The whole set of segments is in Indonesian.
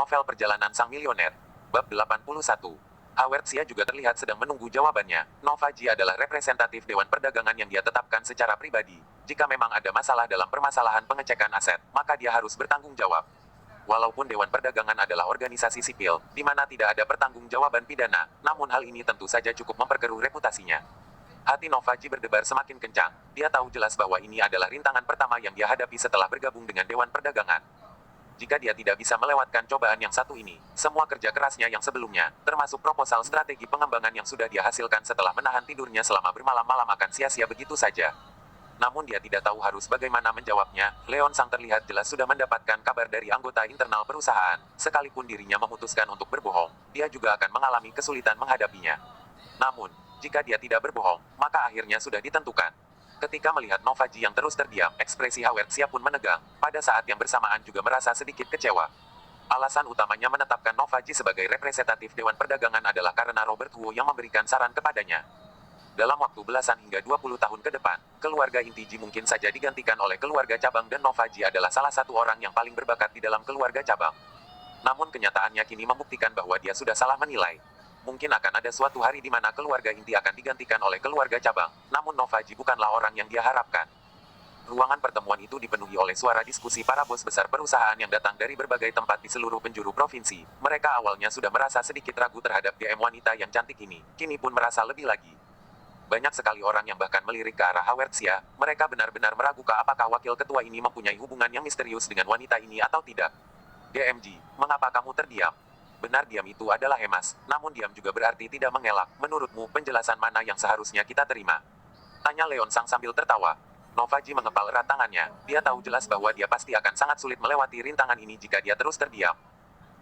Novel Perjalanan Sang Milioner. Bab 81. Hawertzia juga terlihat sedang menunggu jawabannya. Novaji adalah representatif Dewan Perdagangan yang dia tetapkan secara pribadi. Jika memang ada masalah dalam permasalahan pengecekan aset, maka dia harus bertanggung jawab. Walaupun Dewan Perdagangan adalah organisasi sipil, di mana tidak ada pertanggungjawaban pidana, namun hal ini tentu saja cukup memperkeruh reputasinya. Hati Novaji berdebar semakin kencang. Dia tahu jelas bahwa ini adalah rintangan pertama yang dia hadapi setelah bergabung dengan Dewan Perdagangan. Jika dia tidak bisa melewatkan cobaan yang satu ini, semua kerja kerasnya yang sebelumnya, termasuk proposal strategi pengembangan yang sudah dia hasilkan setelah menahan tidurnya selama bermalam-malam akan sia-sia begitu saja. Namun dia tidak tahu harus bagaimana menjawabnya. Leon Sang terlihat jelas sudah mendapatkan kabar dari anggota internal perusahaan. Sekalipun dirinya memutuskan untuk berbohong, dia juga akan mengalami kesulitan menghadapinya. Namun, jika dia tidak berbohong, maka akhirnya sudah ditentukan. Ketika melihat Novaji yang terus terdiam, ekspresi Hawertzia pun menegang. Pada saat yang bersamaan juga merasa sedikit kecewa. Alasan utamanya menetapkan Novaji sebagai representatif Dewan Perdagangan adalah karena Robert Wu yang memberikan saran kepadanya. Dalam waktu belasan hingga 20 tahun ke depan, keluarga inti Ji mungkin saja digantikan oleh keluarga cabang dan Novaji adalah salah satu orang yang paling berbakat di dalam keluarga cabang. Namun kenyataannya kini membuktikan bahwa dia sudah salah menilai. Mungkin akan ada suatu hari di mana keluarga inti akan digantikan oleh keluarga cabang, namun Novaji bukanlah orang yang dia harapkan. Ruangan pertemuan itu dipenuhi oleh suara diskusi para bos besar perusahaan yang datang dari berbagai tempat di seluruh penjuru provinsi. Mereka awalnya sudah merasa sedikit ragu terhadap GM wanita yang cantik ini, kini pun merasa lebih lagi. Banyak sekali orang yang bahkan melirik ke arah Hawertzia. Mereka benar-benar meragukan apakah wakil ketua ini mempunyai hubungan yang misterius dengan wanita ini atau tidak. GMG, mengapa kamu terdiam? Benar, diam itu adalah emas, namun diam juga berarti tidak mengelak. Menurutmu, penjelasan mana yang seharusnya kita terima? Tanya Leon Sang sambil tertawa. Novaji mengepal erat tangannya. Dia tahu jelas bahwa dia pasti akan sangat sulit melewati rintangan ini jika dia terus terdiam.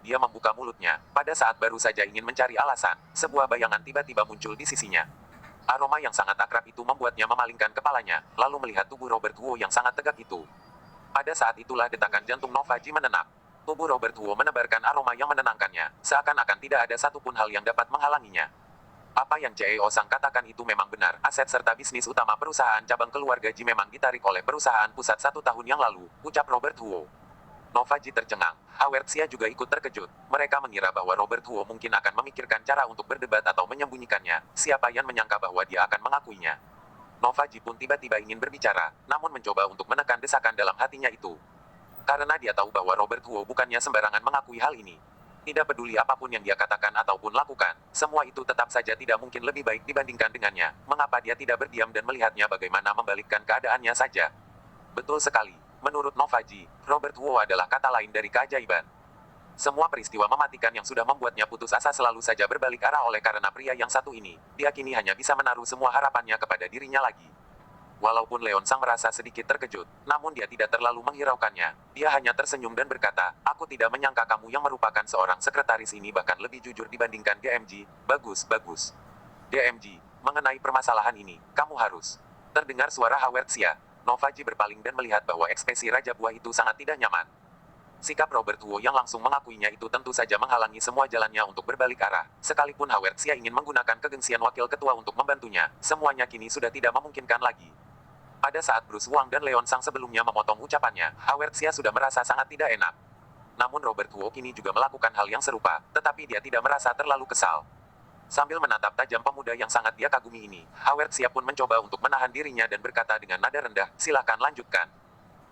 Dia membuka mulutnya. Pada saat baru saja ingin mencari alasan, sebuah bayangan tiba-tiba muncul di sisinya. Aroma yang sangat akrab itu membuatnya memalingkan kepalanya, lalu melihat tubuh Robert Wu yang sangat tegak itu. Pada saat itulah detakan jantung Novaji menenak. Tubuh Robert Wu menebarkan aroma yang menenangkannya, seakan-akan tidak ada satupun hal yang dapat menghalanginya. Apa yang CEO Sang katakan itu memang benar, aset serta bisnis utama perusahaan cabang keluarga Ji memang ditarik oleh perusahaan pusat 1 tahun yang lalu, ucap Robert Wu. Novaji tercengang, Hawertzia juga ikut terkejut. Mereka mengira bahwa Robert Wu mungkin akan memikirkan cara untuk berdebat atau menyembunyikannya, siapa yang menyangka bahwa dia akan mengakuinya. Novaji pun tiba-tiba ingin berbicara, namun mencoba untuk menekan desakan dalam hatinya itu. Karena dia tahu bahwa Robert Wu bukannya sembarangan mengakui hal ini. Tidak peduli apapun yang dia katakan ataupun lakukan, semua itu tetap saja tidak mungkin lebih baik dibandingkan dengannya. Mengapa dia tidak berdiam dan melihatnya bagaimana membalikkan keadaannya saja? Betul sekali. Menurut Novaji, Robert Wu adalah kata lain dari keajaiban. Semua peristiwa mematikan yang sudah membuatnya putus asa selalu saja berbalik arah oleh karena pria yang satu ini. Dia kini hanya bisa menaruh semua harapannya kepada dirinya lagi. Walaupun Leon Sang merasa sedikit terkejut, namun dia tidak terlalu menghiraukannya. Dia hanya tersenyum dan berkata, aku tidak menyangka kamu yang merupakan seorang sekretaris ini bahkan lebih jujur dibandingkan GMG. Bagus, bagus. GMG, mengenai permasalahan ini, kamu harus. Terdengar suara Hawertzia. Novaji berpaling dan melihat bahwa ekspresi Raja Buah itu sangat tidak nyaman. Sikap Robert Wu yang langsung mengakuinya itu tentu saja menghalangi semua jalannya untuk berbalik arah. Sekalipun Hawertzia ingin menggunakan kegengsian wakil ketua untuk membantunya, semuanya kini sudah tidak memungkinkan lagi. Pada saat Bruce Wang dan Leon Sang sebelumnya memotong ucapannya, Hawertzia sudah merasa sangat tidak enak. Namun Robert Wu kini juga melakukan hal yang serupa, tetapi dia tidak merasa terlalu kesal. Sambil menatap tajam pemuda yang sangat dia kagumi ini, Hawertzia pun mencoba untuk menahan dirinya dan berkata dengan nada rendah, silakan lanjutkan.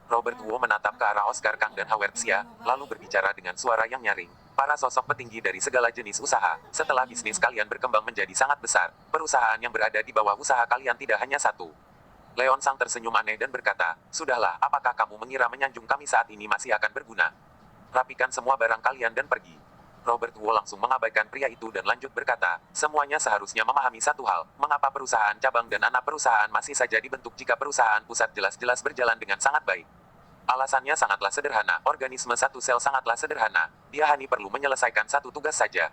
Robert Wu menatap ke arah Oscar Kang dan Hawertzia, lalu berbicara dengan suara yang nyaring. Para sosok petinggi dari segala jenis usaha, setelah bisnis kalian berkembang menjadi sangat besar, perusahaan yang berada di bawah usaha kalian tidak hanya satu. Leon Sang tersenyum aneh dan berkata, sudahlah, apakah kamu mengira menyanjung kami saat ini masih akan berguna? Rapikan semua barang kalian dan pergi. Robert Wu langsung mengabaikan pria itu dan lanjut berkata, semuanya seharusnya memahami satu hal, mengapa perusahaan cabang dan anak perusahaan masih saja dibentuk jika perusahaan pusat jelas-jelas berjalan dengan sangat baik. Alasannya sangatlah sederhana, organisme satu sel sangatlah sederhana, dia hanya perlu menyelesaikan satu tugas saja.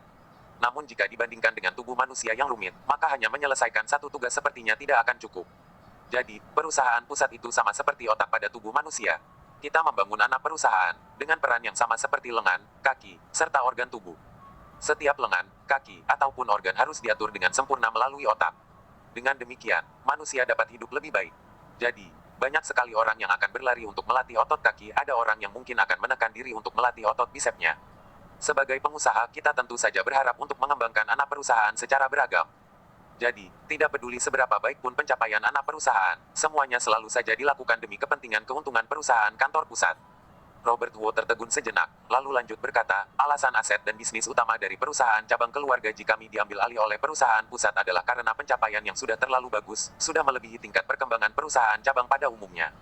Namun jika dibandingkan dengan tubuh manusia yang rumit, maka hanya menyelesaikan satu tugas sepertinya tidak akan cukup. Jadi, perusahaan pusat itu sama seperti otak pada tubuh manusia. Kita membangun anak perusahaan, dengan peran yang sama seperti lengan, kaki, serta organ tubuh. Setiap lengan, kaki, ataupun organ harus diatur dengan sempurna melalui otak. Dengan demikian, manusia dapat hidup lebih baik. Jadi, banyak sekali orang yang akan berlari untuk melatih otot kaki, ada orang yang mungkin akan menekan diri untuk melatih otot bisepsnya. Sebagai pengusaha, kita tentu saja berharap untuk mengembangkan anak perusahaan secara beragam. Jadi, tidak peduli seberapa baik pun pencapaian anak perusahaan, semuanya selalu saja dilakukan demi kepentingan keuntungan perusahaan kantor pusat. Robert Wu tertegun sejenak, lalu lanjut berkata, alasan aset dan bisnis utama dari perusahaan cabang keluarga jika kami diambil alih oleh perusahaan pusat adalah karena pencapaian yang sudah terlalu bagus, sudah melebihi tingkat perkembangan perusahaan cabang pada umumnya.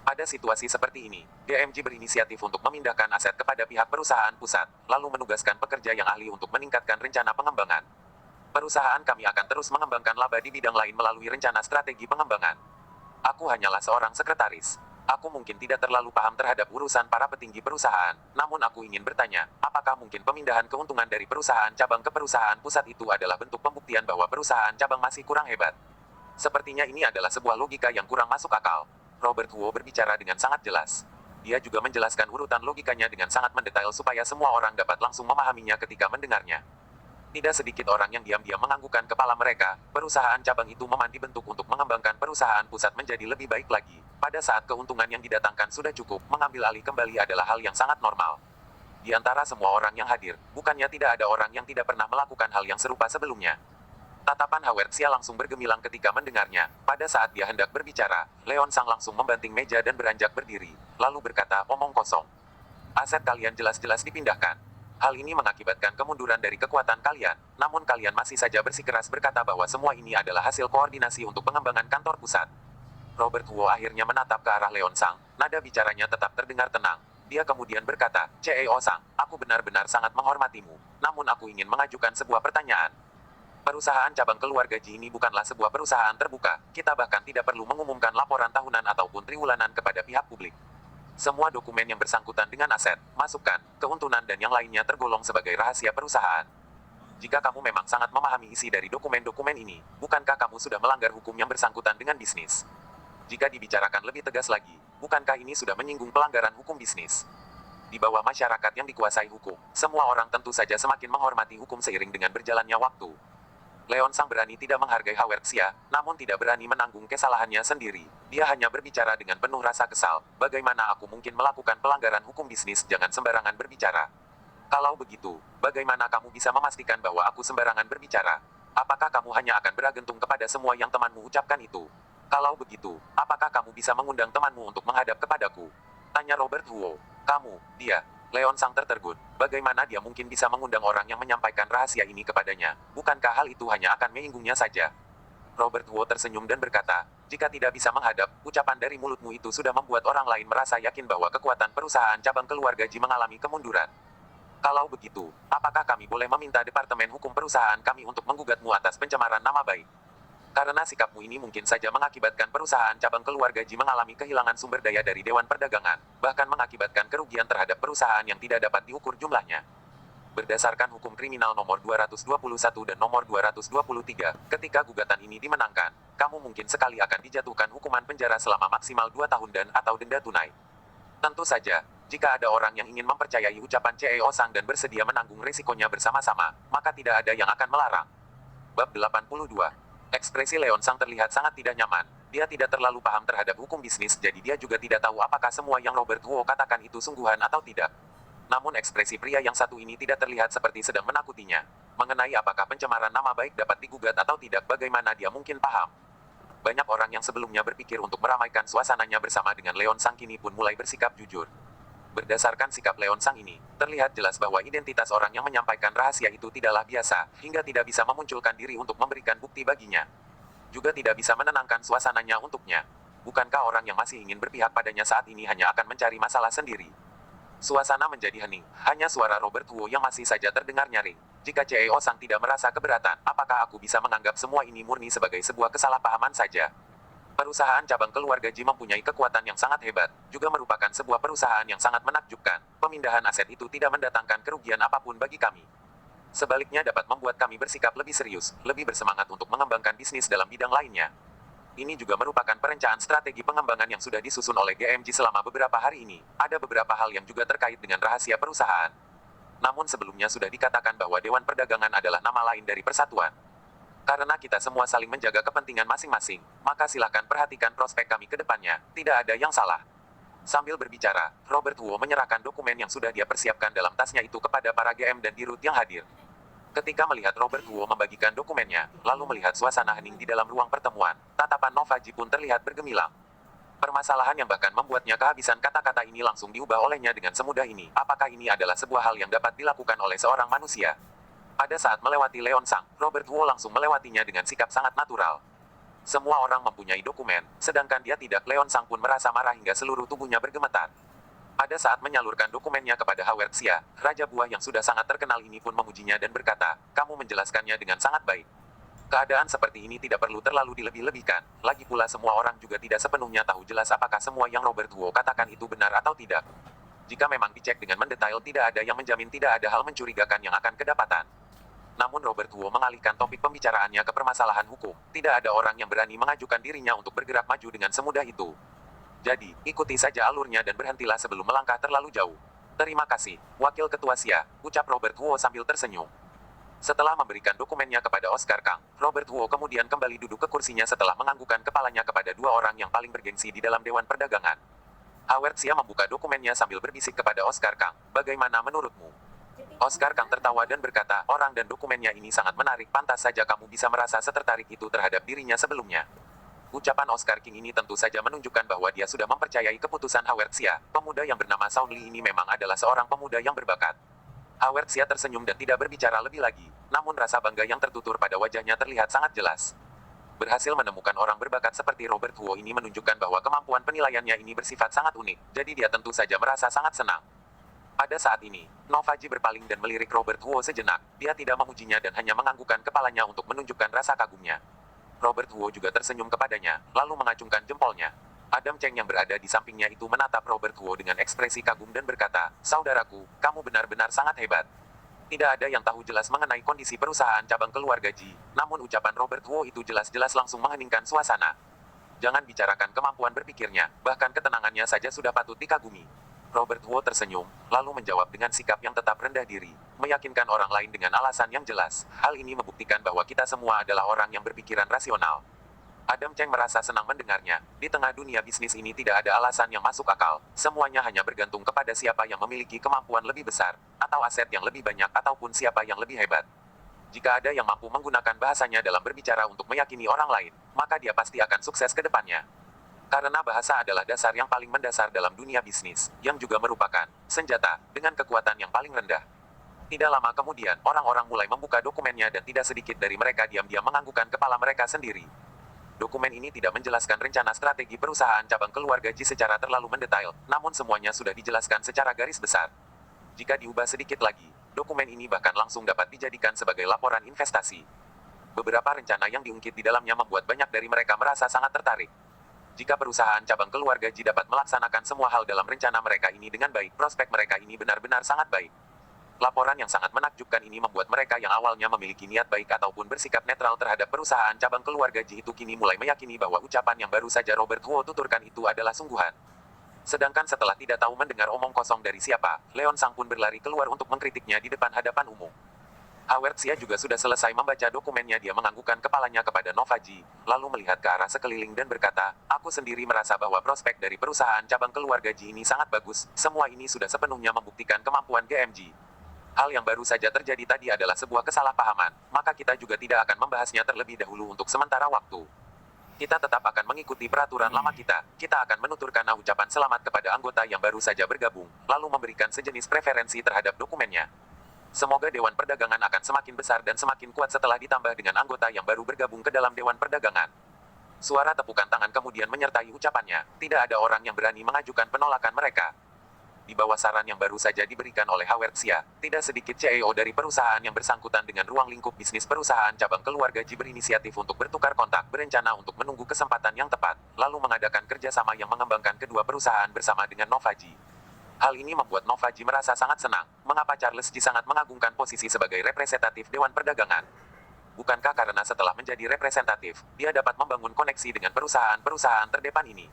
Pada situasi seperti ini, DMG berinisiatif untuk memindahkan aset kepada pihak perusahaan pusat, lalu menugaskan pekerja yang ahli untuk meningkatkan rencana pengembangan. Perusahaan kami akan terus mengembangkan laba di bidang lain melalui rencana strategi pengembangan. Aku hanyalah seorang sekretaris. Aku mungkin tidak terlalu paham terhadap urusan para petinggi perusahaan, namun aku ingin bertanya, apakah mungkin pemindahan keuntungan dari perusahaan cabang ke perusahaan pusat itu adalah bentuk pembuktian bahwa perusahaan cabang masih kurang hebat? Sepertinya ini adalah sebuah logika yang kurang masuk akal. Robert Wu berbicara dengan sangat jelas. Dia juga menjelaskan urutan logikanya dengan sangat mendetail supaya semua orang dapat langsung memahaminya ketika mendengarnya. Tidak sedikit orang yang diam-diam menganggukkan kepala mereka, perusahaan cabang itu memang dibentuk untuk mengembangkan perusahaan pusat menjadi lebih baik lagi. Pada saat keuntungan yang didatangkan sudah cukup, mengambil alih kembali adalah hal yang sangat normal. Di antara semua orang yang hadir, bukannya tidak ada orang yang tidak pernah melakukan hal yang serupa sebelumnya. Tatapan Howard Xia langsung bergemilang ketika mendengarnya. Pada saat dia hendak berbicara, Leon Sang langsung membanting meja dan beranjak berdiri, lalu berkata, omong kosong. Aset kalian jelas-jelas dipindahkan. Hal ini mengakibatkan kemunduran dari kekuatan kalian, namun kalian masih saja bersikeras berkata bahwa semua ini adalah hasil koordinasi untuk pengembangan kantor pusat. Robert Wu akhirnya menatap ke arah Leon Sang, nada bicaranya tetap terdengar tenang. Dia kemudian berkata, CEO Sang, aku benar-benar sangat menghormatimu, namun aku ingin mengajukan sebuah pertanyaan. Perusahaan cabang keluarga Ji ini bukanlah sebuah perusahaan terbuka, kita bahkan tidak perlu mengumumkan laporan tahunan ataupun triwulanan kepada pihak publik. Semua dokumen yang bersangkutan dengan aset, masukan, keuntungan dan yang lainnya tergolong sebagai rahasia perusahaan. Jika kamu memang sangat memahami isi dari dokumen-dokumen ini, bukankah kamu sudah melanggar hukum yang bersangkutan dengan bisnis? Jika dibicarakan lebih tegas lagi, bukankah ini sudah menyinggung pelanggaran hukum bisnis? Di bawah masyarakat yang dikuasai hukum, semua orang tentu saja semakin menghormati hukum seiring dengan berjalannya waktu. Leon Sang berani tidak menghargai Howard Xia, namun tidak berani menanggung kesalahannya sendiri. Dia hanya berbicara dengan penuh rasa kesal. Bagaimana aku mungkin melakukan pelanggaran hukum bisnis? Jangan sembarangan berbicara. Kalau begitu, bagaimana kamu bisa memastikan bahwa aku sembarangan berbicara? Apakah kamu hanya akan bergantung kepada semua yang temanmu ucapkan itu? Kalau begitu, apakah kamu bisa mengundang temanmu untuk menghadap kepadaku? Tanya Robert Wu. Kamu, dia. Leon Sang tertegun. Bagaimana dia mungkin bisa mengundang orang yang menyampaikan rahasia ini kepadanya? Bukankah hal itu hanya akan menyinggungnya saja? Robert Wu tersenyum dan berkata, jika tidak bisa menghadap, ucapan dari mulutmu itu sudah membuat orang lain merasa yakin bahwa kekuatan perusahaan cabang keluarga Ji mengalami kemunduran. Kalau begitu, apakah kami boleh meminta Departemen Hukum perusahaan kami untuk menggugatmu atas pencemaran nama baik? Karena sikapmu ini mungkin saja mengakibatkan perusahaan cabang keluarga Ji mengalami kehilangan sumber daya dari Dewan Perdagangan, bahkan mengakibatkan kerugian terhadap perusahaan yang tidak dapat diukur jumlahnya. Berdasarkan hukum kriminal nomor 221 dan nomor 223, ketika gugatan ini dimenangkan, kamu mungkin sekali akan dijatuhkan hukuman penjara selama maksimal 2 tahun dan atau denda tunai. Tentu saja, jika ada orang yang ingin mempercayai ucapan CEO Sang dan bersedia menanggung risikonya bersama-sama, maka tidak ada yang akan melarang. Bab 82. Ekspresi Leon Sang terlihat sangat tidak nyaman. Dia tidak terlalu paham terhadap hukum bisnis, jadi dia juga tidak tahu apakah semua yang Robert Wu katakan itu sungguhan atau tidak. Namun ekspresi pria yang satu ini tidak terlihat seperti sedang menakutinya. Mengenai apakah pencemaran nama baik dapat digugat atau tidak, bagaimana dia mungkin paham? Banyak orang yang sebelumnya berpikir untuk meramaikan suasananya bersama dengan Leon Sang kini pun mulai bersikap jujur. Berdasarkan sikap Leon Sang ini, terlihat jelas bahwa identitas orang yang menyampaikan rahasia itu tidaklah biasa, hingga tidak bisa memunculkan diri untuk memberikan bukti baginya. Juga tidak bisa menenangkan suasananya untuknya. Bukankah orang yang masih ingin berpihak padanya saat ini hanya akan mencari masalah sendiri? Suasana menjadi hening, hanya suara Robert Wu yang masih saja terdengar nyaring. Jika CEO Sang tidak merasa keberatan, apakah aku bisa menganggap semua ini murni sebagai sebuah kesalahpahaman saja? Perusahaan cabang keluarga Ji mempunyai kekuatan yang sangat hebat, juga merupakan sebuah perusahaan yang sangat menakjubkan. Pemindahan aset itu tidak mendatangkan kerugian apapun bagi kami. Sebaliknya dapat membuat kami bersikap lebih serius, lebih bersemangat untuk mengembangkan bisnis dalam bidang lainnya. Ini juga merupakan perencanaan strategi pengembangan yang sudah disusun oleh GMG selama beberapa hari ini. Ada beberapa hal yang juga terkait dengan rahasia perusahaan. Namun sebelumnya sudah dikatakan bahwa Dewan Perdagangan adalah nama lain dari persatuan. Karena kita semua saling menjaga kepentingan masing-masing, maka silakan perhatikan prospek kami ke depannya. Tidak ada yang salah. Sambil berbicara, Robert Wu menyerahkan dokumen yang sudah dia persiapkan dalam tasnya itu kepada para GM dan dirut yang hadir. Ketika melihat Robert Wu membagikan dokumennya, lalu melihat suasana hening di dalam ruang pertemuan, tatapan Novaji pun terlihat bergemilang. Permasalahan yang bahkan membuatnya kehabisan kata-kata ini langsung diubah olehnya dengan semudah ini. Apakah ini adalah sebuah hal yang dapat dilakukan oleh seorang manusia? Pada saat melewati Leon Sang, Robert Wu langsung melewatinya dengan sikap sangat natural. Semua orang mempunyai dokumen, sedangkan dia tidak. Leon Sang pun merasa marah hingga seluruh tubuhnya bergemetar. Pada saat menyalurkan dokumennya kepada Howard Xia, Raja Buah yang sudah sangat terkenal ini pun memujinya dan berkata, kamu menjelaskannya dengan sangat baik. Keadaan seperti ini tidak perlu terlalu dilebih-lebihkan, lagi pula semua orang juga tidak sepenuhnya tahu jelas apakah semua yang Robert Wu katakan itu benar atau tidak. Jika memang dicek dengan mendetail tidak ada yang menjamin tidak ada hal mencurigakan yang akan kedapatan. Namun Robert Wu mengalihkan topik pembicaraannya ke permasalahan hukum, tidak ada orang yang berani mengajukan dirinya untuk bergerak maju dengan semudah itu. Jadi, ikuti saja alurnya dan berhentilah sebelum melangkah terlalu jauh. Terima kasih, Wakil Ketua Xia, ucap Robert Wu sambil tersenyum. Setelah memberikan dokumennya kepada Oscar Kang, Robert Wu kemudian kembali duduk ke kursinya setelah menganggukkan kepalanya kepada dua orang yang paling bergengsi di dalam Dewan Perdagangan. Howard Xia membuka dokumennya sambil berbisik kepada Oscar Kang, bagaimana menurutmu? Oscar Kang tertawa dan berkata, orang dan dokumennya ini sangat menarik, pantas saja kamu bisa merasa setertarik itu terhadap dirinya sebelumnya. Ucapan Oscar King ini tentu saja menunjukkan bahwa dia sudah mempercayai keputusan Howard Xia. Pemuda yang bernama Sound Lee ini memang adalah seorang pemuda yang berbakat. Howard Xia tersenyum dan tidak berbicara lebih lagi, namun rasa bangga yang tertutur pada wajahnya terlihat sangat jelas. Berhasil menemukan orang berbakat seperti Robert Wu ini menunjukkan bahwa kemampuan penilaiannya ini bersifat sangat unik, jadi dia tentu saja merasa sangat senang. Pada saat ini, Novaji berpaling dan melirik Robert Wu sejenak. Dia tidak memujinya dan hanya menganggukkan kepalanya untuk menunjukkan rasa kagumnya. Robert Wu juga tersenyum kepadanya, lalu mengacungkan jempolnya. Adam Cheng yang berada di sampingnya itu menatap Robert Wu dengan ekspresi kagum dan berkata, saudaraku, kamu benar-benar sangat hebat. Tidak ada yang tahu jelas mengenai kondisi perusahaan cabang keluarga Ji, namun ucapan Robert Wu itu jelas-jelas langsung mengheningkan suasana. Jangan bicarakan kemampuan berpikirnya, bahkan ketenangannya saja sudah patut dikagumi. Robert Wu tersenyum, lalu menjawab dengan sikap yang tetap rendah diri, meyakinkan orang lain dengan alasan yang jelas. Hal ini membuktikan bahwa kita semua adalah orang yang berpikiran rasional. Adam Cheng merasa senang mendengarnya. Di tengah dunia bisnis ini tidak ada alasan yang masuk akal. Semuanya hanya bergantung kepada siapa yang memiliki kemampuan lebih besar, atau aset yang lebih banyak, ataupun siapa yang lebih hebat. Jika ada yang mampu menggunakan bahasanya dalam berbicara untuk meyakini orang lain, maka dia pasti akan sukses ke depannya. Karena bahasa adalah dasar yang paling mendasar dalam dunia bisnis, yang juga merupakan senjata dengan kekuatan yang paling rendah. Tidak lama kemudian, orang-orang mulai membuka dokumennya dan tidak sedikit dari mereka diam-diam menganggukkan kepala mereka sendiri. Dokumen ini tidak menjelaskan rencana strategi perusahaan cabang keluarga Ji secara terlalu mendetail, namun semuanya sudah dijelaskan secara garis besar. Jika diubah sedikit lagi, dokumen ini bahkan langsung dapat dijadikan sebagai laporan investasi. Beberapa rencana yang diungkit di dalamnya membuat banyak dari mereka merasa sangat tertarik. Jika perusahaan cabang keluarga Ji dapat melaksanakan semua hal dalam rencana mereka ini dengan baik, prospek mereka ini benar-benar sangat baik. Laporan yang sangat menakjubkan ini membuat mereka yang awalnya memiliki niat baik ataupun bersikap netral terhadap perusahaan cabang keluarga Ji itu kini mulai meyakini bahwa ucapan yang baru saja Robert Wu tuturkan itu adalah sungguhan. Sedangkan setelah tidak tahu mendengar omong kosong dari siapa, Leon Sang pun berlari keluar untuk mengkritiknya di depan hadapan umum. Howard Xia juga sudah selesai membaca dokumennya. Dia menganggukkan kepalanya kepada Novaji, lalu melihat ke arah sekeliling dan berkata, aku sendiri merasa bahwa prospek dari perusahaan cabang keluarga Ji ini sangat bagus. Semua ini sudah sepenuhnya membuktikan kemampuan GMG. Hal yang baru saja terjadi tadi adalah sebuah kesalahpahaman, maka kita juga tidak akan membahasnya terlebih dahulu untuk sementara waktu. Kita tetap akan mengikuti peraturan lama kita. Kita akan menuturkan ucapan selamat kepada anggota yang baru saja bergabung, lalu memberikan sejenis preferensi terhadap dokumennya. Semoga Dewan Perdagangan akan semakin besar dan semakin kuat setelah ditambah dengan anggota yang baru bergabung ke dalam Dewan Perdagangan. Suara tepukan tangan kemudian menyertai ucapannya. Tidak ada orang yang berani mengajukan penolakan mereka. Di bawah saran yang baru saja diberikan oleh Howard Xia, tidak sedikit CEO dari perusahaan yang bersangkutan dengan ruang lingkup bisnis perusahaan cabang keluarga Ji berinisiatif untuk bertukar kontak, berencana untuk menunggu kesempatan yang tepat, lalu mengadakan kerjasama yang mengembangkan kedua perusahaan bersama dengan Novaji. Hal ini membuat Novaji merasa sangat senang. Mengapa Charles Ji sangat mengagungkan posisi sebagai representatif Dewan Perdagangan? Bukankah karena setelah menjadi representatif, dia dapat membangun koneksi dengan perusahaan-perusahaan terdepan ini?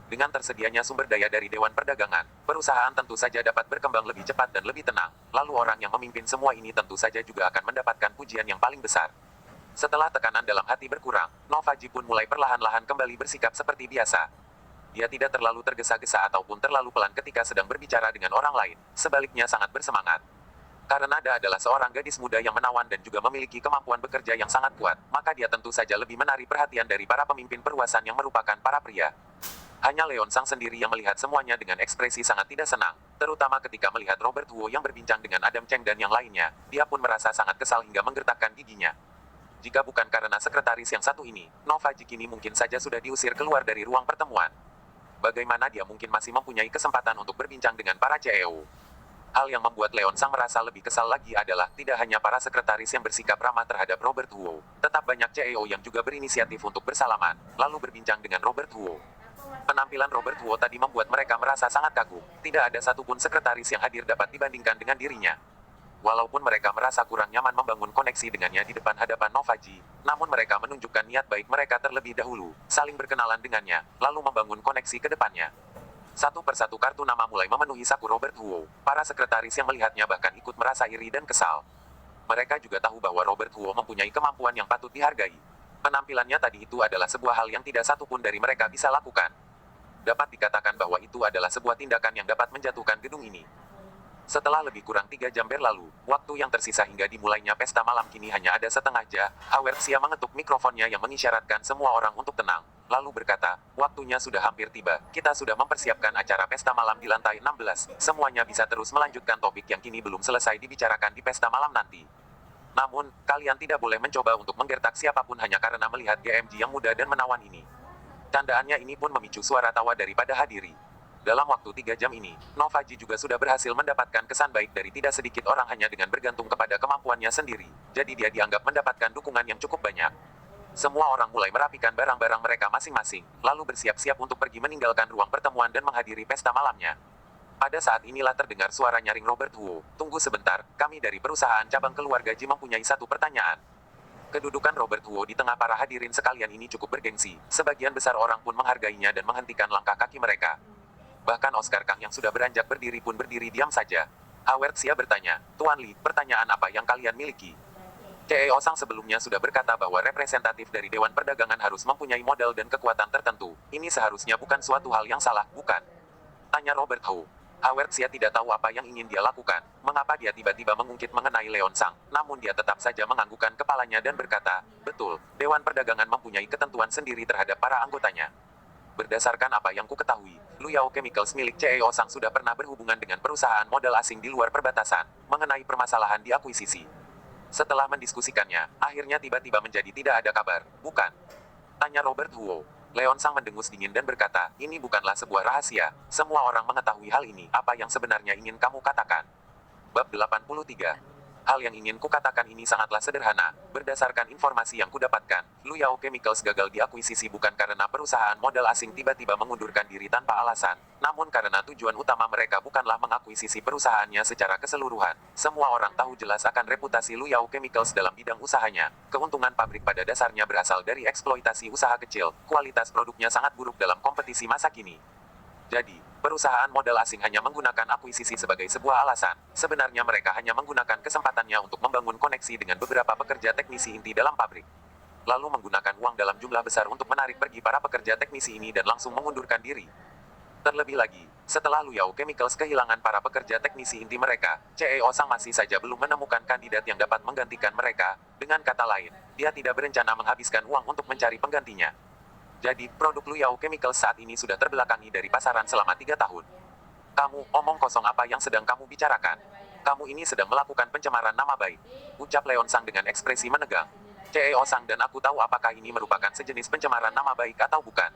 Dengan tersedianya sumber daya dari Dewan Perdagangan, perusahaan tentu saja dapat berkembang lebih cepat dan lebih tenang. Lalu orang yang memimpin semua ini tentu saja juga akan mendapatkan pujian yang paling besar. Setelah tekanan dalam hati berkurang, Novaji pun mulai perlahan-lahan kembali bersikap seperti biasa. Dia tidak terlalu tergesa-gesa ataupun terlalu pelan ketika sedang berbicara dengan orang lain, sebaliknya sangat bersemangat. Karena Ada adalah seorang gadis muda yang menawan dan juga memiliki kemampuan bekerja yang sangat kuat, maka dia tentu saja lebih menarik perhatian dari para pemimpin perluasan yang merupakan para pria. Hanya Leon Sang sendiri yang melihat semuanya dengan ekspresi sangat tidak senang, terutama ketika melihat Robert Huo yang berbincang dengan Adam Cheng dan yang lainnya, dia pun merasa sangat kesal hingga menggertakkan giginya. Jika bukan karena sekretaris yang satu ini, Nova Ji kini mungkin saja sudah diusir keluar dari ruang pertemuan. Bagaimana dia mungkin masih mempunyai kesempatan untuk berbincang dengan para CEO? Hal yang membuat Leon Sang merasa lebih kesal lagi adalah tidak hanya para sekretaris yang bersikap ramah terhadap Robert Huo, tetap banyak CEO yang juga berinisiatif untuk bersalaman, lalu berbincang dengan Robert Huo. Penampilan Robert Huo tadi membuat mereka merasa sangat kagum, tidak ada satupun sekretaris yang hadir dapat dibandingkan dengan dirinya. Walaupun mereka merasa kurang nyaman membangun koneksi dengannya di depan hadapan Nova Ji, namun mereka menunjukkan niat baik mereka terlebih dahulu, saling berkenalan dengannya, lalu membangun koneksi ke depannya. Satu persatu kartu nama mulai memenuhi saku Robert Huo. Para sekretaris yang melihatnya bahkan ikut merasa iri dan kesal. Mereka juga tahu bahwa Robert Huo mempunyai kemampuan yang patut dihargai. Penampilannya tadi itu adalah sebuah hal yang tidak satupun dari mereka bisa lakukan. Dapat dikatakan bahwa itu adalah sebuah tindakan yang dapat menjatuhkan gedung ini. Setelah lebih kurang 3 jam berlalu, waktu yang tersisa hingga dimulainya pesta malam kini hanya ada setengah jam. Howard Xia mengetuk mikrofonnya yang mengisyaratkan semua orang untuk tenang, lalu berkata, waktunya sudah hampir tiba, kita sudah mempersiapkan acara pesta malam di lantai 16, semuanya bisa terus melanjutkan topik yang kini belum selesai dibicarakan di pesta malam nanti. Namun, kalian tidak boleh mencoba untuk menggertak siapapun hanya karena melihat GMG yang muda dan menawan ini. Candaannya ini pun memicu suara tawa daripada hadiri. Dalam waktu 3 jam ini, Nova Ji juga sudah berhasil mendapatkan kesan baik dari tidak sedikit orang hanya dengan bergantung kepada kemampuannya sendiri. Jadi dia dianggap mendapatkan dukungan yang cukup banyak. Semua orang mulai merapikan barang-barang mereka masing-masing, lalu bersiap-siap untuk pergi meninggalkan ruang pertemuan dan menghadiri pesta malamnya. Pada saat inilah terdengar suara nyaring Robert Huo. Tunggu sebentar, kami dari perusahaan cabang keluarga Ji mempunyai satu pertanyaan. Kedudukan Robert Huo di tengah para hadirin sekalian ini cukup bergengsi. Sebagian besar orang pun menghargainya dan menghentikan langkah kaki mereka. Bahkan Oscar Kang yang sudah beranjak berdiri pun berdiri diam saja. Howard Xia bertanya, Tuan Li, pertanyaan apa yang kalian miliki? CEO Sang sebelumnya sudah berkata bahwa representatif dari Dewan Perdagangan harus mempunyai modal dan kekuatan tertentu. Ini seharusnya bukan suatu hal yang salah, bukan? Tanya Robert Huo. Howard Xia tidak tahu apa yang ingin dia lakukan, mengapa dia tiba-tiba mengungkit mengenai Leon Sang, namun dia tetap saja menganggukkan kepalanya dan berkata, betul, Dewan Perdagangan mempunyai ketentuan sendiri terhadap para anggotanya. Berdasarkan apa yang ku ketahui, Luyao Chemicals milik CEO Sang sudah pernah berhubungan dengan perusahaan modal asing di luar perbatasan, mengenai permasalahan di akuisisi. Setelah mendiskusikannya, akhirnya tiba-tiba menjadi tidak ada kabar, bukan? Tanya Robert Huo. Leon Sang mendengus dingin dan berkata, ini bukanlah sebuah rahasia, semua orang mengetahui hal ini, apa yang sebenarnya ingin kamu katakan? Bab 83. Hal yang ingin kukatakan ini sangatlah sederhana. Berdasarkan informasi yang kudapatkan, Luyao Chemicals gagal diakuisisi bukan karena perusahaan modal asing tiba-tiba mengundurkan diri tanpa alasan, namun karena tujuan utama mereka bukanlah mengakuisisi perusahaannya secara keseluruhan. Semua orang tahu jelas akan reputasi Luyao Chemicals dalam bidang usahanya. Keuntungan pabrik pada dasarnya berasal dari eksploitasi usaha kecil, kualitas produknya sangat buruk dalam kompetisi masa kini. Jadi, perusahaan modal asing hanya menggunakan akuisisi sebagai sebuah alasan. Sebenarnya mereka hanya menggunakan kesempatannya untuk membangun koneksi dengan beberapa pekerja teknisi inti dalam pabrik. Lalu menggunakan uang dalam jumlah besar untuk menarik pergi para pekerja teknisi ini dan langsung mengundurkan diri. Terlebih lagi, setelah Luyao Chemicals kehilangan para pekerja teknisi inti mereka, CEO Sang masih saja belum menemukan kandidat yang dapat menggantikan mereka. Dengan kata lain, dia tidak berencana menghabiskan uang untuk mencari penggantinya. Jadi, produk Luyao Chemicals saat ini sudah terbelakangi dari pasaran selama 3 tahun. Kamu, omong kosong apa yang sedang kamu bicarakan? Kamu ini sedang melakukan pencemaran nama baik. Ucap Leon Sang dengan ekspresi menegang. CEO Sang dan aku tahu apakah ini merupakan sejenis pencemaran nama baik atau bukan.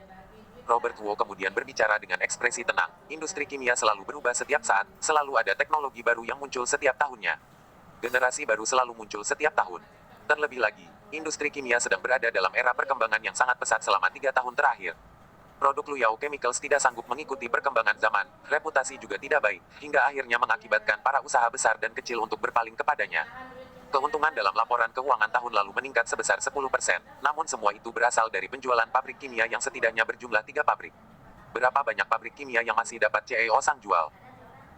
Robert Huo kemudian berbicara dengan ekspresi tenang. Industri kimia selalu berubah setiap saat, selalu ada teknologi baru yang muncul setiap tahunnya. Generasi baru selalu muncul setiap tahun. Terlebih lagi, industri kimia sedang berada dalam era perkembangan yang sangat pesat selama 3 tahun terakhir. Produk Luyao Chemicals tidak sanggup mengikuti perkembangan zaman, reputasi juga tidak baik, hingga akhirnya mengakibatkan para usaha besar dan kecil untuk berpaling kepadanya. Keuntungan dalam laporan keuangan tahun lalu meningkat sebesar 10%, namun semua itu berasal dari penjualan pabrik kimia yang setidaknya berjumlah 3 pabrik. Berapa banyak pabrik kimia yang masih dapat CEO Sang jual?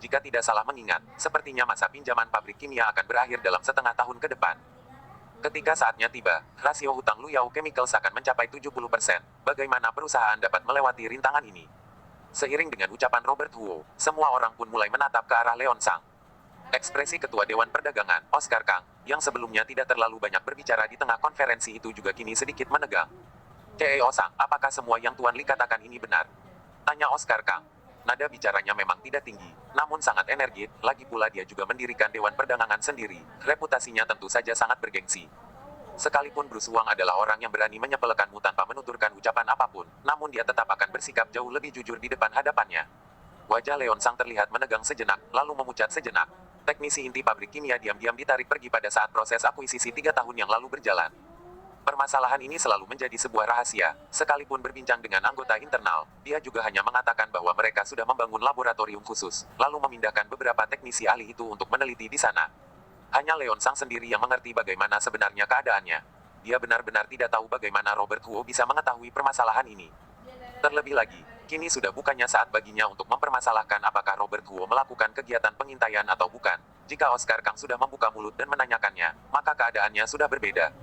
Jika tidak salah mengingat, sepertinya masa pinjaman pabrik kimia akan berakhir dalam setengah tahun ke depan. Ketika saatnya tiba, rasio hutang Luyao Chemicals akan mencapai 70%. Bagaimana perusahaan dapat melewati rintangan ini? Seiring dengan ucapan Robert Huo, semua orang pun mulai menatap ke arah Leon Sang. Ekspresi Ketua Dewan Perdagangan, Oscar Kang, yang sebelumnya tidak terlalu banyak berbicara di tengah konferensi itu juga kini sedikit menegang. CEO Sang, apakah semua yang Tuan Li katakan ini benar? Tanya Oscar Kang. Nada bicaranya memang tidak tinggi, namun sangat energik, lagi pula dia juga mendirikan Dewan Perdagangan sendiri, reputasinya tentu saja sangat bergengsi. Sekalipun Bruce Wang adalah orang yang berani menyepelekanmu tanpa menuturkan ucapan apapun, namun dia tetap akan bersikap jauh lebih jujur di depan hadapannya. Wajah Leon Sang terlihat menegang sejenak, lalu memucat sejenak. Teknisi inti pabrik kimia diam-diam ditarik pergi pada saat proses akuisisi 3 tahun yang lalu berjalan. Permasalahan ini selalu menjadi sebuah rahasia. Sekalipun berbincang dengan anggota internal, dia juga hanya mengatakan bahwa mereka sudah membangun laboratorium khusus, lalu memindahkan beberapa teknisi ahli itu untuk meneliti di sana. Hanya Leon Sang sendiri yang mengerti bagaimana sebenarnya keadaannya. Dia benar-benar tidak tahu bagaimana Robert Huo bisa mengetahui permasalahan ini. Terlebih lagi, kini sudah bukannya saat baginya untuk mempermasalahkan apakah Robert Huo melakukan kegiatan pengintaian atau bukan. Jika Oscar Kang sudah membuka mulut dan menanyakannya, maka keadaannya sudah berbeda.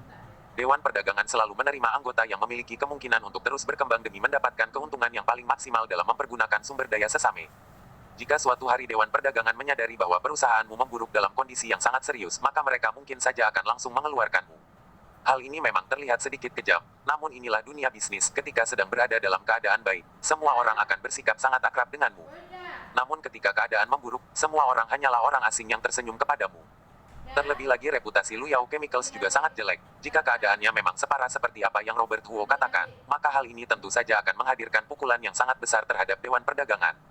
Dewan Perdagangan selalu menerima anggota yang memiliki kemungkinan untuk terus berkembang demi mendapatkan keuntungan yang paling maksimal dalam mempergunakan sumber daya sesame. Jika suatu hari Dewan Perdagangan menyadari bahwa perusahaanmu memburuk dalam kondisi yang sangat serius, maka mereka mungkin saja akan langsung mengeluarkanmu. Hal ini memang terlihat sedikit kejam, namun inilah dunia bisnis. Ketika sedang berada dalam keadaan baik, semua orang akan bersikap sangat akrab denganmu. Namun ketika keadaan memburuk, semua orang hanyalah orang asing yang tersenyum kepadamu. Terlebih lagi reputasi Luyao Chemicals juga sangat jelek. Jika keadaannya memang separah seperti apa yang Robert Huo katakan, maka hal ini tentu saja akan menghadirkan pukulan yang sangat besar terhadap Dewan Perdagangan.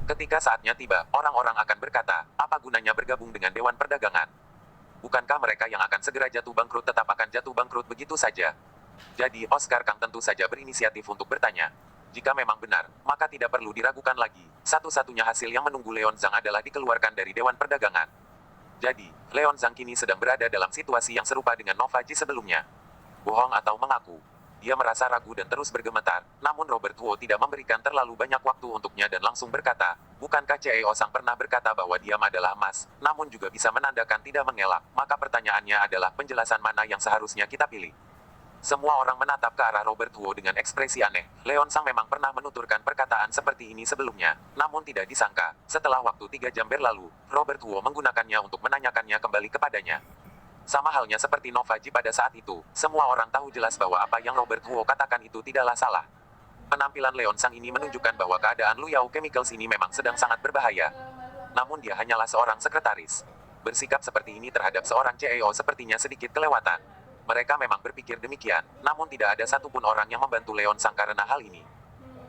Ketika saatnya tiba, orang-orang akan berkata, apa gunanya bergabung dengan Dewan Perdagangan? Bukankah mereka yang akan segera jatuh bangkrut tetap akan jatuh bangkrut begitu saja? Jadi, Oscar Kang tentu saja berinisiatif untuk bertanya. Jika memang benar, maka tidak perlu diragukan lagi. Satu-satunya hasil yang menunggu Leon Zhang adalah dikeluarkan dari Dewan Perdagangan. Jadi, Leon Zhang kini sedang berada dalam situasi yang serupa dengan Nova Ji sebelumnya. Bohong atau mengaku. Dia merasa ragu dan terus bergemetar, namun Robert Huo tidak memberikan terlalu banyak waktu untuknya dan langsung berkata, bukankah CEO Sang pernah berkata bahwa diam adalah emas, namun juga bisa menandakan tidak mengelak, maka pertanyaannya adalah penjelasan mana yang seharusnya kita pilih. Semua orang menatap ke arah Robert Huo dengan ekspresi aneh. Leon Sang memang pernah menuturkan perkataan seperti ini sebelumnya, namun tidak disangka, setelah waktu 3 jam berlalu, Robert Huo menggunakannya untuk menanyakannya kembali kepadanya. Sama halnya seperti Nova Ji pada saat itu, semua orang tahu jelas bahwa apa yang Robert Huo katakan itu tidaklah salah. Penampilan Leon Sang ini menunjukkan bahwa keadaan Luyao Chemicals ini memang sedang sangat berbahaya. Namun dia hanyalah seorang sekretaris. Bersikap seperti ini terhadap seorang CEO sepertinya sedikit kelewatan. Mereka memang berpikir demikian, namun tidak ada satupun orang yang membantu Leon Sang karena hal ini.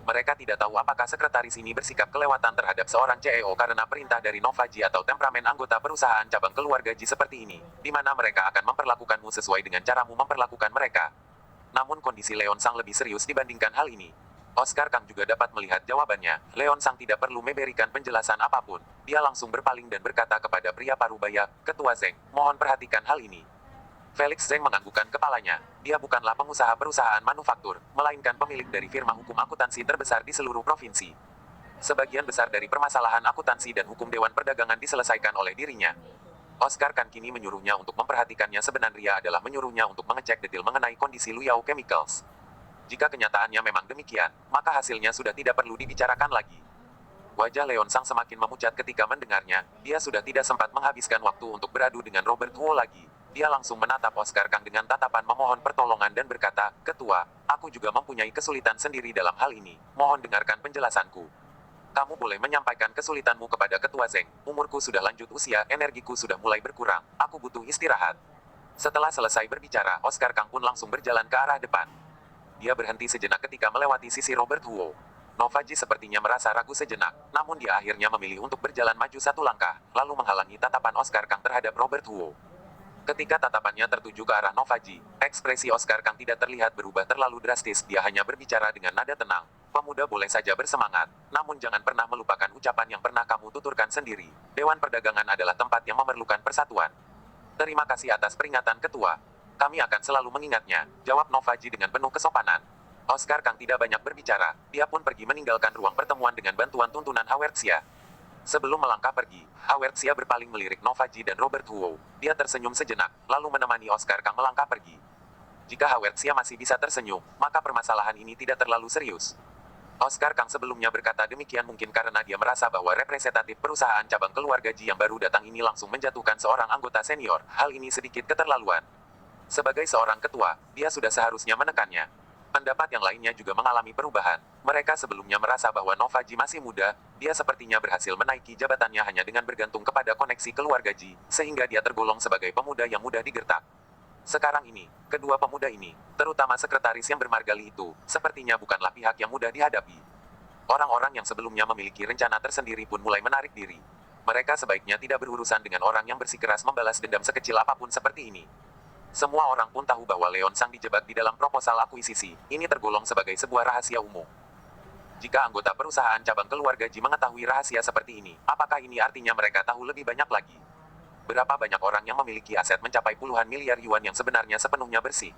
Mereka tidak tahu apakah sekretaris ini bersikap kelewatan terhadap seorang CEO karena perintah dari Nova Ji atau temperamen anggota perusahaan cabang keluarga Ji seperti ini, di mana mereka akan memperlakukanmu sesuai dengan caramu memperlakukan mereka. Namun kondisi Leon Sang lebih serius dibandingkan hal ini. Oscar Kang juga dapat melihat jawabannya. Leon Sang tidak perlu memberikan penjelasan apapun. Dia langsung berpaling dan berkata kepada pria parubaya, Ketua Zeng, mohon perhatikan hal ini. Felix Zeng menganggukkan kepalanya. Dia bukanlah pengusaha perusahaan manufaktur, melainkan pemilik dari firma hukum akuntansi terbesar di seluruh provinsi. Sebagian besar dari permasalahan akuntansi dan hukum Dewan Perdagangan diselesaikan oleh dirinya. Oscar Kang kini menyuruhnya untuk memperhatikannya, sebenarnya adalah menyuruhnya untuk mengecek detail mengenai kondisi Luyao Chemicals. Jika kenyataannya memang demikian, maka hasilnya sudah tidak perlu dibicarakan lagi. Wajah Leon Sang semakin memucat ketika mendengarnya. Dia sudah tidak sempat menghabiskan waktu untuk beradu dengan Robert Huo lagi. Dia langsung menatap Oscar Kang dengan tatapan memohon pertolongan dan berkata, Ketua, aku juga mempunyai kesulitan sendiri dalam hal ini. Mohon dengarkan penjelasanku. Kamu boleh menyampaikan kesulitanmu kepada Ketua Zeng. Umurku sudah lanjut usia, energiku sudah mulai berkurang. Aku butuh istirahat. Setelah selesai berbicara, Oscar Kang pun langsung berjalan ke arah depan. Dia berhenti sejenak ketika melewati sisi Robert Huo. Nova Ji sepertinya merasa ragu sejenak, namun dia akhirnya memilih untuk berjalan maju 1 langkah, lalu menghalangi tatapan Oscar Kang terhadap Robert Huo. Ketika tatapannya tertuju ke arah Nova Ji, ekspresi Oscar Kang tidak terlihat berubah terlalu drastis. Dia hanya berbicara dengan nada tenang. Pemuda boleh saja bersemangat, namun jangan pernah melupakan ucapan yang pernah kamu tuturkan sendiri. Dewan Perdagangan adalah tempat yang memerlukan persatuan. Terima kasih atas peringatan, Ketua. Kami akan selalu mengingatnya, jawab Nova Ji dengan penuh kesopanan. Oscar Kang tidak banyak berbicara, dia pun pergi meninggalkan ruang pertemuan dengan bantuan tuntunan Howard Xia. Sebelum melangkah pergi, Howard Xia berpaling melirik Nova Ji dan Robert Huo. Dia tersenyum sejenak, lalu menemani Oscar Kang melangkah pergi. Jika Howard Xia masih bisa tersenyum, maka permasalahan ini tidak terlalu serius. Oscar Kang sebelumnya berkata demikian mungkin karena dia merasa bahwa representatif perusahaan cabang keluarga Ji yang baru datang ini langsung menjatuhkan seorang anggota senior. Hal ini sedikit keterlaluan. Sebagai seorang ketua, dia sudah seharusnya menekannya. Pendapat yang lainnya juga mengalami perubahan. Mereka sebelumnya merasa bahwa Nova Ji masih muda, dia sepertinya berhasil menaiki jabatannya hanya dengan bergantung kepada koneksi keluarga Ji, sehingga dia tergolong sebagai pemuda yang mudah digertak. Sekarang ini, kedua pemuda ini, terutama sekretaris yang bermargali itu, sepertinya bukanlah pihak yang mudah dihadapi. Orang-orang yang sebelumnya memiliki rencana tersendiri pun mulai menarik diri. Mereka sebaiknya tidak berurusan dengan orang yang bersikeras membalas dendam sekecil apapun seperti ini. Semua orang pun tahu bahwa Leon Sang dijebak di dalam proposal akuisisi. Ini tergolong sebagai sebuah rahasia umum. Jika anggota perusahaan cabang keluarga Ji mengetahui rahasia seperti ini, apakah ini artinya mereka tahu lebih banyak lagi? Berapa banyak orang yang memiliki aset mencapai puluhan miliar yuan yang sebenarnya sepenuhnya bersih?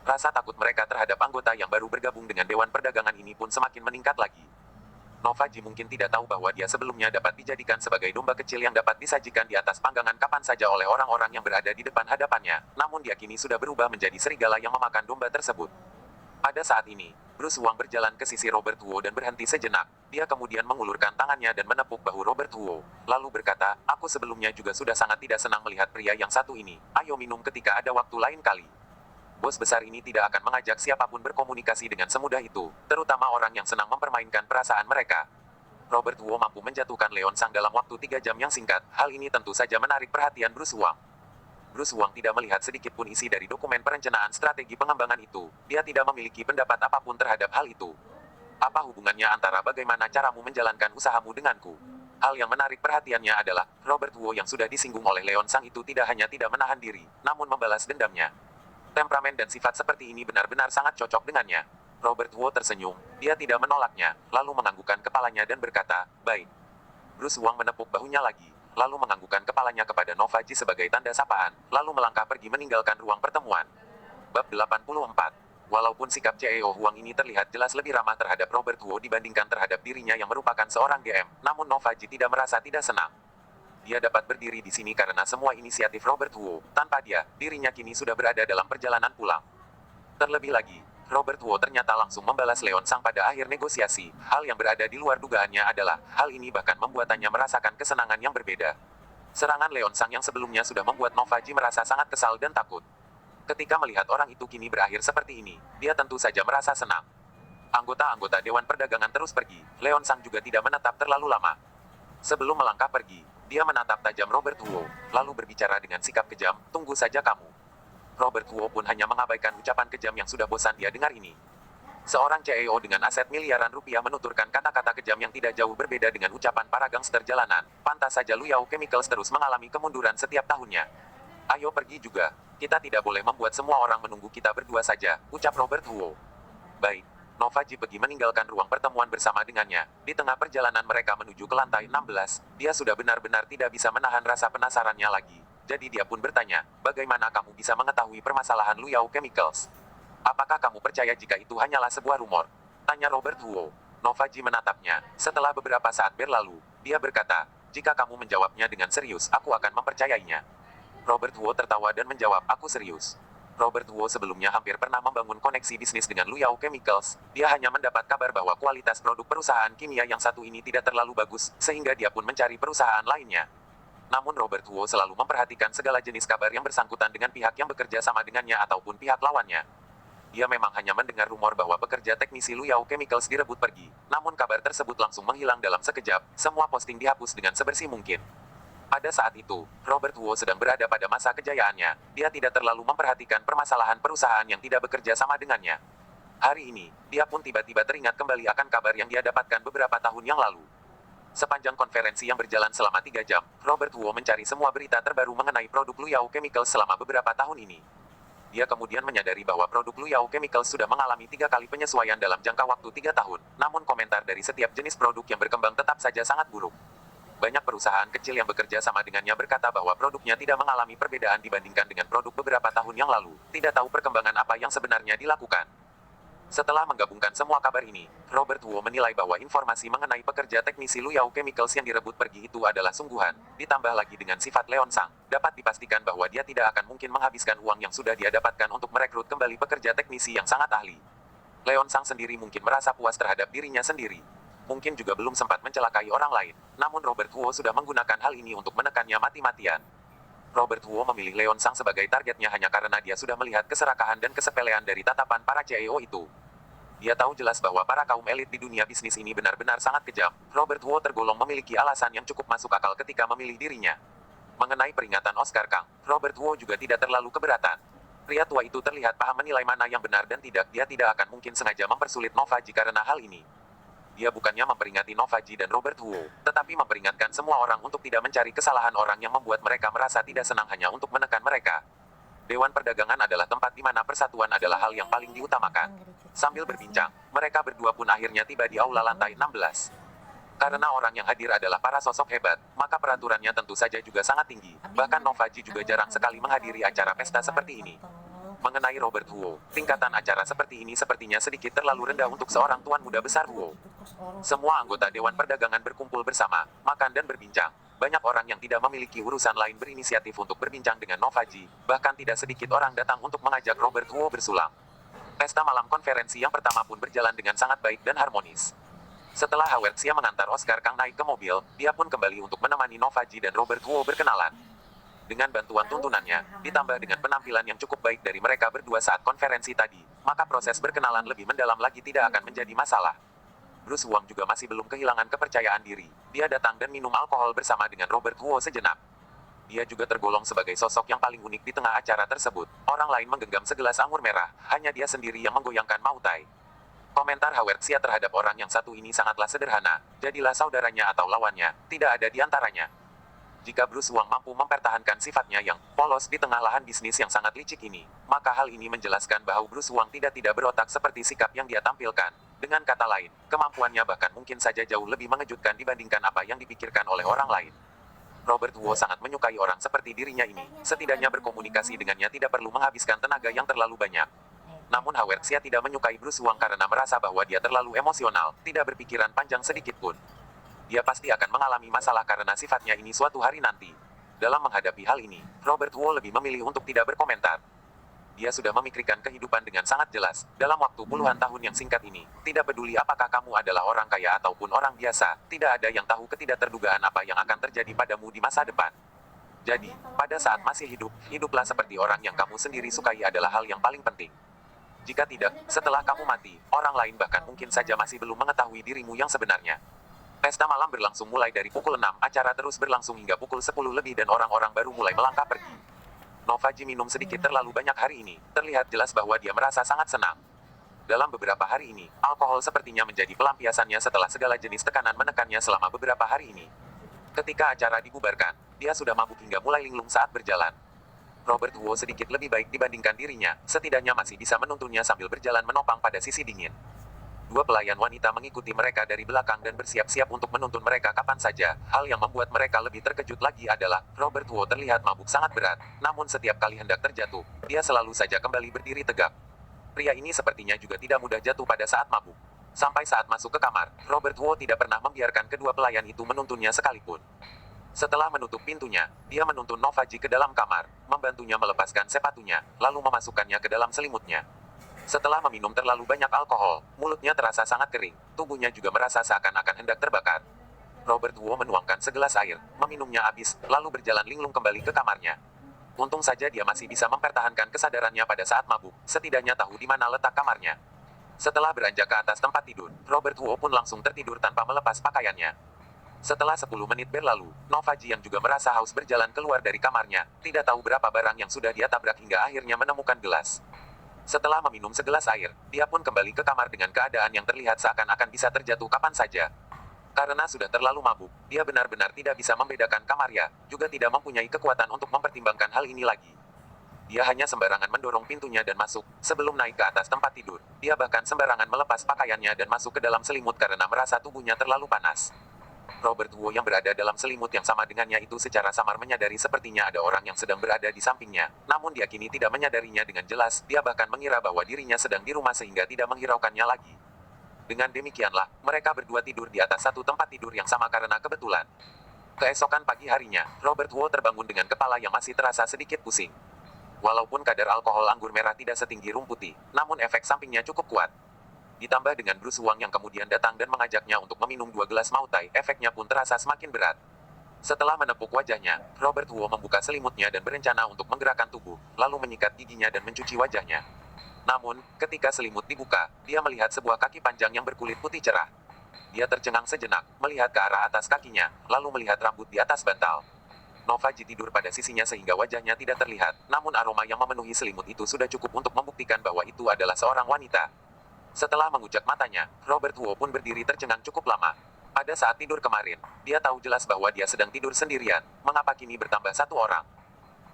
Rasa takut mereka terhadap anggota yang baru bergabung dengan Dewan Perdagangan ini pun semakin meningkat lagi. Nova Ji mungkin tidak tahu bahwa dia sebelumnya dapat dijadikan sebagai domba kecil yang dapat disajikan di atas panggangan kapan saja oleh orang-orang yang berada di depan hadapannya, namun dia kini sudah berubah menjadi serigala yang memakan domba tersebut. Pada saat ini, Bruce Wang berjalan ke sisi Robert Huo dan berhenti sejenak. Dia kemudian mengulurkan tangannya dan menepuk bahu Robert Huo. Lalu berkata, aku sebelumnya juga sudah sangat tidak senang melihat pria yang satu ini. Ayo minum ketika ada waktu lain kali. Bos besar ini tidak akan mengajak siapapun berkomunikasi dengan semudah itu, terutama orang yang senang mempermainkan perasaan mereka. Robert Huo mampu menjatuhkan Leon Sang dalam waktu 3 jam yang singkat. Hal ini tentu saja menarik perhatian Bruce Wang. Bruce Wang tidak melihat sedikit pun isi dari dokumen perencanaan strategi pengembangan itu. Dia tidak memiliki pendapat apapun terhadap hal itu. Apa hubungannya antara bagaimana caramu menjalankan usahamu denganku? Hal yang menarik perhatiannya adalah, Robert Huo yang sudah disinggung oleh Leon Sang itu tidak hanya tidak menahan diri, namun membalas dendamnya. Temperamen dan sifat seperti ini benar-benar sangat cocok dengannya. Robert Huo tersenyum, dia tidak menolaknya, lalu menganggukkan kepalanya dan berkata, baik. Bruce Wang menepuk bahunya lagi, lalu menganggukkan kepalanya kepada Nova Ji sebagai tanda sapaan, lalu melangkah pergi meninggalkan ruang pertemuan. Bab 84. Walaupun sikap CEO Huang ini terlihat jelas lebih ramah terhadap Robert Huo dibandingkan terhadap dirinya yang merupakan seorang GM, namun Nova Ji tidak merasa tidak senang. Dia dapat berdiri di sini karena semua inisiatif Robert Huo. Tanpa dia, dirinya kini sudah berada dalam perjalanan pulang. Terlebih lagi, Robert Huo ternyata langsung membalas Leon Sang pada akhir negosiasi. Hal yang berada di luar dugaannya adalah, hal ini bahkan membuatannya merasakan kesenangan yang berbeda. Serangan Leon Sang yang sebelumnya sudah membuat Nova Ji merasa sangat kesal dan takut. Ketika melihat orang itu kini berakhir seperti ini, dia tentu saja merasa senang. Anggota-anggota Dewan Perdagangan terus pergi. Leon Sang juga tidak menetap terlalu lama. Sebelum melangkah pergi, dia menatap tajam Robert Huo, lalu berbicara dengan sikap kejam, tunggu saja kamu. Robert Huo pun hanya mengabaikan ucapan kejam yang sudah bosan dia dengar ini. Seorang CEO dengan aset miliaran rupiah menuturkan kata-kata kejam yang tidak jauh berbeda dengan ucapan para gangster jalanan. Pantas saja Luyao Chemicals terus mengalami kemunduran setiap tahunnya. Ayo pergi juga. Kita tidak boleh membuat semua orang menunggu kita berdua saja, ucap Robert Huo. Baik. Nova Ji pergi meninggalkan ruang pertemuan bersama dengannya. Di tengah perjalanan mereka menuju ke lantai 16, dia sudah benar-benar tidak bisa menahan rasa penasarannya lagi. Jadi dia pun bertanya, bagaimana kamu bisa mengetahui permasalahan Luyao Chemicals? Apakah kamu percaya jika itu hanyalah sebuah rumor? Tanya Robert Huo. Nova Ji menatapnya. Setelah beberapa saat berlalu, dia berkata, jika kamu menjawabnya dengan serius, aku akan mempercayainya. Robert Huo tertawa dan menjawab, aku serius. Robert Huo sebelumnya hampir pernah membangun koneksi bisnis dengan Luyao Chemicals. Dia hanya mendapat kabar bahwa kualitas produk perusahaan kimia yang satu ini tidak terlalu bagus, sehingga dia pun mencari perusahaan lainnya. Namun Robert Huo selalu memperhatikan segala jenis kabar yang bersangkutan dengan pihak yang bekerja sama dengannya ataupun pihak lawannya. Dia memang hanya mendengar rumor bahwa pekerja teknisi Luyao Chemicals direbut pergi. Namun kabar tersebut langsung menghilang dalam sekejap, semua posting dihapus dengan sebersih mungkin. Pada saat itu, Robert Huo sedang berada pada masa kejayaannya. Dia tidak terlalu memperhatikan permasalahan perusahaan yang tidak bekerja sama dengannya. Hari ini, dia pun tiba-tiba teringat kembali akan kabar yang dia dapatkan beberapa tahun yang lalu. Sepanjang konferensi yang berjalan selama 3 jam, Robert Huo mencari semua berita terbaru mengenai produk Luyao Chemicals selama beberapa tahun ini. Dia kemudian menyadari bahwa produk Luyao Chemicals sudah mengalami 3 kali penyesuaian dalam jangka waktu 3 tahun. Namun komentar dari setiap jenis produk yang berkembang tetap saja sangat buruk. Banyak perusahaan kecil yang bekerja sama dengannya berkata bahwa produknya tidak mengalami perbedaan dibandingkan dengan produk beberapa tahun yang lalu. Tidak tahu perkembangan apa yang sebenarnya dilakukan. Setelah menggabungkan semua kabar ini, Robert Huo menilai bahwa informasi mengenai pekerja teknisi Luyao Chemicals yang direbut pergi itu adalah sungguhan. Ditambah lagi dengan sifat Leon Sang, dapat dipastikan bahwa dia tidak akan mungkin menghabiskan uang yang sudah dia dapatkan untuk merekrut kembali pekerja teknisi yang sangat ahli. Leon Sang sendiri mungkin merasa puas terhadap dirinya sendiri. Mungkin juga belum sempat mencelakai orang lain, namun Robert Huo sudah menggunakan hal ini untuk menekannya mati-matian. Robert Huo memilih Leon Sang sebagai targetnya hanya karena dia sudah melihat keserakahan dan kesepelean dari tatapan para CEO itu. Dia tahu jelas bahwa para kaum elit di dunia bisnis ini benar-benar sangat kejam. Robert Huo tergolong memiliki alasan yang cukup masuk akal ketika memilih dirinya. Mengenai peringatan Oscar Kang, Robert Huo juga tidak terlalu keberatan. Pria tua itu terlihat paham menilai mana yang benar dan tidak. Dia tidak akan mungkin sengaja mempersulit Novaji karena hal ini. Dia bukannya memperingati Novaji dan Robert Huo, tetapi memperingatkan semua orang untuk tidak mencari kesalahan orang yang membuat mereka merasa tidak senang hanya untuk menekan mereka. Dewan Perdagangan adalah tempat di mana persatuan adalah hal yang paling diutamakan. Sambil berbincang, mereka berdua pun akhirnya tiba di aula lantai 16. Karena orang yang hadir adalah para sosok hebat, maka peraturannya tentu saja juga sangat tinggi. Bahkan Novaji juga jarang sekali menghadiri acara pesta seperti ini. Mengenai Robert Huo, tingkatan acara seperti ini sepertinya sedikit terlalu rendah untuk seorang tuan muda besar Huo. Semua anggota Dewan Perdagangan berkumpul bersama, makan dan berbincang. Banyak orang yang tidak memiliki urusan lain berinisiatif untuk berbincang dengan Novaji, bahkan tidak sedikit orang datang untuk mengajak Robert Huo bersulang. Pesta malam konferensi yang pertama pun berjalan dengan sangat baik dan harmonis. Setelah Howard Xia mengantar Oscar Kang naik ke mobil, dia pun kembali untuk menemani Novaji dan Robert Huo berkenalan. Dengan bantuan tuntunannya, ditambah dengan penampilan yang cukup baik dari mereka berdua saat konferensi tadi, maka proses berkenalan lebih mendalam lagi tidak akan menjadi masalah. Bruce Wang juga masih belum kehilangan kepercayaan diri. Dia datang dan minum alkohol bersama dengan Robert Huo sejenak. Dia juga tergolong sebagai sosok yang paling unik di tengah acara tersebut. Orang lain menggenggam segelas anggur merah, hanya dia sendiri yang menggoyangkan mautai. Komentar Howard Xia terhadap orang yang satu ini sangatlah sederhana. Jadilah saudaranya atau lawannya, tidak ada di antaranya. Jika Bruce Wang mampu mempertahankan sifatnya yang polos di tengah lahan bisnis yang sangat licik ini, maka hal ini menjelaskan bahwa Bruce Wang tidak berotak seperti sikap yang dia tampilkan. Dengan kata lain, kemampuannya bahkan mungkin saja jauh lebih mengejutkan dibandingkan apa yang dipikirkan oleh orang lain. Robert Huo sangat menyukai orang seperti dirinya ini. Setidaknya berkomunikasi dengannya tidak perlu menghabiskan tenaga yang terlalu banyak. Namun Howard Xia tidak menyukai Bruce Wang karena merasa bahwa dia terlalu emosional, tidak berpikiran panjang sedikit pun. Dia pasti akan mengalami masalah karena sifatnya ini suatu hari nanti. Dalam menghadapi hal ini, Robert Huo lebih memilih untuk tidak berkomentar. Dia sudah memikirkan kehidupan dengan sangat jelas, dalam waktu puluhan tahun yang singkat ini. Tidak peduli apakah kamu adalah orang kaya ataupun orang biasa, tidak ada yang tahu ketidakterdugaan apa yang akan terjadi padamu di masa depan. Jadi, pada saat masih hidup, hiduplah seperti orang yang kamu sendiri sukai adalah hal yang paling penting. Jika tidak, setelah kamu mati, orang lain bahkan mungkin saja masih belum mengetahui dirimu yang sebenarnya. Pesta malam berlangsung mulai dari pukul 6, acara terus berlangsung hingga pukul 10 lebih dan orang-orang baru mulai melangkah pergi. Novaji minum sedikit terlalu banyak hari ini, terlihat jelas bahwa dia merasa sangat senang. Dalam beberapa hari ini, alkohol sepertinya menjadi pelampiasannya setelah segala jenis tekanan menekannya selama beberapa hari ini. Ketika acara dibubarkan, dia sudah mabuk hingga mulai linglung saat berjalan. Robert Huo sedikit lebih baik dibandingkan dirinya, setidaknya masih bisa menuntunnya sambil berjalan menopang pada sisi dingin. Dua pelayan wanita mengikuti mereka dari belakang dan bersiap-siap untuk menuntun mereka kapan saja. Hal yang membuat mereka lebih terkejut lagi adalah, Robert Huo terlihat mabuk sangat berat. Namun setiap kali hendak terjatuh, dia selalu saja kembali berdiri tegak. Pria ini sepertinya juga tidak mudah jatuh pada saat mabuk. Sampai saat masuk ke kamar, Robert Huo tidak pernah membiarkan kedua pelayan itu menuntunnya sekalipun. Setelah menutup pintunya, dia menuntun Novaji ke dalam kamar, membantunya melepaskan sepatunya, lalu memasukkannya ke dalam selimutnya. Setelah meminum terlalu banyak alkohol, mulutnya terasa sangat kering, tubuhnya juga merasa seakan-akan hendak terbakar. Robert Huo menuangkan segelas air, meminumnya habis, lalu berjalan linglung kembali ke kamarnya. Untung saja dia masih bisa mempertahankan kesadarannya pada saat mabuk, setidaknya tahu di mana letak kamarnya. Setelah beranjak ke atas tempat tidur, Robert Huo pun langsung tertidur tanpa melepas pakaiannya. Setelah 10 menit berlalu, Novaji yang juga merasa haus berjalan keluar dari kamarnya, tidak tahu berapa barang yang sudah dia tabrak hingga akhirnya menemukan gelas. Setelah meminum segelas air, dia pun kembali ke kamar dengan keadaan yang terlihat seakan-akan bisa terjatuh kapan saja. Karena sudah terlalu mabuk, dia benar-benar tidak bisa membedakan kamarnya, juga tidak mempunyai kekuatan untuk mempertimbangkan hal ini lagi. Dia hanya sembarangan mendorong pintunya dan masuk. Sebelum naik ke atas tempat tidur, dia bahkan sembarangan melepas pakaiannya dan masuk ke dalam selimut karena merasa tubuhnya terlalu panas. Robert Huo yang berada dalam selimut yang sama dengannya itu secara samar menyadari sepertinya ada orang yang sedang berada di sampingnya. Namun dia kini tidak menyadarinya dengan jelas, dia bahkan mengira bahwa dirinya sedang di rumah sehingga tidak menghiraukannya lagi. Dengan demikianlah, mereka berdua tidur di atas satu tempat tidur yang sama karena kebetulan. Keesokan pagi harinya, Robert Huo terbangun dengan kepala yang masih terasa sedikit pusing. Walaupun kadar alkohol anggur merah tidak setinggi rum putih, namun efek sampingnya cukup kuat. Ditambah dengan Bruce Wang yang kemudian datang dan mengajaknya untuk meminum 2 gelas Mautai, efeknya pun terasa semakin berat. Setelah menepuk wajahnya, Robert Huo membuka selimutnya dan berencana untuk menggerakkan tubuh, lalu menyikat giginya dan mencuci wajahnya. Namun, ketika selimut dibuka, dia melihat sebuah kaki panjang yang berkulit putih cerah. Dia tercengang sejenak, melihat ke arah atas kakinya, lalu melihat rambut di atas bantal. Novaji tidur pada sisinya sehingga wajahnya tidak terlihat, namun aroma yang memenuhi selimut itu sudah cukup untuk membuktikan bahwa itu adalah seorang wanita. Setelah mengucap matanya, Robert Huo pun berdiri tercengang cukup lama. Pada saat tidur kemarin, dia tahu jelas bahwa dia sedang tidur sendirian, mengapa kini bertambah satu orang.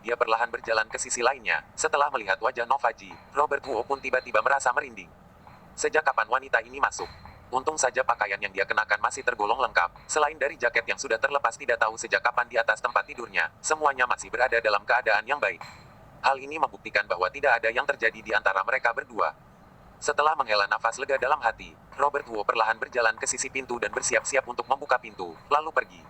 Dia perlahan berjalan ke sisi lainnya, setelah melihat wajah Novaji, Robert Huo pun tiba-tiba merasa merinding. Sejak kapan wanita ini masuk? Untung saja pakaian yang dia kenakan masih tergolong lengkap, selain dari jaket yang sudah terlepas tidak tahu sejak kapan di atas tempat tidurnya, semuanya masih berada dalam keadaan yang baik. Hal ini membuktikan bahwa tidak ada yang terjadi di antara mereka berdua. Setelah menghela nafas lega dalam hati, Robert Huo perlahan berjalan ke sisi pintu dan bersiap-siap untuk membuka pintu, lalu pergi.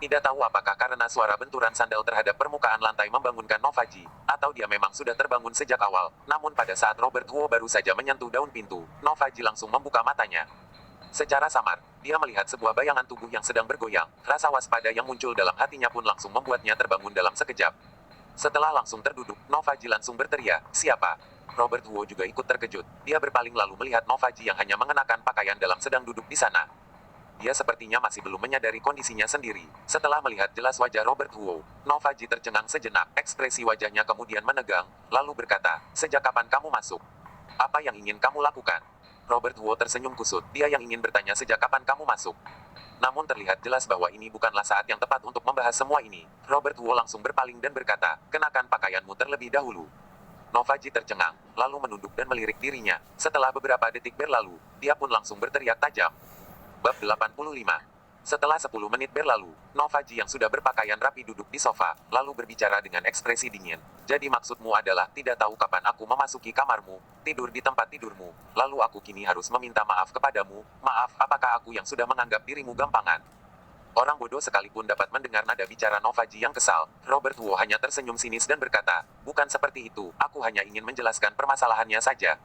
Tidak tahu apakah karena suara benturan sandal terhadap permukaan lantai membangunkan Novaji, atau dia memang sudah terbangun sejak awal, namun pada saat Robert Huo baru saja menyentuh daun pintu, Novaji langsung membuka matanya. Secara samar, dia melihat sebuah bayangan tubuh yang sedang bergoyang, rasa waspada yang muncul dalam hatinya pun langsung membuatnya terbangun dalam sekejap. Setelah langsung terduduk, Novaji langsung berteriak, "Siapa?" Robert Huo juga ikut terkejut. Dia berpaling lalu melihat Novaji yang hanya mengenakan pakaian dalam sedang duduk di sana. Dia sepertinya masih belum menyadari kondisinya sendiri. Setelah melihat jelas wajah Robert Huo, Novaji tercengang sejenak, ekspresi wajahnya kemudian menegang, lalu berkata, "Sejak kapan kamu masuk? Apa yang ingin kamu lakukan?" Robert Huo tersenyum kusut, dia yang ingin bertanya sejak kapan kamu masuk. Namun terlihat jelas bahwa ini bukanlah saat yang tepat untuk membahas semua ini. Robert Huo langsung berpaling dan berkata, "Kenakan pakaianmu terlebih dahulu." Novaji tercengang, lalu menunduk dan melirik dirinya. Setelah beberapa detik berlalu, dia pun langsung berteriak tajam. Bab 85. Setelah 10 menit berlalu, Novaji yang sudah berpakaian rapi duduk di sofa, lalu berbicara dengan ekspresi dingin. "Jadi maksudmu adalah tidak tahu kapan aku memasuki kamarmu, tidur di tempat tidurmu, lalu aku kini harus meminta maaf kepadamu. Maaf, apakah aku yang sudah menganggap dirimu gampangan?" Orang bodoh sekalipun dapat mendengar nada bicara Novaji yang kesal. Robert Huo hanya tersenyum sinis dan berkata, "Bukan seperti itu, aku hanya ingin menjelaskan permasalahannya saja."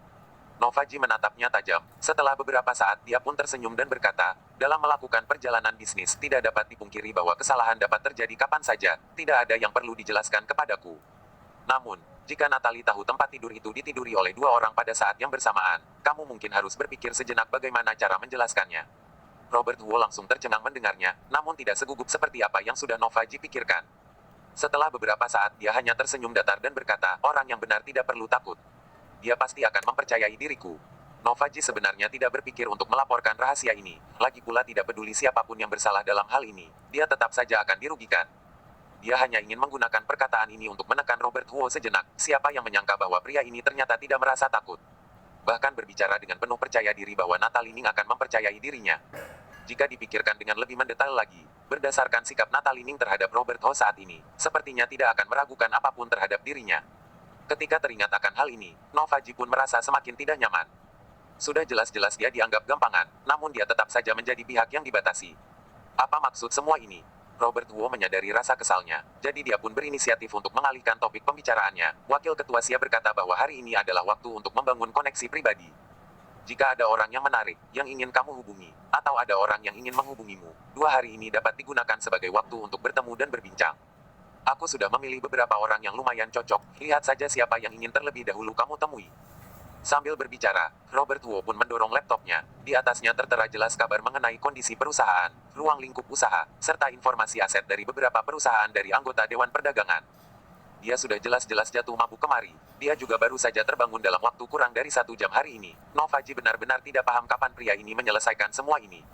Novaji menatapnya tajam. Setelah beberapa saat dia pun tersenyum dan berkata, "Dalam melakukan perjalanan bisnis tidak dapat dipungkiri bahwa kesalahan dapat terjadi kapan saja, tidak ada yang perlu dijelaskan kepadaku. Namun, jika Natalie tahu tempat tidur itu ditiduri oleh 2 orang pada saat yang bersamaan, kamu mungkin harus berpikir sejenak bagaimana cara menjelaskannya." Robert Huo langsung tercengang mendengarnya, namun tidak segugup seperti apa yang sudah Novaji pikirkan. Setelah beberapa saat dia hanya tersenyum datar dan berkata, "Orang yang benar tidak perlu takut. Dia pasti akan mempercayai diriku." Novaji sebenarnya tidak berpikir untuk melaporkan rahasia ini, lagi pula tidak peduli siapapun yang bersalah dalam hal ini, dia tetap saja akan dirugikan. Dia hanya ingin menggunakan perkataan ini untuk menekan Robert Huo sejenak, siapa yang menyangka bahwa pria ini ternyata tidak merasa takut. Bahkan berbicara dengan penuh percaya diri bahwa Natalie Ning akan mempercayai dirinya. Jika dipikirkan dengan lebih mendetail lagi, berdasarkan sikap Natalie Ning terhadap Robert Huo saat ini, sepertinya tidak akan meragukan apapun terhadap dirinya. Ketika teringat akan hal ini, Novaji pun merasa semakin tidak nyaman. Sudah jelas-jelas dia dianggap gampangan, namun dia tetap saja menjadi pihak yang dibatasi. Apa maksud semua ini? Robert Huo menyadari rasa kesalnya, jadi dia pun berinisiatif untuk mengalihkan topik pembicaraannya. Wakil ketua Sia berkata bahwa hari ini adalah waktu untuk membangun koneksi pribadi. Jika ada orang yang menarik, yang ingin kamu hubungi, atau ada orang yang ingin menghubungimu, 2 hari ini dapat digunakan sebagai waktu untuk bertemu dan berbincang. Aku sudah memilih beberapa orang yang lumayan cocok, lihat saja siapa yang ingin terlebih dahulu kamu temui. Sambil berbicara, Robert Huo pun mendorong laptopnya. Di atasnya tertera jelas kabar mengenai kondisi perusahaan, ruang lingkup usaha, serta informasi aset dari beberapa perusahaan dari anggota Dewan Perdagangan. Dia sudah jelas-jelas jatuh mabuk kemari. Dia juga baru saja terbangun dalam waktu kurang dari 1 jam hari ini. Novaji benar-benar tidak paham kapan pria ini menyelesaikan semua ini.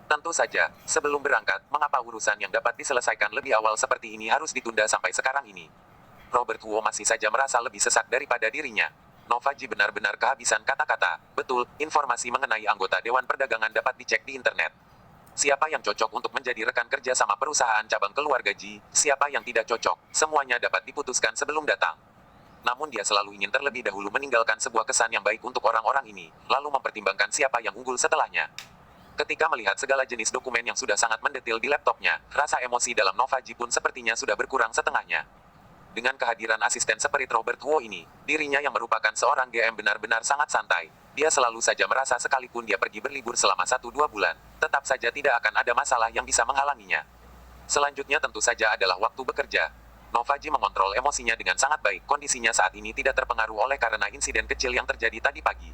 Tentu saja, sebelum berangkat, mengapa urusan yang dapat diselesaikan lebih awal seperti ini harus ditunda sampai sekarang ini? Robert Huo masih saja merasa lebih sesak daripada dirinya. Novaji benar-benar kehabisan kata-kata. Betul, informasi mengenai anggota Dewan Perdagangan dapat dicek di internet. Siapa yang cocok untuk menjadi rekan kerja sama perusahaan cabang keluarga Ji, siapa yang tidak cocok, semuanya dapat diputuskan sebelum datang. Namun dia selalu ingin terlebih dahulu meninggalkan sebuah kesan yang baik untuk orang-orang ini, lalu mempertimbangkan siapa yang unggul setelahnya. Ketika melihat segala jenis dokumen yang sudah sangat mendetil di laptopnya, rasa emosi dalam Novaji pun sepertinya sudah berkurang setengahnya. Dengan kehadiran asisten seperti Robert Huo ini, dirinya yang merupakan seorang GM benar-benar sangat santai. Dia selalu saja merasa sekalipun dia pergi berlibur selama 1-2 bulan, tetap saja tidak akan ada masalah yang bisa menghalanginya. Selanjutnya tentu saja adalah waktu bekerja. Novaji mengontrol emosinya dengan sangat baik. Kondisinya saat ini tidak terpengaruh oleh karena insiden kecil yang terjadi tadi pagi.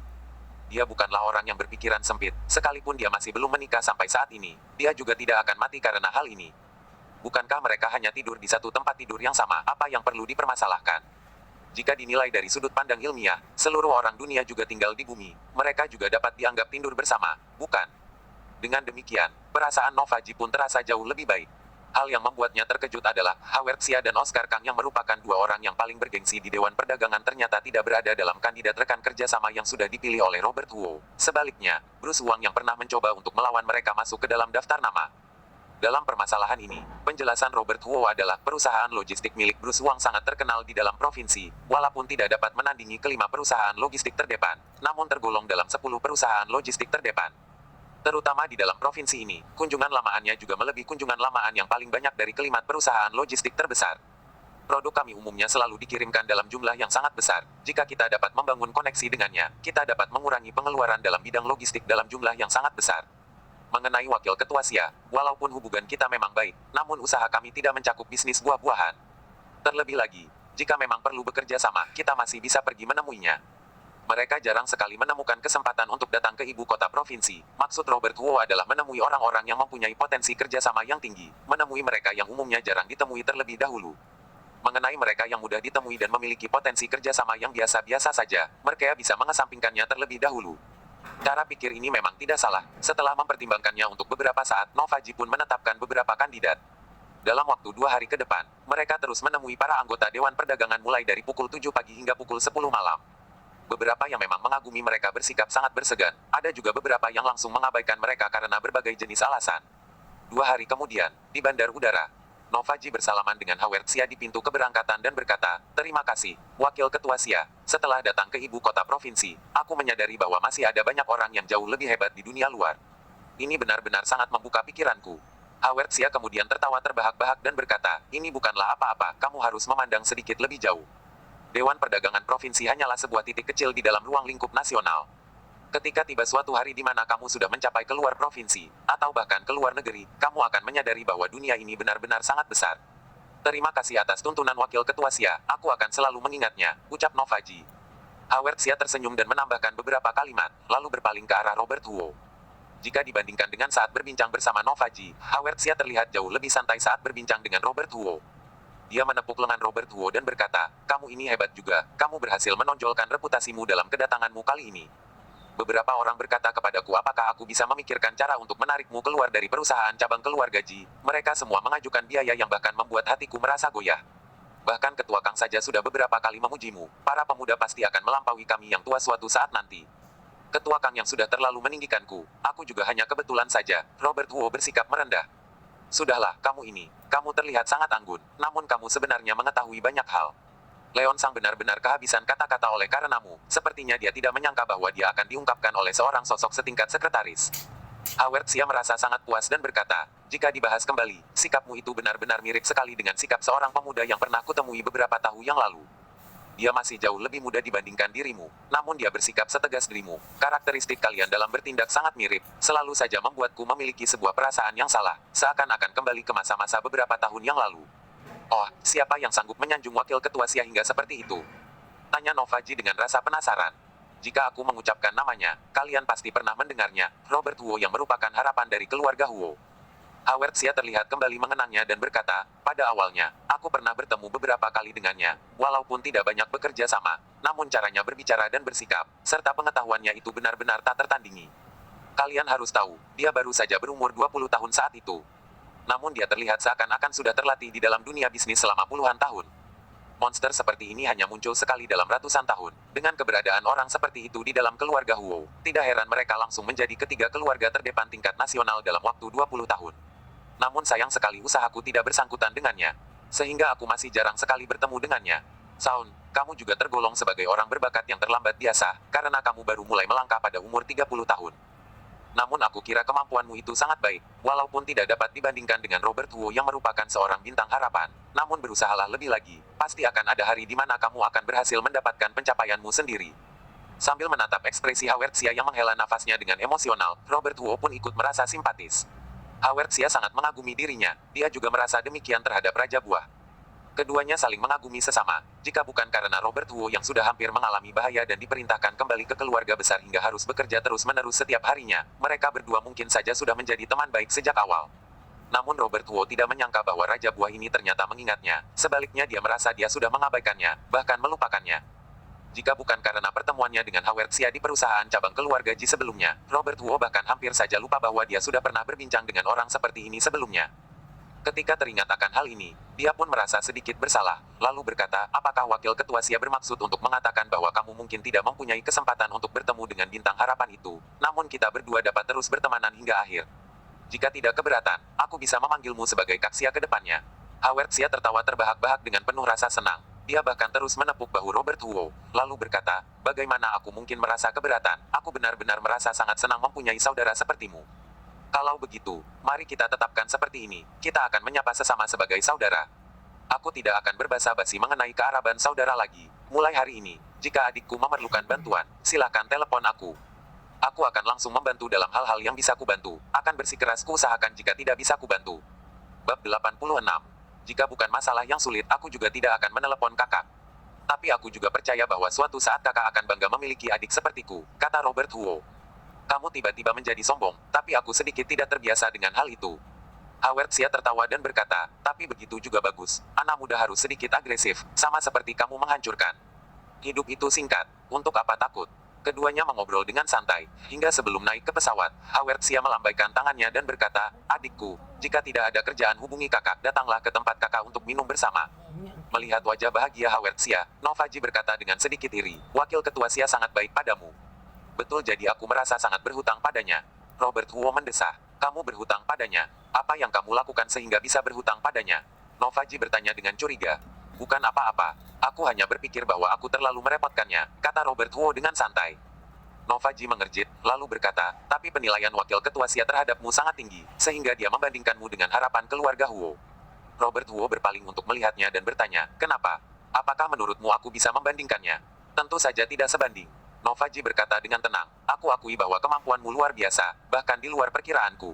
Dia bukanlah orang yang berpikiran sempit, sekalipun dia masih belum menikah sampai saat ini. Dia juga tidak akan mati karena hal ini. Bukankah mereka hanya tidur di satu tempat tidur yang sama? Apa yang perlu dipermasalahkan? Jika dinilai dari sudut pandang ilmiah, seluruh orang dunia juga tinggal di bumi. Mereka juga dapat dianggap tidur bersama, bukan? Dengan demikian, perasaan Novaji pun terasa jauh lebih baik. Hal yang membuatnya terkejut adalah, Howard Xia dan Oscar Kang yang merupakan dua orang yang paling bergengsi di Dewan Perdagangan ternyata tidak berada dalam kandidat rekan kerjasama yang sudah dipilih oleh Robert Huo. Sebaliknya, Bruce Wang yang pernah mencoba untuk melawan mereka masuk ke dalam daftar nama. Dalam permasalahan ini, penjelasan Robert Huo adalah perusahaan logistik milik Bruce Wang sangat terkenal di dalam provinsi, walaupun tidak dapat menandingi kelima perusahaan logistik terdepan, namun tergolong dalam 10 perusahaan logistik terdepan. Terutama di dalam provinsi ini, kunjungan lamaannya juga melebihi kunjungan lamaan yang paling banyak dari kelima perusahaan logistik terbesar. Produk kami umumnya selalu dikirimkan dalam jumlah yang sangat besar. Jika kita dapat membangun koneksi dengannya, kita dapat mengurangi pengeluaran dalam bidang logistik dalam jumlah yang sangat besar. Mengenai Wakil Ketua Xia, walaupun hubungan kita memang baik, namun usaha kami tidak mencakup bisnis buah-buahan. Terlebih lagi, jika memang perlu bekerja sama, kita masih bisa pergi menemuinya. Mereka jarang sekali menemukan kesempatan untuk datang ke ibu kota provinsi. Maksud Robert Huo adalah menemui orang-orang yang mempunyai potensi kerjasama yang tinggi, menemui mereka yang umumnya jarang ditemui terlebih dahulu. Mengenai mereka yang mudah ditemui dan memiliki potensi kerjasama yang biasa-biasa saja, mereka bisa mengesampingkannya terlebih dahulu. Cara pikir ini memang tidak salah. Setelah mempertimbangkannya untuk beberapa saat, Novaji pun menetapkan beberapa kandidat. Dalam waktu 2 hari ke depan, mereka terus menemui para anggota Dewan Perdagangan mulai dari pukul 7 pagi hingga pukul 10 malam. Beberapa yang memang mengagumi mereka bersikap sangat bersegan, ada juga beberapa yang langsung mengabaikan mereka karena berbagai jenis alasan. 2 hari kemudian, di bandar udara, Novaji bersalaman dengan Howard Xia di pintu keberangkatan dan berkata, "Terima kasih, Wakil Ketua Xia. Setelah datang ke ibu kota provinsi, aku menyadari bahwa masih ada banyak orang yang jauh lebih hebat di dunia luar. Ini benar-benar sangat membuka pikiranku." Howard Xia kemudian tertawa terbahak-bahak dan berkata, "Ini bukanlah apa-apa, kamu harus memandang sedikit lebih jauh. Dewan Perdagangan Provinsi hanyalah sebuah titik kecil di dalam ruang lingkup nasional. Ketika tiba suatu hari di mana kamu sudah mencapai keluar provinsi, atau bahkan keluar negeri, kamu akan menyadari bahwa dunia ini benar-benar sangat besar. Terima kasih atas tuntunan Wakil Ketua Xia, aku akan selalu mengingatnya," ucap Novaji. Howard Xia tersenyum dan menambahkan beberapa kalimat, lalu berpaling ke arah Robert Huo. Jika dibandingkan dengan saat berbincang bersama Novaji, Howard Xia terlihat jauh lebih santai saat berbincang dengan Robert Huo. Dia menepuk lengan Robert Huo dan berkata, "Kamu ini hebat juga, kamu berhasil menonjolkan reputasimu dalam kedatanganmu kali ini. Beberapa orang berkata kepadaku apakah aku bisa memikirkan cara untuk menarikmu keluar dari perusahaan cabang keluarga Ji. Mereka semua mengajukan biaya yang bahkan membuat hatiku merasa goyah. Bahkan Ketua Kang saja sudah beberapa kali memujimu. Para pemuda pasti akan melampaui kami yang tua suatu saat nanti." Ketua Kang yang sudah terlalu meninggikanku, aku juga hanya kebetulan saja. Robert Huo bersikap merendah. "Sudahlah, kamu terlihat sangat anggun, namun kamu sebenarnya mengetahui banyak hal. Leon Sang benar-benar kehabisan kata-kata oleh karenamu, sepertinya dia tidak menyangka bahwa dia akan diungkapkan oleh seorang sosok setingkat sekretaris." Howard Xia merasa sangat puas dan berkata, "Jika dibahas kembali, sikapmu itu benar-benar mirip sekali dengan sikap seorang pemuda yang pernah kutemui beberapa tahun yang lalu. Dia masih jauh lebih muda dibandingkan dirimu, namun dia bersikap setegas dirimu. Karakteristik kalian dalam bertindak sangat mirip, selalu saja membuatku memiliki sebuah perasaan yang salah, seakan-akan kembali ke masa-masa beberapa tahun yang lalu." "Oh, siapa yang sanggup menyanjung Wakil Ketua Xia hingga seperti itu?" tanya Novaji dengan rasa penasaran. "Jika aku mengucapkan namanya, kalian pasti pernah mendengarnya, Robert Huo yang merupakan harapan dari keluarga Huo." Howard Xia terlihat kembali mengenangnya dan berkata, "Pada awalnya, aku pernah bertemu beberapa kali dengannya, walaupun tidak banyak bekerja sama, namun caranya berbicara dan bersikap, serta pengetahuannya itu benar-benar tak tertandingi. Kalian harus tahu, dia baru saja berumur 20 tahun saat itu. Namun dia terlihat seakan-akan sudah terlatih di dalam dunia bisnis selama puluhan tahun. Monster seperti ini hanya muncul sekali dalam ratusan tahun. Dengan keberadaan orang seperti itu di dalam keluarga Huo, tidak heran mereka langsung menjadi ketiga keluarga terdepan tingkat nasional dalam waktu 20 tahun. Namun sayang sekali usahaku tidak bersangkutan dengannya. Sehingga aku masih jarang sekali bertemu dengannya. Saun, kamu juga tergolong sebagai orang berbakat yang terlambat biasa, karena kamu baru mulai melangkah pada umur 30 tahun. Namun aku kira kemampuanmu itu sangat baik, walaupun tidak dapat dibandingkan dengan Robert Huo yang merupakan seorang bintang harapan. Namun berusahalah lebih lagi, pasti akan ada hari di mana kamu akan berhasil mendapatkan pencapaianmu sendiri." Sambil menatap ekspresi Howard Xia yang menghela nafasnya dengan emosional, Robert Huo pun ikut merasa simpatis. Howard Xia sangat mengagumi dirinya, dia juga merasa demikian terhadap Raja Buah. Keduanya saling mengagumi sesama, jika bukan karena Robert Huo yang sudah hampir mengalami bahaya dan diperintahkan kembali ke keluarga besar hingga harus bekerja terus-menerus setiap harinya, mereka berdua mungkin saja sudah menjadi teman baik sejak awal. Namun Robert Huo tidak menyangka bahwa Raja Buah ini ternyata mengingatnya, sebaliknya dia merasa dia sudah mengabaikannya, bahkan melupakannya. Jika bukan karena pertemuannya dengan Howard Xia di perusahaan cabang keluarga Ji sebelumnya, Robert Huo bahkan hampir saja lupa bahwa dia sudah pernah berbincang dengan orang seperti ini sebelumnya. Ketika teringat akan hal ini, dia pun merasa sedikit bersalah, lalu berkata, apakah Wakil Ketua Xia bermaksud untuk mengatakan bahwa kamu mungkin tidak mempunyai kesempatan untuk bertemu dengan bintang harapan itu, namun kita berdua dapat terus bertemanan hingga akhir. Jika tidak keberatan, aku bisa memanggilmu sebagai Kaksia ke depannya. Howard Xia tertawa terbahak-bahak dengan penuh rasa senang. Dia bahkan terus menepuk bahu Robert Huo, lalu berkata, bagaimana aku mungkin merasa keberatan, aku benar-benar merasa sangat senang mempunyai saudara sepertimu. Kalau begitu, mari kita tetapkan seperti ini, kita akan menyapa sesama sebagai saudara. Aku tidak akan berbasa-basi mengenai kearaban saudara lagi. Mulai hari ini, jika adikku memerlukan bantuan, silakan telepon aku. Aku akan langsung membantu dalam hal-hal yang bisa kubantu, akan bersikeras kuusahakan jika tidak bisa kubantu. Bab 86. Jika bukan masalah yang sulit, aku juga tidak akan menelepon kakak. Tapi aku juga percaya bahwa suatu saat kakak akan bangga memiliki adik sepertiku, kata Robert Huo. Kamu tiba-tiba menjadi sombong, tapi aku sedikit tidak terbiasa dengan hal itu. Howard Xia tertawa dan berkata, tapi begitu juga bagus, anak muda harus sedikit agresif, sama seperti kamu menghancurkan. Hidup itu singkat, untuk apa takut? Keduanya mengobrol dengan santai, hingga sebelum naik ke pesawat, Howard Xia melambaikan tangannya dan berkata, adikku, jika tidak ada kerjaan hubungi kakak, datanglah ke tempat kakak untuk minum bersama. Melihat wajah bahagia Howard Xia, Novaji berkata dengan sedikit iri, Wakil Ketua Xia sangat baik padamu. Betul, jadi aku merasa sangat berhutang padanya. Robert Huo mendesah, kamu berhutang padanya. Apa yang kamu lakukan sehingga bisa berhutang padanya? Novaji bertanya dengan curiga. Bukan apa-apa, aku hanya berpikir bahwa aku terlalu merepotkannya, kata Robert Huo dengan santai. Novaji mengerjit, lalu berkata, tapi penilaian Wakil Ketua Xia terhadapmu sangat tinggi, sehingga dia membandingkanmu dengan harapan keluarga Huo. Robert Huo berpaling untuk melihatnya dan bertanya, kenapa? Apakah menurutmu aku bisa membandingkannya? Tentu saja tidak sebanding. Novaji berkata dengan tenang, aku akui bahwa kemampuanmu luar biasa, bahkan di luar perkiraanku.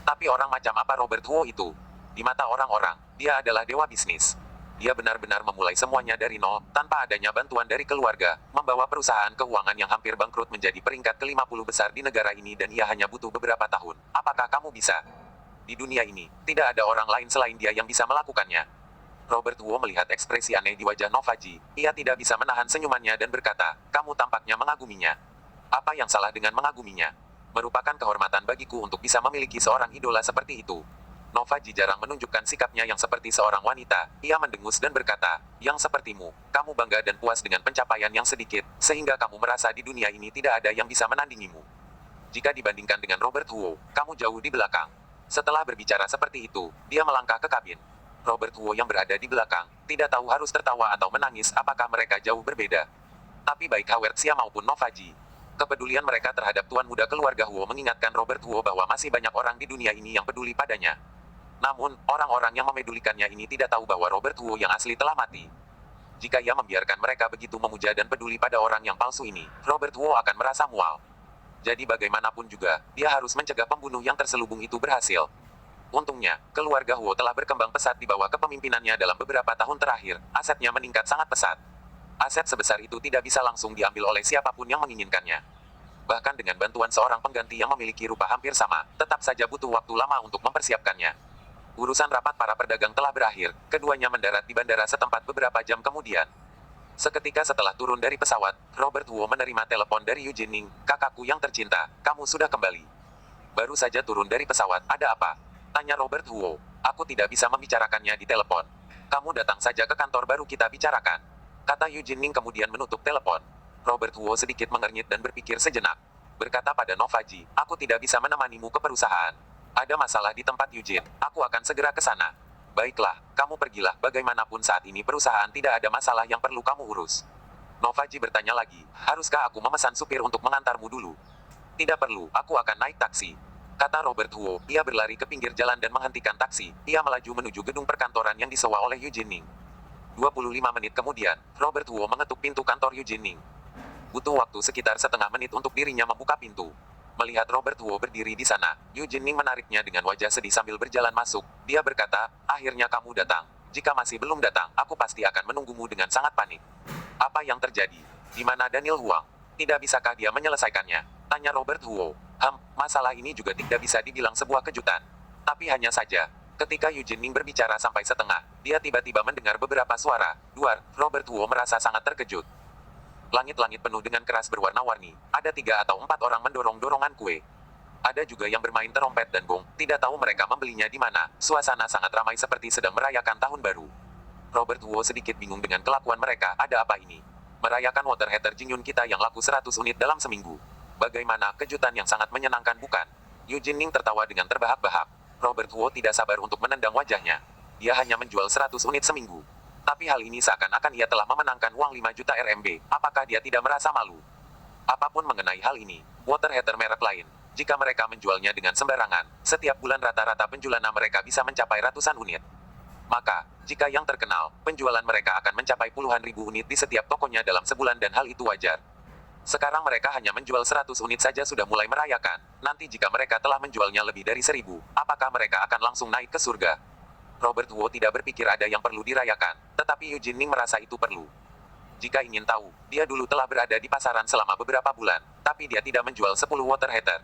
Tapi orang macam apa Robert Huo itu? Di mata orang-orang, dia adalah dewa bisnis. Dia benar-benar memulai semuanya dari nol, tanpa adanya bantuan dari keluarga, membawa perusahaan keuangan yang hampir bangkrut menjadi peringkat ke-50 besar di negara ini dan ia hanya butuh beberapa tahun. Apakah kamu bisa? Di dunia ini, tidak ada orang lain selain dia yang bisa melakukannya. Robert Huo melihat ekspresi aneh di wajah Novaji. Ia tidak bisa menahan senyumannya dan berkata, kamu tampaknya mengaguminya. Apa yang salah dengan mengaguminya? Merupakan kehormatan bagiku untuk bisa memiliki seorang idola seperti itu. Novaji jarang menunjukkan sikapnya yang seperti seorang wanita. Ia mendengus dan berkata, yang sepertimu, kamu bangga dan puas dengan pencapaian yang sedikit, sehingga kamu merasa di dunia ini tidak ada yang bisa menandingimu. Jika dibandingkan dengan Robert Huo, kamu jauh di belakang. Setelah berbicara seperti itu, dia melangkah ke kabin. Robert Huo yang berada di belakang, tidak tahu harus tertawa atau menangis apakah mereka jauh berbeda. Tapi baik Howard Xia maupun Novaji, kepedulian mereka terhadap tuan muda keluarga Huo mengingatkan Robert Huo bahwa masih banyak orang di dunia ini yang peduli padanya. Namun, orang-orang yang memedulikannya ini tidak tahu bahwa Robert Huo yang asli telah mati. Jika ia membiarkan mereka begitu memuja dan peduli pada orang yang palsu ini, Robert Huo akan merasa mual. Jadi bagaimanapun juga, dia harus mencegah pembunuh yang terselubung itu berhasil. Untungnya, keluarga Huo telah berkembang pesat di bawah kepemimpinannya dalam beberapa tahun terakhir, asetnya meningkat sangat pesat. Aset sebesar itu tidak bisa langsung diambil oleh siapapun yang menginginkannya. Bahkan dengan bantuan seorang pengganti yang memiliki rupa hampir sama, tetap saja butuh waktu lama untuk mempersiapkannya. Urusan rapat para pedagang telah berakhir, keduanya mendarat di bandara setempat beberapa jam kemudian. Seketika setelah turun dari pesawat, Robert Huo menerima telepon dari Eugene Ning, kakakku yang tercinta, kamu sudah kembali. Baru saja turun dari pesawat, ada apa? Tanya Robert Huo. Aku tidak bisa membicarakannya di telepon. Kamu datang saja ke kantor baru kita bicarakan. Kata Eugene Ning kemudian menutup telepon. Robert Huo sedikit mengernyit dan berpikir sejenak. Berkata pada Novaji, aku tidak bisa menemanimu ke perusahaan. Ada masalah di tempat Eugene, aku akan segera ke sana. Baiklah, kamu pergilah, bagaimanapun saat ini perusahaan tidak ada masalah yang perlu kamu urus. Novaji bertanya lagi, haruskah aku memesan supir untuk mengantarmu dulu? Tidak perlu, aku akan naik taksi. Kata Robert Huo, ia berlari ke pinggir jalan dan menghentikan taksi, ia melaju menuju gedung perkantoran yang disewa oleh Eugene Ning. 25 menit kemudian, Robert Huo mengetuk pintu kantor Eugene Ning. Butuh waktu sekitar setengah menit untuk dirinya membuka pintu. Melihat Robert Huo berdiri di sana, Yu Jinning menariknya dengan wajah sedih sambil berjalan masuk. Dia berkata, akhirnya kamu datang. Jika masih belum datang, aku pasti akan menunggumu dengan sangat panik. Apa yang terjadi? Di mana Daniel Huang? Tidak bisakah dia menyelesaikannya? Tanya Robert Huo. Masalah ini juga tidak bisa dibilang sebuah kejutan. Tapi hanya saja, ketika Yu Jinning berbicara sampai setengah, dia tiba-tiba mendengar beberapa suara. Robert Huo merasa sangat terkejut. Langit-langit penuh dengan keras berwarna-warni. Ada 3 atau 4 orang mendorong-dorongan kue. Ada juga yang bermain terompet dan gong. Tidak tahu mereka membelinya di mana. Suasana sangat ramai seperti sedang merayakan tahun baru. Robert Huo sedikit bingung dengan kelakuan mereka. Ada apa ini? Merayakan water heater Jingyun kita yang laku 100 unit dalam seminggu. Bagaimana, kejutan yang sangat menyenangkan bukan? Yu Jinning tertawa dengan terbahak-bahak. Robert Huo tidak sabar untuk menendang wajahnya. Dia hanya menjual 100 unit seminggu. Tapi hal ini seakan-akan ia telah memenangkan uang 5 juta RMB. Apakah dia tidak merasa malu? Apapun mengenai hal ini, water heater merek lain, jika mereka menjualnya dengan sembarangan, setiap bulan rata-rata penjualan mereka bisa mencapai ratusan unit. Maka, jika yang terkenal, penjualan mereka akan mencapai puluhan ribu unit di setiap tokonya dalam sebulan dan hal itu wajar. Sekarang mereka hanya menjual 100 unit saja sudah mulai merayakan. Nanti jika mereka telah menjualnya lebih dari 1000, apakah mereka akan langsung naik ke surga? Robert Huo tidak berpikir ada yang perlu dirayakan, tetapi Yu Jinning merasa itu perlu. Jika ingin tahu, dia dulu telah berada di pasaran selama beberapa bulan, tapi dia tidak menjual 10 water heater.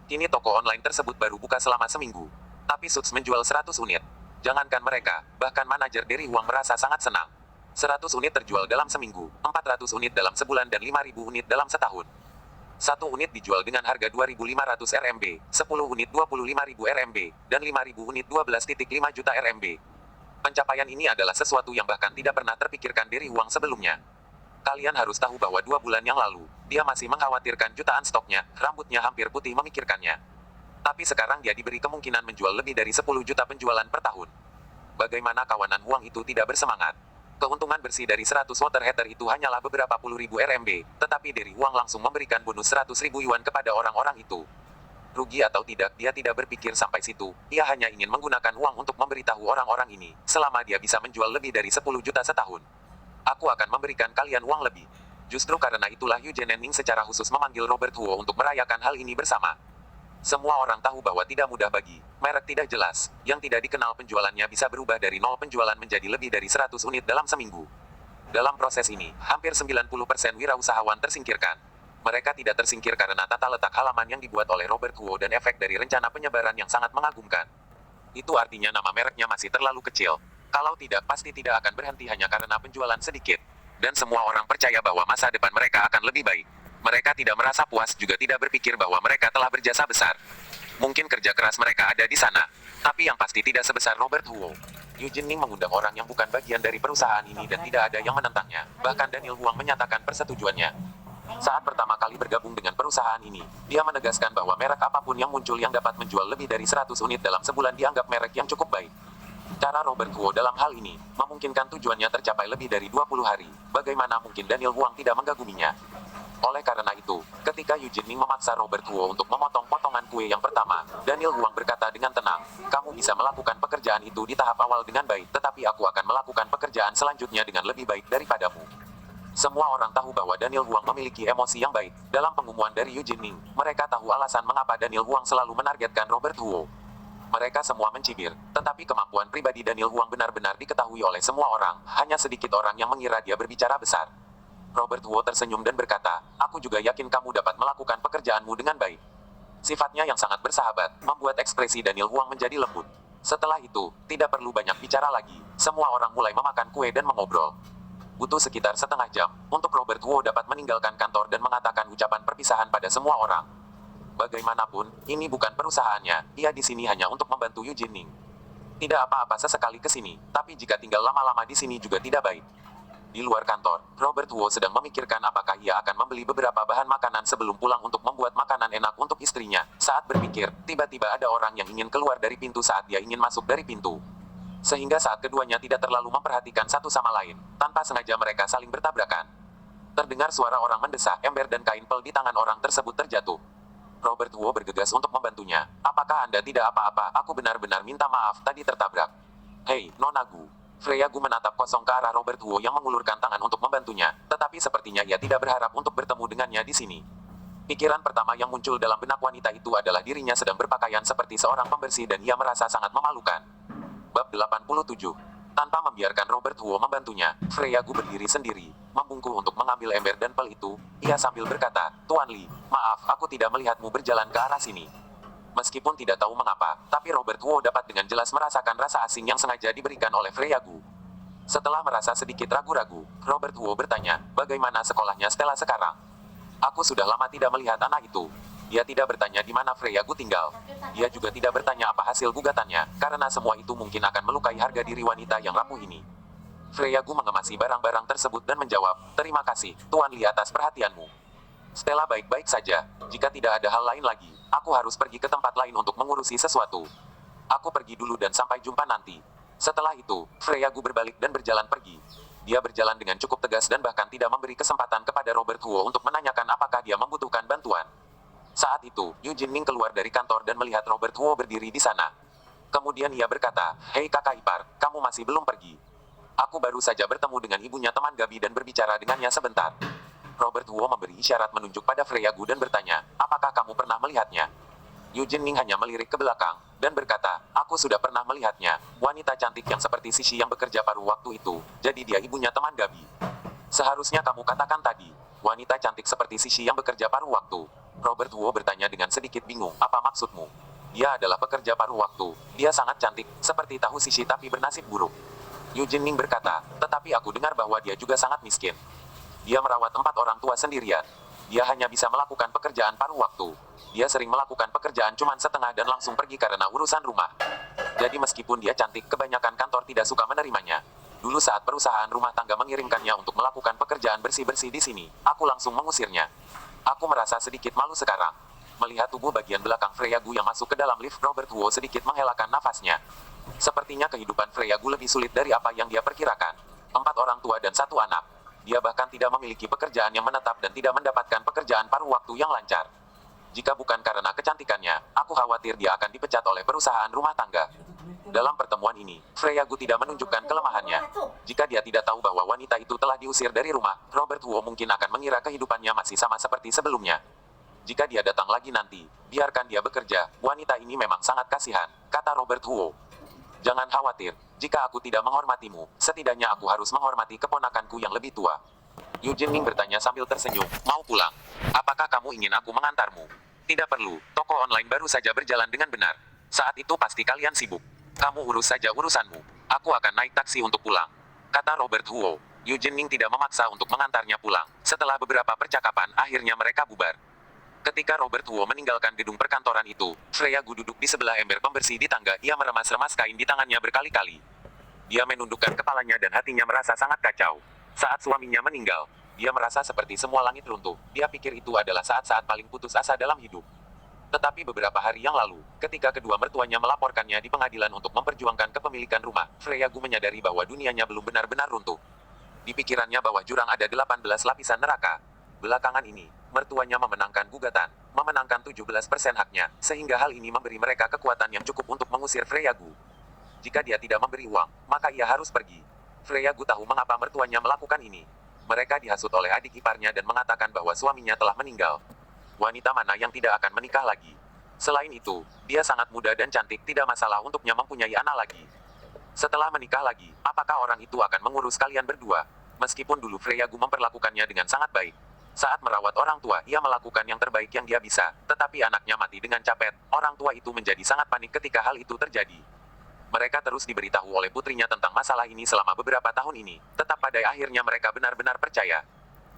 Kini toko online tersebut baru buka selama seminggu. Tapi Suits menjual 100 unit. Jangankan mereka, bahkan manajer Derry Huang merasa sangat senang. 100 unit terjual dalam seminggu, 400 unit dalam sebulan dan 5.000 unit dalam setahun. 1 unit dijual dengan harga 2.500 RMB, 10 unit 25.000 RMB, dan 5.000 unit 12,5 juta RMB. Pencapaian ini adalah sesuatu yang bahkan tidak pernah terpikirkan Derry Huang sebelumnya. Kalian harus tahu bahwa 2 bulan yang lalu, dia masih mengkhawatirkan jutaan stoknya, rambutnya hampir putih memikirkannya. Tapi sekarang dia diberi kemungkinan menjual lebih dari 10 juta penjualan per tahun. Bagaimana kawanan Huang itu tidak bersemangat? Keuntungan bersih dari 100 water heater itu hanyalah beberapa puluh ribu RMB, tetapi Derry Huang langsung memberikan bonus 100.000 yuan kepada orang-orang itu. Rugi atau tidak, dia tidak berpikir sampai situ. Dia hanya ingin menggunakan uang untuk memberitahu orang-orang ini, selama dia bisa menjual lebih dari 10 juta setahun. Aku akan memberikan kalian uang lebih. Justru karena itulah Yu Jining secara khusus memanggil Robert Huo untuk merayakan hal ini bersama. Semua orang tahu bahwa tidak mudah bagi merek tidak jelas, yang tidak dikenal penjualannya bisa berubah dari 0 penjualan menjadi lebih dari 100 unit dalam seminggu. Dalam proses ini, hampir 90% wirausahawan tersingkirkan. Mereka tidak tersingkir karena tata letak halaman yang dibuat oleh Robert Huo dan efek dari rencana penyebaran yang sangat mengagumkan. Itu artinya nama mereknya masih terlalu kecil. Kalau tidak, pasti tidak akan berhenti hanya karena penjualan sedikit. Dan semua orang percaya bahwa masa depan mereka akan lebih baik. Mereka tidak merasa puas juga tidak berpikir bahwa mereka telah berjasa besar. Mungkin kerja keras mereka ada di sana, tapi yang pasti tidak sebesar Robert Huo. Yu Jinning mengundang orang yang bukan bagian dari perusahaan ini dan tidak ada yang menentangnya. Bahkan Daniel Huang menyatakan persetujuannya. Saat pertama kali bergabung dengan perusahaan ini, dia menegaskan bahwa merek apapun yang muncul yang dapat menjual lebih dari 100 unit dalam sebulan dianggap merek yang cukup baik. Cara Robert Huo dalam hal ini, memungkinkan tujuannya tercapai lebih dari 20 hari. Bagaimana mungkin Daniel Huang tidak menggaguminya? Oleh karena itu, ketika Yu Jinning memaksa Robert Huo untuk memotong potongan kue yang pertama, Daniel Huang berkata dengan tenang, kamu bisa melakukan pekerjaan itu di tahap awal dengan baik, tetapi aku akan melakukan pekerjaan selanjutnya dengan lebih baik daripadamu. Semua orang tahu bahwa Daniel Huang memiliki emosi yang baik. Dalam pengumuman dari Yu Jinning, mereka tahu alasan mengapa Daniel Huang selalu menargetkan Robert Huo. Mereka semua mencibir, tetapi kemampuan pribadi Daniel Huang benar-benar diketahui oleh semua orang, hanya sedikit orang yang mengira dia berbicara besar. Robert Huo tersenyum dan berkata, aku juga yakin kamu dapat melakukan pekerjaanmu dengan baik. Sifatnya yang sangat bersahabat, membuat ekspresi Daniel Huang menjadi lembut. Setelah itu, tidak perlu banyak bicara lagi. Semua orang mulai memakan kue dan mengobrol. Butuh sekitar setengah jam, untuk Robert Huo dapat meninggalkan kantor dan mengatakan ucapan perpisahan pada semua orang. Bagaimanapun, ini bukan perusahaannya, ia di sini hanya untuk membantu Yu Jinning. Tidak apa-apa sesekali ke sini, tapi jika tinggal lama-lama di sini juga tidak baik. Di luar kantor, Robert Huo sedang memikirkan apakah ia akan membeli beberapa bahan makanan sebelum pulang untuk membuat makanan enak untuk istrinya. Saat berpikir, tiba-tiba ada orang yang ingin keluar dari pintu saat dia ingin masuk dari pintu. Sehingga saat keduanya tidak terlalu memperhatikan satu sama lain, tanpa sengaja mereka saling bertabrakan. Terdengar suara orang mendesak, ember dan kain pel di tangan orang tersebut terjatuh. Robert Huo bergegas untuk membantunya. Apakah Anda tidak apa-apa? Aku benar-benar minta maaf, tadi tertabrak. Hei, Nona Gu. Freya Gu menatap kosong ke arah Robert Huo yang mengulurkan tangan untuk membantunya, Tetapi sepertinya ia tidak berharap untuk bertemu dengannya di sini. Pikiran pertama yang muncul dalam benak wanita itu adalah dirinya sedang berpakaian seperti seorang pembersih dan ia merasa sangat memalukan. Bab 87. Tanpa membiarkan Robert Huo membantunya, Freya Gu berdiri sendiri, membungkuk untuk mengambil ember dan pel itu. Ia sambil berkata, "Tuan Li, maaf aku tidak melihatmu berjalan ke arah sini." Meskipun tidak tahu mengapa, tapi Robert Huo dapat dengan jelas merasakan rasa asing yang sengaja diberikan oleh Freya Gu. Setelah merasa sedikit ragu-ragu, Robert Huo bertanya, "Bagaimana sekolahnya Stella sekarang?" "Aku sudah lama tidak melihat anak itu." Dia tidak bertanya di mana Freya Gu tinggal. Dia juga tidak bertanya apa hasil gugatannya, karena semua itu mungkin akan melukai harga diri wanita yang rapuh ini. Freya Gu mengemasi barang-barang tersebut dan menjawab, "Terima kasih, Tuan Li atas perhatianmu. Stella baik-baik saja. Jika tidak ada hal lain lagi, aku harus pergi ke tempat lain untuk mengurusi sesuatu. Aku pergi dulu dan sampai jumpa nanti." Setelah itu, Freya Gu berbalik dan berjalan pergi. Dia berjalan dengan cukup tegas dan bahkan tidak memberi kesempatan kepada Robert Huo untuk menanyakan apakah dia membutuhkan bantuan. Saat itu, Yu Jinming keluar dari kantor dan melihat Robert Huo berdiri di sana. Kemudian ia berkata, "Hei kakak ipar, kamu masih belum pergi. Aku baru saja bertemu dengan ibunya teman Gabi dan berbicara dengannya sebentar." Robert Huo memberi isyarat menunjuk pada Freya Gu dan bertanya, "Apakah kamu pernah melihatnya?" Yu Jinming hanya melirik ke belakang, dan berkata, "Aku sudah pernah melihatnya, wanita cantik yang seperti Sishi yang bekerja paruh waktu itu, jadi dia ibunya teman Gabi." "Seharusnya kamu katakan tadi, wanita cantik seperti Sishi yang bekerja paruh waktu." Robert Huo bertanya dengan sedikit bingung, "Apa maksudmu?" "Dia adalah pekerja paruh waktu, dia sangat cantik, seperti tahu Sishi tapi bernasib buruk." Yu Jinming berkata, "Tetapi aku dengar bahwa dia juga sangat miskin. Dia merawat 4 orang tua sendirian. Dia hanya bisa melakukan pekerjaan paruh waktu. Dia sering melakukan pekerjaan cuma setengah dan langsung pergi karena urusan rumah. Jadi meskipun dia cantik, kebanyakan kantor tidak suka menerimanya. Dulu saat perusahaan rumah tangga mengirimkannya untuk melakukan pekerjaan bersih-bersih di sini, aku langsung mengusirnya. Aku merasa sedikit malu sekarang." Melihat tubuh bagian belakang Freya Gu yang masuk ke dalam lift, Robert Huo sedikit menghelakan nafasnya. Sepertinya kehidupan Freya Gu lebih sulit dari apa yang dia perkirakan. 4 orang tua dan 1 anak. Dia bahkan tidak memiliki pekerjaan yang menetap dan tidak mendapatkan pekerjaan paruh waktu yang lancar. Jika bukan karena kecantikannya, aku khawatir dia akan dipecat oleh perusahaan rumah tangga. Dalam pertemuan ini, Freya Gu tidak menunjukkan kelemahannya. Jika dia tidak tahu bahwa wanita itu telah diusir dari rumah, Robert Huo mungkin akan mengira kehidupannya masih sama seperti sebelumnya. Jika dia datang lagi nanti, biarkan dia bekerja, wanita ini memang sangat kasihan, kata Robert Huo. "Jangan khawatir, jika aku tidak menghormatimu, setidaknya aku harus menghormati keponakanku yang lebih tua." Yu Jinming bertanya sambil tersenyum, "Mau pulang? Apakah kamu ingin aku mengantarmu?" "Tidak perlu, toko online baru saja berjalan dengan benar. Saat itu pasti kalian sibuk. Kamu urus saja urusanmu. Aku akan naik taksi untuk pulang," kata Robert Huo. Yu Jinming tidak memaksa untuk mengantarnya pulang. Setelah beberapa percakapan, akhirnya mereka bubar. Ketika Robert Huo meninggalkan gedung perkantoran itu, Freya Gu duduk di sebelah ember pembersih di tangga. Ia meremas-remas kain di tangannya berkali-kali. Dia menundukkan kepalanya dan hatinya merasa sangat kacau. Saat suaminya meninggal, dia merasa seperti semua langit runtuh. Dia pikir itu adalah saat-saat paling putus asa dalam hidup. Tetapi beberapa hari yang lalu, ketika kedua mertuanya melaporkannya di pengadilan untuk memperjuangkan kepemilikan rumah, Freya Gu menyadari bahwa dunianya belum benar-benar runtuh. Di pikirannya bahwa jurang ada 18 lapisan neraka. Belakangan ini, mertuanya memenangkan gugatan, memenangkan 17% haknya, sehingga hal ini memberi mereka kekuatan yang cukup untuk mengusir Freya Gu. Jika dia tidak memberi uang, maka ia harus pergi. Freya Gu tahu mengapa mertuanya melakukan ini. Mereka dihasut oleh adik iparnya dan mengatakan bahwa suaminya telah meninggal. Wanita mana yang tidak akan menikah lagi? Selain itu, dia sangat muda dan cantik, tidak masalah untuknya mempunyai anak lagi. Setelah menikah lagi, apakah orang itu akan mengurus kalian berdua? Meskipun dulu Freya Gu memperlakukannya dengan sangat baik. Saat merawat orang tua, ia melakukan yang terbaik yang dia bisa, tetapi anaknya mati dengan capek. Orang tua itu menjadi sangat panik ketika hal itu terjadi. Mereka terus diberitahu oleh putrinya tentang masalah ini selama beberapa tahun ini, tetap pada akhirnya mereka benar-benar percaya.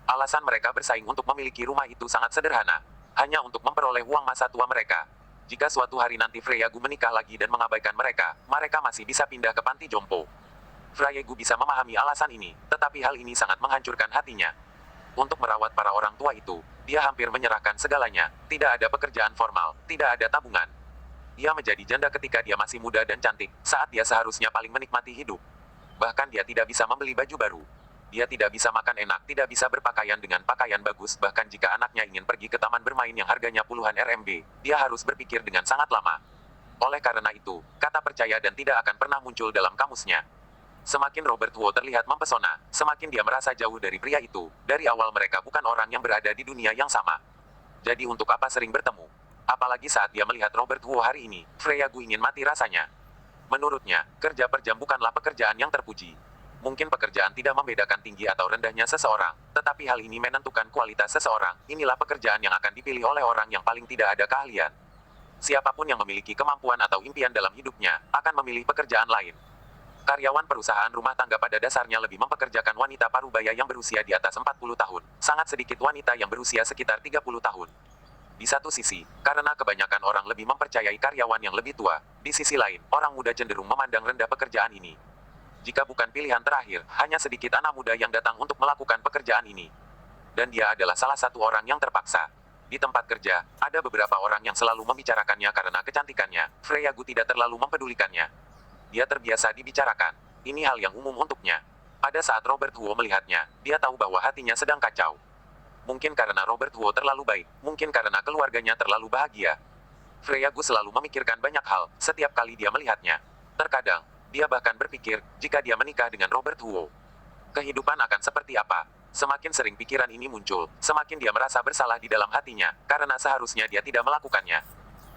Alasan mereka bersaing untuk memiliki rumah itu sangat sederhana, hanya untuk memperoleh uang masa tua mereka. Jika suatu hari nanti Freya Gu menikah lagi dan mengabaikan mereka, mereka masih bisa pindah ke panti jompo. Freya Gu bisa memahami alasan ini, tetapi hal ini sangat menghancurkan hatinya. Untuk merawat para orang tua itu, dia hampir menyerahkan segalanya. Tidak ada pekerjaan formal, tidak ada tabungan. Dia menjadi janda ketika dia masih muda dan cantik, saat dia seharusnya paling menikmati hidup. Bahkan dia tidak bisa membeli baju baru. Dia tidak bisa makan enak, tidak bisa berpakaian dengan pakaian bagus, bahkan jika anaknya ingin pergi ke taman bermain yang harganya puluhan RMB, dia harus berpikir dengan sangat lama. Oleh karena itu, kata percaya dan tidak akan pernah muncul dalam kamusnya. Semakin Robert Wu terlihat mempesona, semakin dia merasa jauh dari pria itu. Dari awal mereka bukan orang yang berada di dunia yang sama. Jadi untuk apa sering bertemu? Apalagi saat dia melihat Robert Wu hari ini, Freya Gu ingin mati rasanya. Menurutnya, kerja per jam bukanlah pekerjaan yang terpuji. Mungkin pekerjaan tidak membedakan tinggi atau rendahnya seseorang, tetapi hal ini menentukan kualitas seseorang. Inilah pekerjaan yang akan dipilih oleh orang yang paling tidak ada keahlian. Siapapun yang memiliki kemampuan atau impian dalam hidupnya, akan memilih pekerjaan lain. Karyawan perusahaan rumah tangga pada dasarnya lebih mempekerjakan wanita parubaya yang berusia di atas 40 tahun. Sangat sedikit wanita yang berusia sekitar 30 tahun. Di satu sisi, karena kebanyakan orang lebih mempercayai karyawan yang lebih tua, di sisi lain, orang muda cenderung memandang rendah pekerjaan ini. Jika bukan pilihan terakhir, hanya sedikit anak muda yang datang untuk melakukan pekerjaan ini. Dan dia adalah salah satu orang yang terpaksa. Di tempat kerja, ada beberapa orang yang selalu membicarakannya karena kecantikannya. Freya Gu tidak terlalu mempedulikannya. Dia terbiasa dibicarakan. Ini hal yang umum untuknya. Pada saat Robert Wu melihatnya, dia tahu bahwa hatinya sedang kacau. Mungkin karena Robert Wu terlalu baik, mungkin karena keluarganya terlalu bahagia. Freya Gu selalu memikirkan banyak hal, setiap kali dia melihatnya. Terkadang, dia bahkan berpikir, jika dia menikah dengan Robert Wu, kehidupan akan seperti apa? Semakin sering pikiran ini muncul, semakin dia merasa bersalah di dalam hatinya, karena seharusnya dia tidak melakukannya.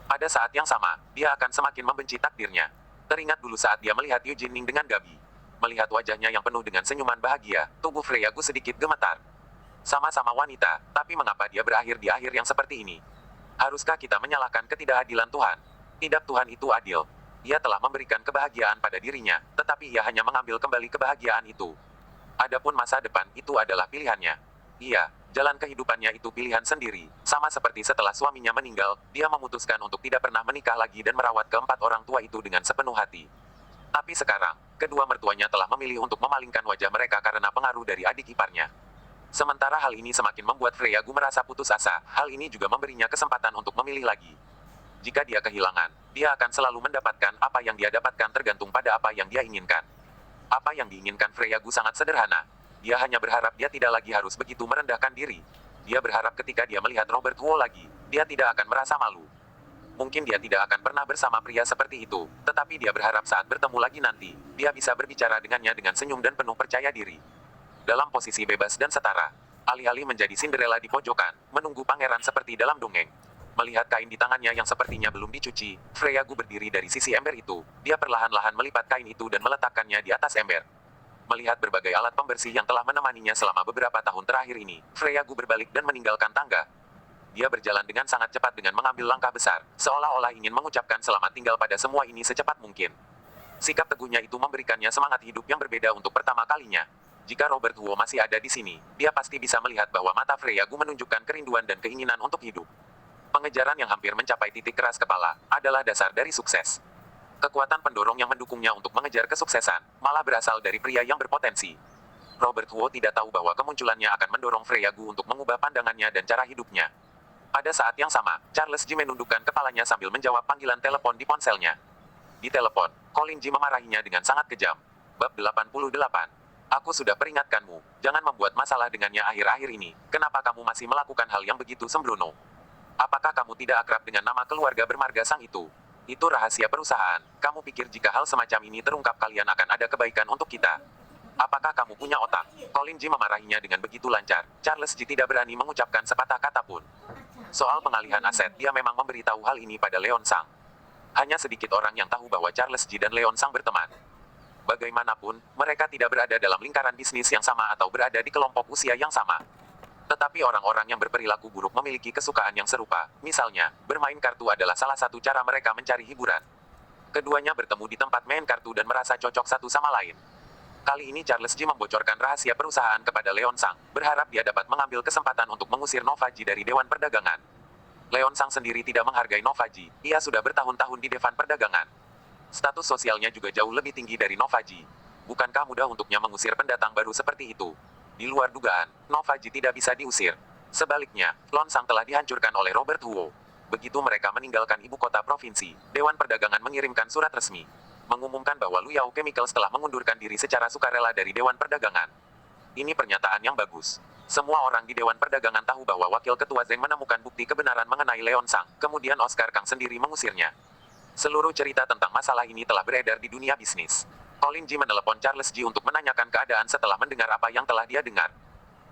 Pada saat yang sama, dia akan semakin membenci takdirnya. Teringat dulu saat dia melihat Yu Jinning dengan Gabi. Melihat wajahnya yang penuh dengan senyuman bahagia, tubuh Freya Gu sedikit gemetar. Sama-sama wanita, tapi mengapa dia berakhir di akhir yang seperti ini? Haruskah kita menyalahkan ketidakadilan Tuhan? Tidak, Tuhan itu adil. Ia telah memberikan kebahagiaan pada dirinya, tetapi ia hanya mengambil kembali kebahagiaan itu. Adapun masa depan, itu adalah pilihannya. Iya, jalan kehidupannya itu pilihan sendiri. Sama seperti setelah suaminya meninggal, dia memutuskan untuk tidak pernah menikah lagi dan merawat keempat orang tua itu dengan sepenuh hati. Tapi sekarang, kedua mertuanya telah memilih untuk memalingkan wajah mereka karena pengaruh dari adik iparnya. Sementara hal ini semakin membuat Freya Gu merasa putus asa, hal ini juga memberinya kesempatan untuk memilih lagi. Jika dia kehilangan, dia akan selalu mendapatkan apa yang dia dapatkan tergantung pada apa yang dia inginkan. Apa yang diinginkan Freya Gu sangat sederhana. Dia hanya berharap dia tidak lagi harus begitu merendahkan diri. Dia berharap ketika dia melihat Robert Wu lagi, dia tidak akan merasa malu. Mungkin dia tidak akan pernah bersama pria seperti itu, tetapi dia berharap saat bertemu lagi nanti, dia bisa berbicara dengannya dengan senyum dan penuh percaya diri. Dalam posisi bebas dan setara, alih-alih menjadi Cinderella di pojokan, menunggu pangeran seperti dalam dongeng. Melihat kain di tangannya yang sepertinya belum dicuci, Freya Gu berdiri dari sisi ember itu. Dia perlahan-lahan melipat kain itu dan meletakkannya di atas ember. Melihat berbagai alat pembersih yang telah menemaninya selama beberapa tahun terakhir ini, Freya Gu berbalik dan meninggalkan tangga. Dia berjalan dengan sangat cepat dengan mengambil langkah besar, seolah-olah ingin mengucapkan selamat tinggal pada semua ini secepat mungkin. Sikap teguhnya itu memberikannya semangat hidup yang berbeda untuk pertama kalinya. Jika Robert Wu masih ada di sini, dia pasti bisa melihat bahwa mata Freya Gu menunjukkan kerinduan dan keinginan untuk hidup. Pengejaran yang hampir mencapai titik keras kepala adalah dasar dari sukses. Kekuatan pendorong yang mendukungnya untuk mengejar kesuksesan malah berasal dari pria yang berpotensi. Robert Wu tidak tahu bahwa kemunculannya akan mendorong Freya Gu untuk mengubah pandangannya dan cara hidupnya. Pada saat yang sama, Charles Ji menundukkan kepalanya sambil menjawab panggilan telepon di ponselnya. Di telepon, Colin Ji memarahinya dengan sangat kejam. Bab 88. Aku sudah peringatkanmu, jangan membuat masalah dengannya akhir-akhir ini. Kenapa kamu masih melakukan hal yang begitu sembrono? Apakah kamu tidak akrab dengan nama keluarga bermarga Sang itu? Itu rahasia perusahaan. Kamu pikir jika hal semacam ini terungkap kalian akan ada kebaikan untuk kita? Apakah kamu punya otak? Colin Ji memarahinya dengan begitu lancar. Charles Ji tidak berani mengucapkan sepatah kata pun. Soal pengalihan aset, dia memang memberitahu hal ini pada Leon Sang. Hanya sedikit orang yang tahu bahwa Charles Ji dan Leon Sang berteman. Bagaimanapun, mereka tidak berada dalam lingkaran bisnis yang sama atau berada di kelompok usia yang sama. Tetapi orang-orang yang berperilaku buruk memiliki kesukaan yang serupa. Misalnya, bermain kartu adalah salah satu cara mereka mencari hiburan. Keduanya bertemu di tempat main kartu dan merasa cocok satu sama lain. Kali ini Charles Ji membocorkan rahasia perusahaan kepada Leon Sang, berharap dia dapat mengambil kesempatan untuk mengusir Nova Ji dari Dewan Perdagangan. Leon Sang sendiri tidak menghargai Nova Ji, ia sudah bertahun-tahun di Dewan Perdagangan. Status sosialnya juga jauh lebih tinggi dari Nova Ji. Bukankah mudah untuknya mengusir pendatang baru seperti itu? Di luar dugaan, Nova Ji tidak bisa diusir. Sebaliknya, Lon Sang telah dihancurkan oleh Robert Wu. Begitu mereka meninggalkan ibu kota provinsi, Dewan Perdagangan mengirimkan surat resmi, mengumumkan bahwa Luyao Chemicals telah mengundurkan diri secara sukarela dari Dewan Perdagangan. Ini pernyataan yang bagus. Semua orang di Dewan Perdagangan tahu bahwa Wakil Ketua Zeng menemukan bukti kebenaran mengenai Leon Sang, kemudian Oscar Kang sendiri mengusirnya. Seluruh cerita tentang masalah ini telah beredar di dunia bisnis. Colin Ji menelepon Charles Ji untuk menanyakan keadaan setelah mendengar apa yang telah dia dengar.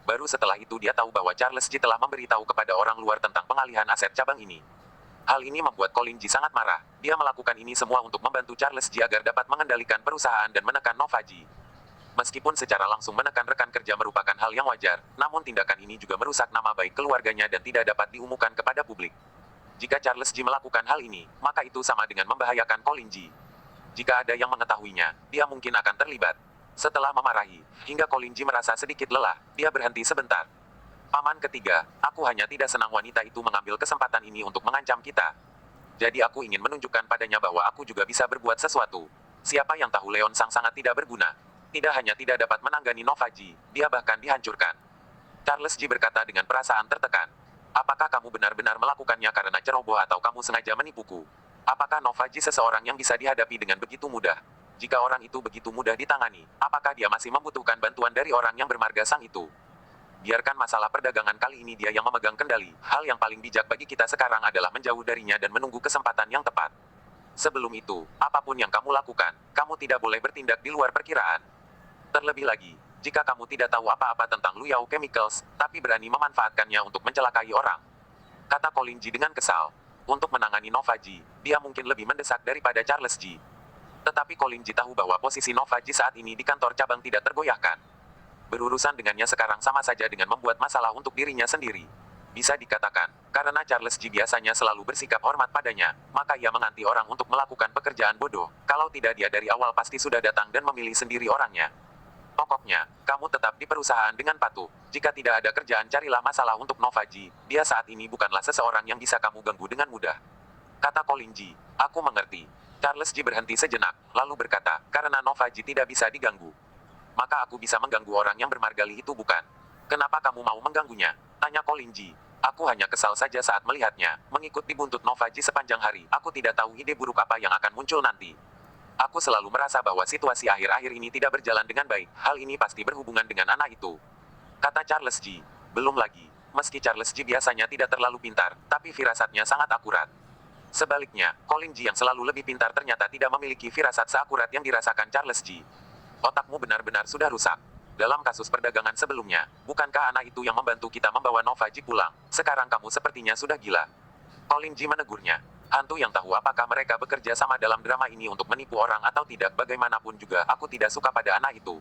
Baru setelah itu dia tahu bahwa Charles Ji telah memberitahu kepada orang luar tentang pengalihan aset cabang ini. Hal ini membuat Colin Ji sangat marah. Dia melakukan ini semua untuk membantu Charles Ji agar dapat mengendalikan perusahaan dan menekan Nova Ji. Meskipun secara langsung menekan rekan kerja merupakan hal yang wajar, namun tindakan ini juga merusak nama baik keluarganya dan tidak dapat diumumkan kepada publik. Jika Charles Ji melakukan hal ini, maka itu sama dengan membahayakan Colin Ji. Jika ada yang mengetahuinya, dia mungkin akan terlibat. Setelah memarahi, hingga Colin Ji merasa sedikit lelah, dia berhenti sebentar. Paman ketiga, aku hanya tidak senang wanita itu mengambil kesempatan ini untuk mengancam kita. Jadi aku ingin menunjukkan padanya bahwa aku juga bisa berbuat sesuatu. Siapa yang tahu Leon Sang sangat tidak berguna. Tidak hanya tidak dapat menanggani Nova Ji, dia bahkan dihancurkan. Charles Ji berkata dengan perasaan tertekan. Apakah kamu benar-benar melakukannya karena ceroboh atau kamu sengaja menipuku? Apakah Nova Ji seseorang yang bisa dihadapi dengan begitu mudah? Jika orang itu begitu mudah ditangani, apakah dia masih membutuhkan bantuan dari orang yang bermarga sang itu? Biarkan masalah perdagangan kali ini dia yang memegang kendali. Hal yang paling bijak bagi kita sekarang adalah menjauh darinya dan menunggu kesempatan yang tepat. Sebelum itu, apapun yang kamu lakukan, kamu tidak boleh bertindak di luar perkiraan. Terlebih lagi, jika kamu tidak tahu apa-apa tentang Luyao Chemicals, tapi berani memanfaatkannya untuk mencelakai orang. Kata Colin Ji dengan kesal. Untuk menangani Nova Ji, dia mungkin lebih mendesak daripada Charles Ji. Tetapi Colin Ji tahu bahwa posisi Nova Ji saat ini di kantor cabang tidak tergoyahkan. Berurusan dengannya sekarang sama saja dengan membuat masalah untuk dirinya sendiri. Bisa dikatakan, karena Charles Ji biasanya selalu bersikap hormat padanya, maka ia menganti orang untuk melakukan pekerjaan bodoh. Kalau tidak dia dari awal pasti sudah datang dan memilih sendiri orangnya. Pokoknya, kamu tetap di perusahaan dengan patuh. Jika tidak ada kerjaan carilah masalah untuk Nova Ji. Dia saat ini bukanlah seseorang yang bisa kamu ganggu dengan mudah. Kata Colin Ji, aku mengerti. Charles Ji berhenti sejenak, lalu berkata, karena Nova Ji tidak bisa diganggu. Maka aku bisa mengganggu orang yang bermargali itu bukan? Kenapa kamu mau mengganggunya? Tanya Colin Ji. Aku hanya kesal saja saat melihatnya, mengikut di buntut Nova Ji sepanjang hari. Aku tidak tahu ide buruk apa yang akan muncul nanti. Aku selalu merasa bahwa situasi akhir-akhir ini tidak berjalan dengan baik. Hal ini pasti berhubungan dengan anak itu. Kata Charles Ji. Belum lagi, meski Charles Ji biasanya tidak terlalu pintar, tapi firasatnya sangat akurat. Sebaliknya, Colin Ji yang selalu lebih pintar ternyata tidak memiliki firasat seakurat yang dirasakan Charles Ji. Otakmu benar-benar sudah rusak. Dalam kasus perdagangan sebelumnya, bukankah anak itu yang membantu kita membawa Nova Ji pulang? Sekarang kamu sepertinya sudah gila. Colin Ji menegurnya. Hantu yang tahu apakah mereka bekerja sama dalam drama ini untuk menipu orang atau tidak. Bagaimanapun juga aku tidak suka pada anak itu.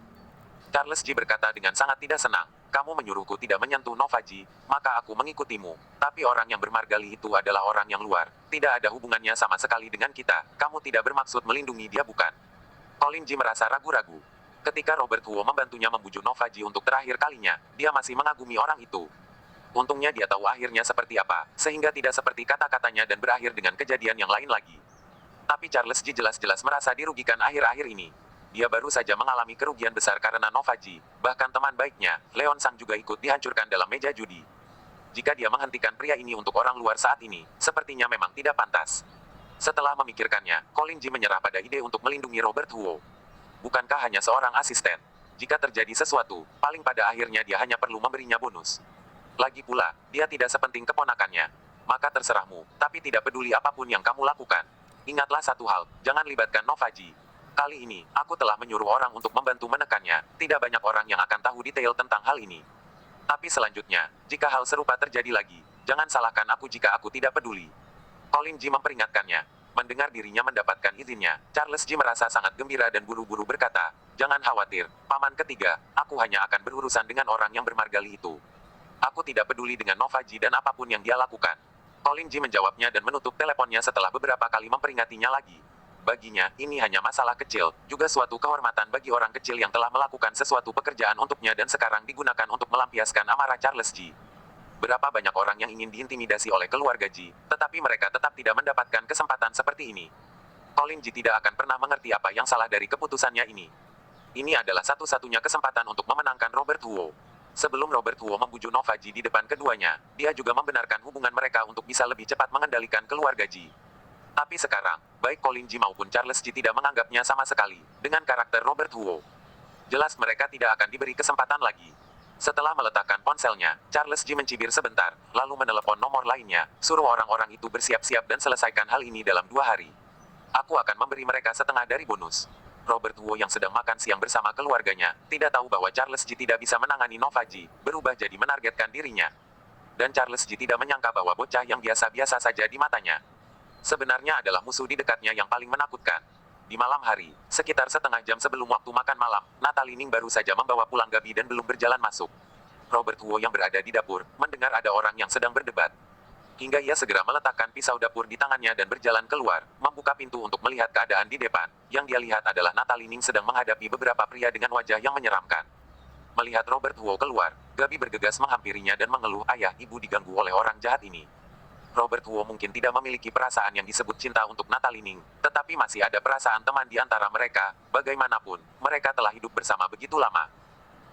Charles Ji berkata dengan sangat tidak senang. Kamu menyuruhku tidak menyentuh Nova Ji, maka aku mengikutimu. Tapi orang yang bermargali itu adalah orang yang luar. Tidak ada hubungannya sama sekali dengan kita. Kamu tidak bermaksud melindungi dia bukan? Colin Ji merasa ragu-ragu. Ketika Robert Huo membantunya membujuk Nova Ji untuk terakhir kalinya, dia masih mengagumi orang itu. Untungnya dia tahu akhirnya seperti apa, sehingga tidak seperti kata-katanya dan berakhir dengan kejadian yang lain lagi. Tapi Charles Ji jelas-jelas merasa dirugikan akhir-akhir ini. Dia baru saja mengalami kerugian besar karena Nova Ji, bahkan teman baiknya, Leon Sang juga ikut dihancurkan dalam meja judi. Jika dia menghentikan pria ini untuk orang luar saat ini, sepertinya memang tidak pantas. Setelah memikirkannya, Colin Ji menyerah pada ide untuk melindungi Robert Huo. Bukankah hanya seorang asisten? Jika terjadi sesuatu, paling pada akhirnya dia hanya perlu memberinya bonus. Lagi pula, dia tidak sepenting keponakannya. Maka terserahmu, tapi tidak peduli apapun yang kamu lakukan. Ingatlah satu hal, jangan libatkan Nova Ji. Kali ini, aku telah menyuruh orang untuk membantu menekannya. Tidak banyak orang yang akan tahu detail tentang hal ini. Tapi selanjutnya, jika hal serupa terjadi lagi, jangan salahkan aku jika aku tidak peduli. Colin Ji memperingatkannya. Mendengar dirinya mendapatkan izinnya, Charles Ji merasa sangat gembira dan buru-buru berkata, jangan khawatir, paman ketiga, aku hanya akan berurusan dengan orang yang bermargali itu. Aku tidak peduli dengan Nova Ji dan apapun yang dia lakukan. Colin Ji menjawabnya dan menutup teleponnya setelah beberapa kali memperingatinya lagi. Baginya, ini hanya masalah kecil, juga suatu kehormatan bagi orang kecil yang telah melakukan sesuatu pekerjaan untuknya dan sekarang digunakan untuk melampiaskan amarah Charles Ji. Berapa banyak orang yang ingin diintimidasi oleh keluarga Ji, tetapi mereka tetap tidak mendapatkan kesempatan seperti ini. Colin Ji tidak akan pernah mengerti apa yang salah dari keputusannya ini. Ini adalah satu-satunya kesempatan untuk memenangkan Robert Huo. Sebelum Robert Huo membujuk Nova Ji di depan keduanya, dia juga membenarkan hubungan mereka untuk bisa lebih cepat mengendalikan keluarga Ji. Tapi sekarang, baik Colin Ji maupun Charles Ji tidak menganggapnya sama sekali, dengan karakter Robert Huo. Jelas mereka tidak akan diberi kesempatan lagi. Setelah meletakkan ponselnya, Charles Ji mencibir sebentar, lalu menelepon nomor lainnya, suruh orang-orang itu bersiap-siap dan selesaikan hal ini dalam 2 hari. Aku akan memberi mereka setengah dari bonus. Robert Wu yang sedang makan siang bersama keluarganya, tidak tahu bahwa Charles Ji tidak bisa menangani Nova Ji, berubah jadi menargetkan dirinya. Dan Charles Ji tidak menyangka bahwa bocah yang biasa-biasa saja di matanya sebenarnya adalah musuh di dekatnya yang paling menakutkan. Di malam hari, sekitar setengah jam sebelum waktu makan malam, Natalie Ning baru saja membawa pulang Gabi dan belum berjalan masuk. Robert Wu yang berada di dapur, mendengar ada orang yang sedang berdebat. Hingga ia segera meletakkan pisau dapur di tangannya dan berjalan keluar, membuka pintu untuk melihat keadaan di depan. Yang dia lihat adalah Natalie Ning sedang menghadapi beberapa pria dengan wajah yang menyeramkan. Melihat Robert Wu keluar, Gabi bergegas menghampirinya dan mengeluh, "Ayah, ibu diganggu oleh orang jahat ini." Robert Wu mungkin tidak memiliki perasaan yang disebut cinta untuk Natalie Ning, tetapi masih ada perasaan teman di antara mereka. Bagaimanapun, mereka telah hidup bersama begitu lama.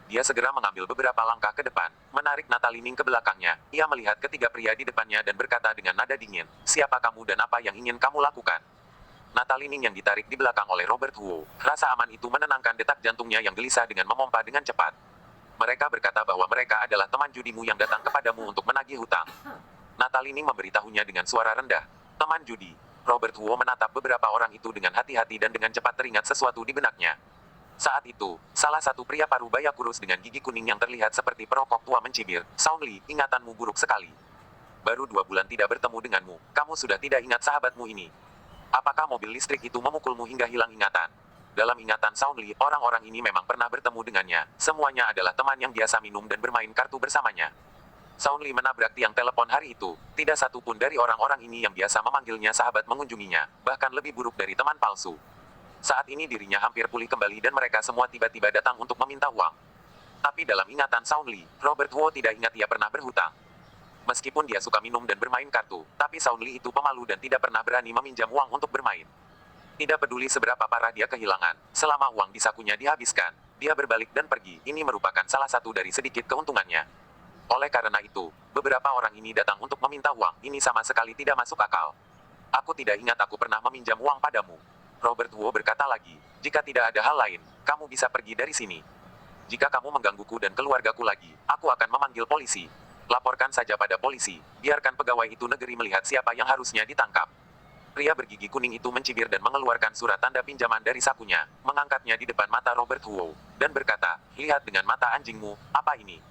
Dia segera mengambil beberapa langkah ke depan, menarik Natalie Ning ke belakangnya. Ia melihat ketiga pria di depannya dan berkata dengan nada dingin, "Siapa kamu dan apa yang ingin kamu lakukan?" Natalie Ning yang ditarik di belakang oleh Robert Wu. Rasa aman itu menenangkan detak jantungnya yang gelisah dengan memompa dengan cepat. Mereka berkata bahwa mereka adalah teman judimu yang datang kepadamu untuk menagih hutang. Natalie Ning memberitahunya dengan suara rendah. Teman judi. Robert Wu menatap beberapa orang itu dengan hati-hati dan dengan cepat teringat sesuatu di benaknya. Saat itu, salah satu pria parubaya kurus dengan gigi kuning yang terlihat seperti perokok tua mencibir, "Sound Li, ingatanmu buruk sekali. Baru 2 bulan tidak bertemu denganmu, kamu sudah tidak ingat sahabatmu ini. Apakah mobil listrik itu memukulmu hingga hilang ingatan?" Dalam ingatan Sound Li, orang-orang ini memang pernah bertemu dengannya. Semuanya adalah teman yang biasa minum dan bermain kartu bersamanya. Sound Li menabrak tiang telepon hari itu. Tidak satu pun dari orang-orang ini yang biasa memanggilnya sahabat mengunjunginya, bahkan lebih buruk dari teman palsu. Saat ini dirinya hampir pulih kembali dan mereka semua tiba-tiba datang untuk meminta uang. Tapi dalam ingatan Sound Li, Robert Wu tidak ingat ia pernah berhutang. Meskipun dia suka minum dan bermain kartu, tapi Sound Li itu pemalu dan tidak pernah berani meminjam uang untuk bermain. Tidak peduli seberapa parah dia kehilangan, selama uang di sakunya dihabiskan, dia berbalik dan pergi. Ini merupakan salah satu dari sedikit keuntungannya. Oleh karena itu, beberapa orang ini datang untuk meminta uang. Ini sama sekali tidak masuk akal. Aku tidak ingat aku pernah meminjam uang padamu. Robert Wu berkata lagi, "Jika tidak ada hal lain, kamu bisa pergi dari sini. Jika kamu menggangguku dan keluargaku lagi, aku akan memanggil polisi. Laporkan saja pada polisi, biarkan pegawai itu negeri melihat siapa yang harusnya ditangkap." Pria bergigi kuning itu mencibir dan mengeluarkan surat tanda pinjaman dari sakunya, mengangkatnya di depan mata Robert Wu, dan berkata, "Lihat dengan mata anjingmu, apa ini?"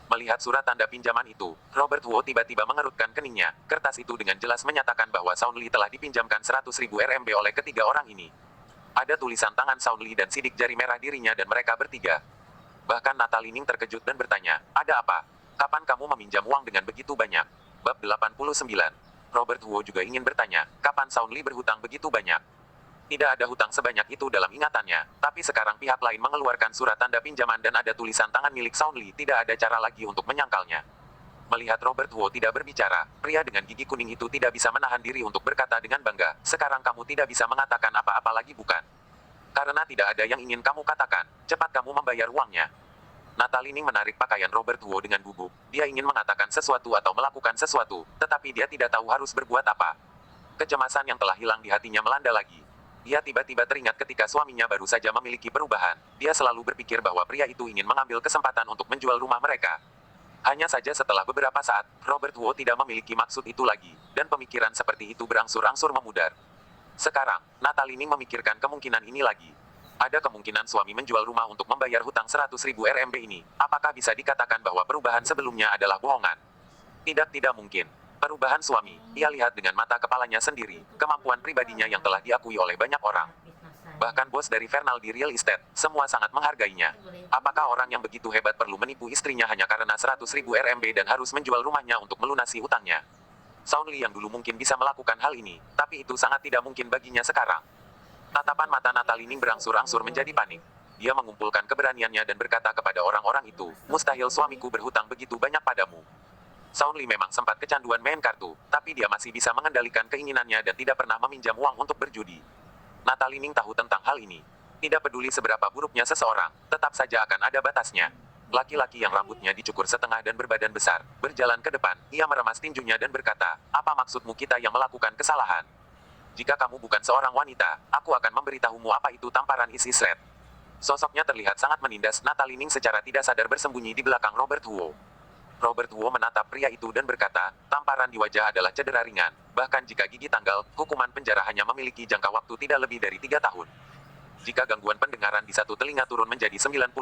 Melihat surat tanda pinjaman itu, Robert Wu tiba-tiba mengerutkan keningnya. Kertas itu dengan jelas menyatakan bahwa Sound Li telah dipinjamkan 100.000 RMB oleh ketiga orang ini. Ada tulisan tangan Sound Li dan sidik jari merah dirinya dan mereka bertiga. Bahkan Natalie Ning terkejut dan bertanya, "Ada apa? Kapan kamu meminjam uang dengan begitu banyak?" Bab 89. Robert Wu juga ingin bertanya, kapan Sound Li berhutang begitu banyak? Tidak ada hutang sebanyak itu dalam ingatannya, tapi sekarang pihak lain mengeluarkan surat tanda pinjaman dan ada tulisan tangan milik Sound Li, tidak ada cara lagi untuk menyangkalnya. Melihat Robert Wu tidak berbicara, pria dengan gigi kuning itu tidak bisa menahan diri untuk berkata dengan bangga, "Sekarang kamu tidak bisa mengatakan apa-apa lagi bukan? Karena tidak ada yang ingin kamu katakan, cepat kamu membayar uangnya." Natalie Ning menarik pakaian Robert Wu dengan gugup. Dia ingin mengatakan sesuatu atau melakukan sesuatu, tetapi dia tidak tahu harus berbuat apa. Kecemasan yang telah hilang di hatinya melanda lagi. Dia tiba-tiba teringat ketika suaminya baru saja memiliki perubahan. Dia selalu berpikir bahwa pria itu ingin mengambil kesempatan untuk menjual rumah mereka. Hanya saja setelah beberapa saat, Robert Wu tidak memiliki maksud itu lagi, dan pemikiran seperti itu berangsur-angsur memudar. Sekarang, Natalie Ning memikirkan kemungkinan ini lagi. Ada kemungkinan suami menjual rumah untuk membayar hutang 100.000 RMB ini. Apakah bisa dikatakan bahwa perubahan sebelumnya adalah bohongan? Tidak mungkin. Perubahan suami, ia lihat dengan mata kepalanya sendiri, kemampuan pribadinya yang telah diakui oleh banyak orang. Bahkan bos dari Vernal di real estate, semua sangat menghargainya. Apakah orang yang begitu hebat perlu menipu istrinya hanya karena 100.000 RMB dan harus menjual rumahnya untuk melunasi utangnya? Sound Li yang dulu mungkin bisa melakukan hal ini, tapi itu sangat tidak mungkin baginya sekarang. Tatapan mata Natalie Ning berangsur-angsur menjadi panik. Dia mengumpulkan keberaniannya dan berkata kepada orang-orang itu, "Mustahil suamiku berhutang begitu banyak padamu." Sound Li memang sempat kecanduan main kartu, tapi dia masih bisa mengendalikan keinginannya dan tidak pernah meminjam uang untuk berjudi. Natalie Ning tahu tentang hal ini. Tidak peduli seberapa buruknya seseorang, tetap saja akan ada batasnya. Laki-laki yang rambutnya dicukur setengah dan berbadan besar, berjalan ke depan, ia meremas tinjunya dan berkata, "Apa maksudmu kita yang melakukan kesalahan? Jika kamu bukan seorang wanita, aku akan memberitahumu apa itu tamparan isi sret." Sosoknya terlihat sangat menindas. Natalie Ning secara tidak sadar bersembunyi di belakang Robert Wu. Robert Wu menatap pria itu dan berkata, "Tamparan di wajah adalah cedera ringan. Bahkan jika gigi tanggal, hukuman penjara hanya memiliki jangka waktu tidak lebih dari 3 tahun. Jika gangguan pendengaran di satu telinga turun menjadi 90%,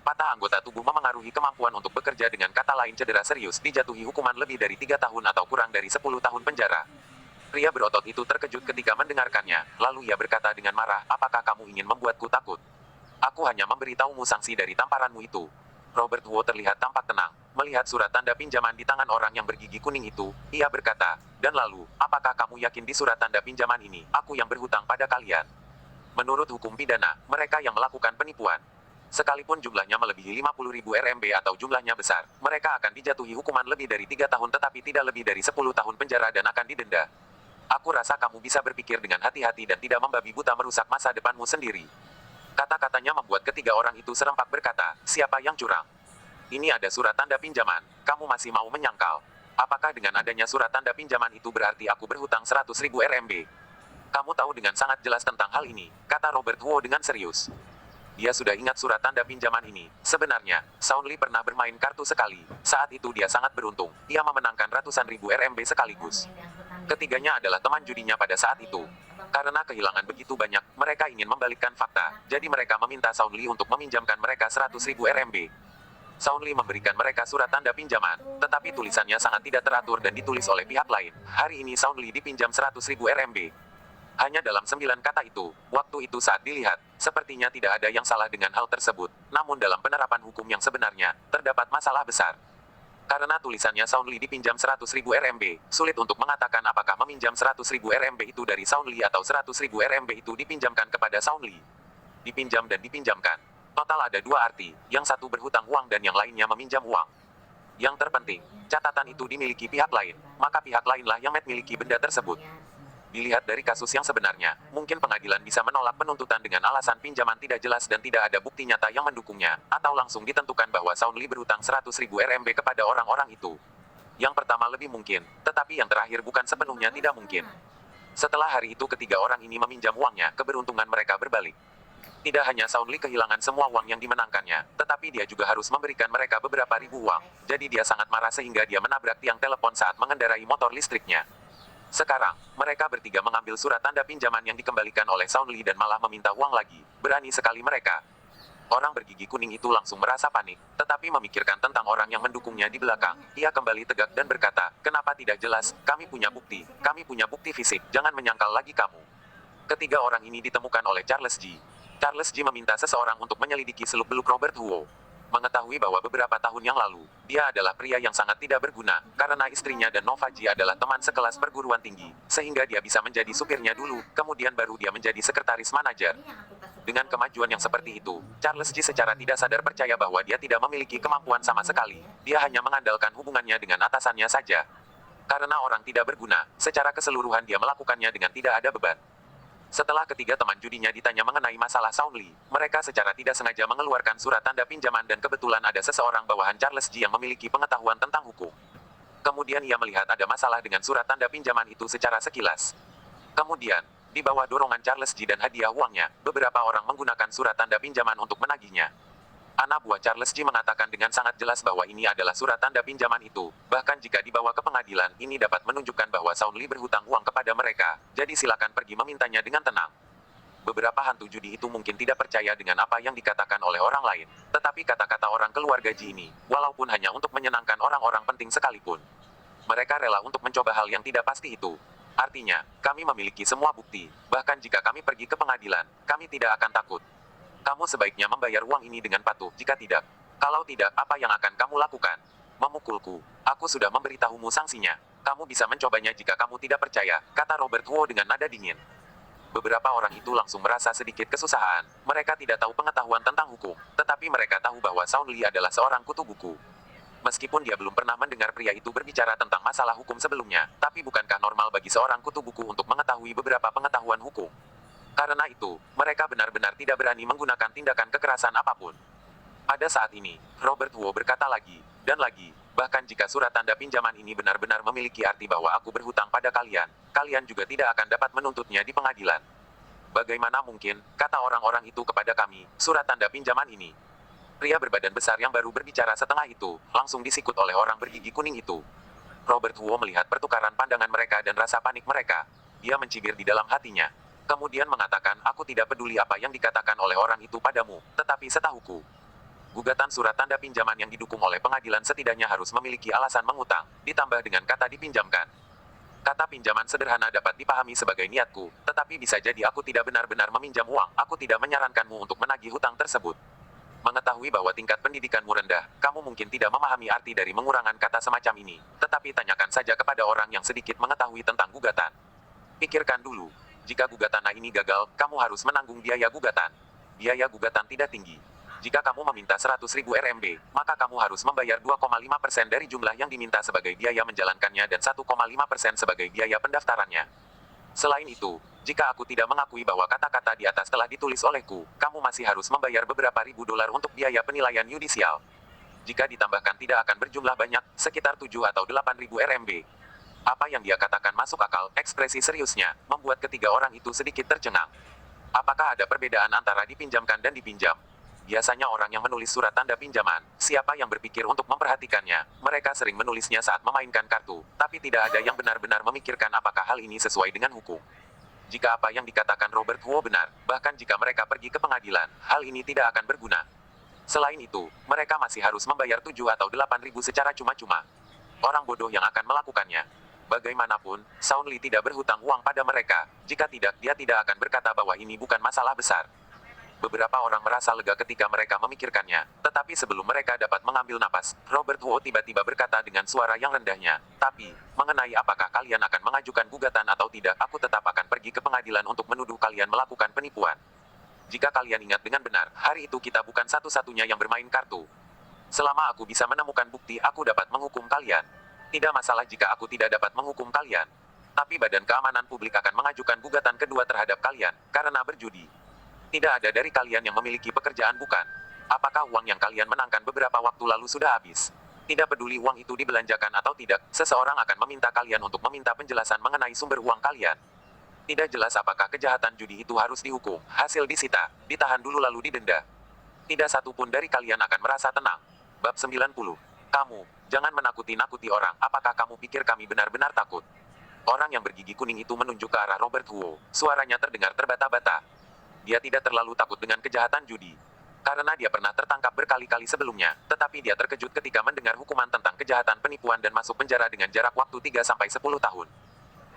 patah anggota tubuh memengaruhi kemampuan untuk bekerja, dengan kata lain cedera serius, dijatuhi hukuman lebih dari 3 tahun atau kurang dari 10 tahun penjara. Pria berotot itu terkejut ketika mendengarkannya, lalu ia berkata dengan marah, apakah kamu ingin membuatku takut? Aku hanya memberitahumu sanksi dari tamparanmu itu. Robert Wu terlihat tampak tenang. Melihat surat tanda pinjaman di tangan orang yang bergigi kuning itu, ia berkata, dan lalu, apakah kamu yakin di surat tanda pinjaman ini, aku yang berhutang pada kalian? Menurut hukum pidana, mereka yang melakukan penipuan, sekalipun jumlahnya melebihi 50.000 RMB atau jumlahnya besar, mereka akan dijatuhi hukuman lebih dari 3 tahun tetapi tidak lebih dari 10 tahun penjara dan akan didenda. Aku rasa kamu bisa berpikir dengan hati-hati dan tidak membabi buta merusak masa depanmu sendiri. Kata-katanya membuat ketiga orang itu serempak berkata, siapa yang curang? Ini ada surat tanda pinjaman, kamu masih mau menyangkal? Apakah dengan adanya surat tanda pinjaman itu berarti aku berhutang 100.000 RMB? Kamu tahu dengan sangat jelas tentang hal ini, kata Robert Wu dengan serius. Dia sudah ingat surat tanda pinjaman ini. Sebenarnya, Shaun Li pernah bermain kartu sekali. Saat itu dia sangat beruntung, ia memenangkan ratusan ribu RMB sekaligus. Ketiganya adalah teman judinya pada saat itu. Karena kehilangan begitu banyak, mereka ingin membalikkan fakta, jadi mereka meminta Shaun Li untuk meminjamkan mereka 100.000 RMB. Shaun Li memberikan mereka surat tanda pinjaman, tetapi tulisannya sangat tidak teratur dan ditulis oleh pihak lain. Hari ini Shaun Li dipinjam 100.000 RMB. Hanya dalam 9 kata itu, waktu itu saat dilihat, sepertinya tidak ada yang salah dengan hal tersebut, namun dalam penerapan hukum yang sebenarnya, terdapat masalah besar. Karena tulisannya Shaun Li dipinjam 100.000 RMB, sulit untuk mengatakan apakah meminjam 100.000 RMB itu dari Shaun Li atau 100.000 RMB itu dipinjamkan kepada Shaun Li. Dipinjam dan dipinjamkan. Total ada dua arti, yang satu berhutang uang dan yang lainnya meminjam uang. Yang terpenting, catatan itu dimiliki pihak lain, maka pihak lainlah yang memiliki benda tersebut. Dilihat dari kasus yang sebenarnya, mungkin pengadilan bisa menolak penuntutan dengan alasan pinjaman tidak jelas dan tidak ada bukti nyata yang mendukungnya, atau langsung ditentukan bahwa Shaun Li berhutang 100.000 RMB kepada orang-orang itu. Yang pertama lebih mungkin, tetapi yang terakhir bukan sepenuhnya tidak mungkin. Setelah hari itu ketiga orang ini meminjam uangnya, keberuntungan mereka berbalik. Tidak hanya Shaun Li kehilangan semua uang yang dimenangkannya, tetapi dia juga harus memberikan mereka beberapa ribu uang. Jadi dia sangat marah sehingga dia menabrak tiang telepon saat mengendarai motor listriknya. Sekarang, mereka bertiga mengambil surat tanda pinjaman yang dikembalikan oleh Shaun Li dan malah meminta uang lagi. Berani sekali mereka. Orang bergigi kuning itu langsung merasa panik, tetapi memikirkan tentang orang yang mendukungnya di belakang, ia kembali tegak dan berkata, kenapa tidak jelas, kami punya bukti fisik, jangan menyangkal lagi kamu. Ketiga orang ini ditemukan oleh Charles Ji. Charles Ji meminta seseorang untuk menyelidiki seluk-beluk Robert Wu. Mengetahui bahwa beberapa tahun yang lalu, dia adalah pria yang sangat tidak berguna, karena istrinya dan Nova Ji adalah teman sekelas perguruan tinggi, sehingga dia bisa menjadi supirnya dulu, kemudian baru dia menjadi sekretaris manajer. Dengan kemajuan yang seperti itu, Charles Ji secara tidak sadar percaya bahwa dia tidak memiliki kemampuan sama sekali, dia hanya mengandalkan hubungannya dengan atasannya saja. Karena orang tidak berguna, secara keseluruhan dia melakukannya dengan tidak ada beban. Setelah ketiga teman judinya ditanya mengenai masalah Shaun Li, mereka secara tidak sengaja mengeluarkan surat tanda pinjaman dan kebetulan ada seseorang bawahan Charles Ji yang memiliki pengetahuan tentang hukum. Kemudian ia melihat ada masalah dengan surat tanda pinjaman itu secara sekilas. Kemudian, di bawah dorongan Charles Ji dan hadiah uangnya, beberapa orang menggunakan surat tanda pinjaman untuk menagihnya. Anak buah Charles Ji mengatakan dengan sangat jelas bahwa ini adalah surat tanda pinjaman itu. Bahkan jika dibawa ke pengadilan, ini dapat menunjukkan bahwa Shaun Li berhutang uang kepada mereka. Jadi silakan pergi memintanya dengan tenang. Beberapa hantu judi itu mungkin tidak percaya dengan apa yang dikatakan oleh orang lain. Tetapi kata-kata orang keluarga Ji ini, walaupun hanya untuk menyenangkan orang-orang penting sekalipun, mereka rela untuk mencoba hal yang tidak pasti itu. Artinya, kami memiliki semua bukti. Bahkan jika kami pergi ke pengadilan, kami tidak akan takut. Kamu sebaiknya membayar uang ini dengan patuh, jika tidak. Kalau tidak, apa yang akan kamu lakukan? Memukulku. Aku sudah memberitahumu sanksinya. Kamu bisa mencobanya jika kamu tidak percaya, kata Robert Wu dengan nada dingin. Beberapa orang itu langsung merasa sedikit kesusahan. Mereka tidak tahu pengetahuan tentang hukum, tetapi mereka tahu bahwa Shaun Li adalah seorang kutu buku. Meskipun dia belum pernah mendengar pria itu berbicara tentang masalah hukum sebelumnya, tapi bukankah normal bagi seorang kutu buku untuk mengetahui beberapa pengetahuan hukum? Karena itu, mereka benar-benar tidak berani menggunakan tindakan kekerasan apapun. Pada saat ini, Robert Wu berkata lagi, dan lagi, bahkan jika surat tanda pinjaman ini benar-benar memiliki arti bahwa aku berhutang pada kalian, kalian juga tidak akan dapat menuntutnya di pengadilan. Bagaimana mungkin, kata orang-orang itu kepada kami, surat tanda pinjaman ini. Pria berbadan besar yang baru berbicara setengah itu, langsung disikut oleh orang bergigi kuning itu. Robert Wu melihat pertukaran pandangan mereka dan rasa panik mereka. Dia mencibir di dalam hatinya. Kemudian mengatakan, aku tidak peduli apa yang dikatakan oleh orang itu padamu, tetapi setahuku, gugatan surat tanda pinjaman yang didukung oleh pengadilan setidaknya harus memiliki alasan mengutang, ditambah dengan kata dipinjamkan. Kata pinjaman sederhana dapat dipahami sebagai niatku, tetapi bisa jadi aku tidak benar-benar meminjam uang. Aku tidak menyarankanmu untuk menagih hutang tersebut. Mengetahui bahwa tingkat pendidikanmu rendah, kamu mungkin tidak memahami arti dari mengurangan kata semacam ini. Tetapi tanyakan saja kepada orang yang sedikit mengetahui tentang gugatan. Pikirkan dulu. Jika gugatan ini gagal, kamu harus menanggung biaya gugatan. Biaya gugatan tidak tinggi. Jika kamu meminta 100.000 RMB, maka kamu harus membayar 2,5% dari jumlah yang diminta sebagai biaya menjalankannya dan 1,5% sebagai biaya pendaftarannya. Selain itu, jika aku tidak mengakui bahwa kata-kata di atas telah ditulis olehku, kamu masih harus membayar beberapa ribu dolar untuk biaya penilaian yudisial. Jika ditambahkan tidak akan berjumlah banyak, sekitar 7 atau 8.000 RMB. Apa yang dia katakan masuk akal, ekspresi seriusnya, membuat ketiga orang itu sedikit tercengang. Apakah ada perbedaan antara dipinjamkan dan dipinjam? Biasanya orang yang menulis surat tanda pinjaman, siapa yang berpikir untuk memperhatikannya, mereka sering menulisnya saat memainkan kartu, tapi tidak ada yang benar-benar memikirkan apakah hal ini sesuai dengan hukum. Jika apa yang dikatakan Robert Huo benar, bahkan jika mereka pergi ke pengadilan, hal ini tidak akan berguna. Selain itu, mereka masih harus membayar 7 atau 8.000 secara cuma-cuma. Orang bodoh yang akan melakukannya. Bagaimanapun, Sound Lee tidak berhutang uang pada mereka. Jika tidak, dia tidak akan berkata bahwa ini bukan masalah besar. Beberapa orang merasa lega ketika mereka memikirkannya, tetapi sebelum mereka dapat mengambil napas, Robert Huo tiba-tiba berkata dengan suara yang rendahnya, "Tapi, mengenai apakah kalian akan mengajukan gugatan atau tidak, aku tetap akan pergi ke pengadilan untuk menuduh kalian melakukan penipuan. Jika kalian ingat dengan benar, hari itu kita bukan satu-satunya yang bermain kartu. Selama aku bisa menemukan bukti, aku dapat menghukum kalian. Tidak masalah jika aku tidak dapat menghukum kalian. Tapi Badan Keamanan Publik akan mengajukan gugatan kedua terhadap kalian, karena berjudi. Tidak ada dari kalian yang memiliki pekerjaan bukan? Apakah uang yang kalian menangkan beberapa waktu lalu sudah habis? Tidak peduli uang itu dibelanjakan atau tidak, seseorang akan meminta kalian untuk meminta penjelasan mengenai sumber uang kalian. Tidak jelas apakah kejahatan judi itu harus dihukum, hasil disita, ditahan dulu lalu didenda. Tidak satu pun dari kalian akan merasa tenang. Bab 90. Kamu, jangan menakuti-nakuti orang, apakah kamu pikir kami benar-benar takut? Orang yang bergigi kuning itu menunjuk ke arah Robert Huo, suaranya terdengar terbata-bata. Dia tidak terlalu takut dengan kejahatan judi. Karena dia pernah tertangkap berkali-kali sebelumnya, tetapi dia terkejut ketika mendengar hukuman tentang kejahatan penipuan dan masuk penjara dengan jarak waktu 3-10 tahun.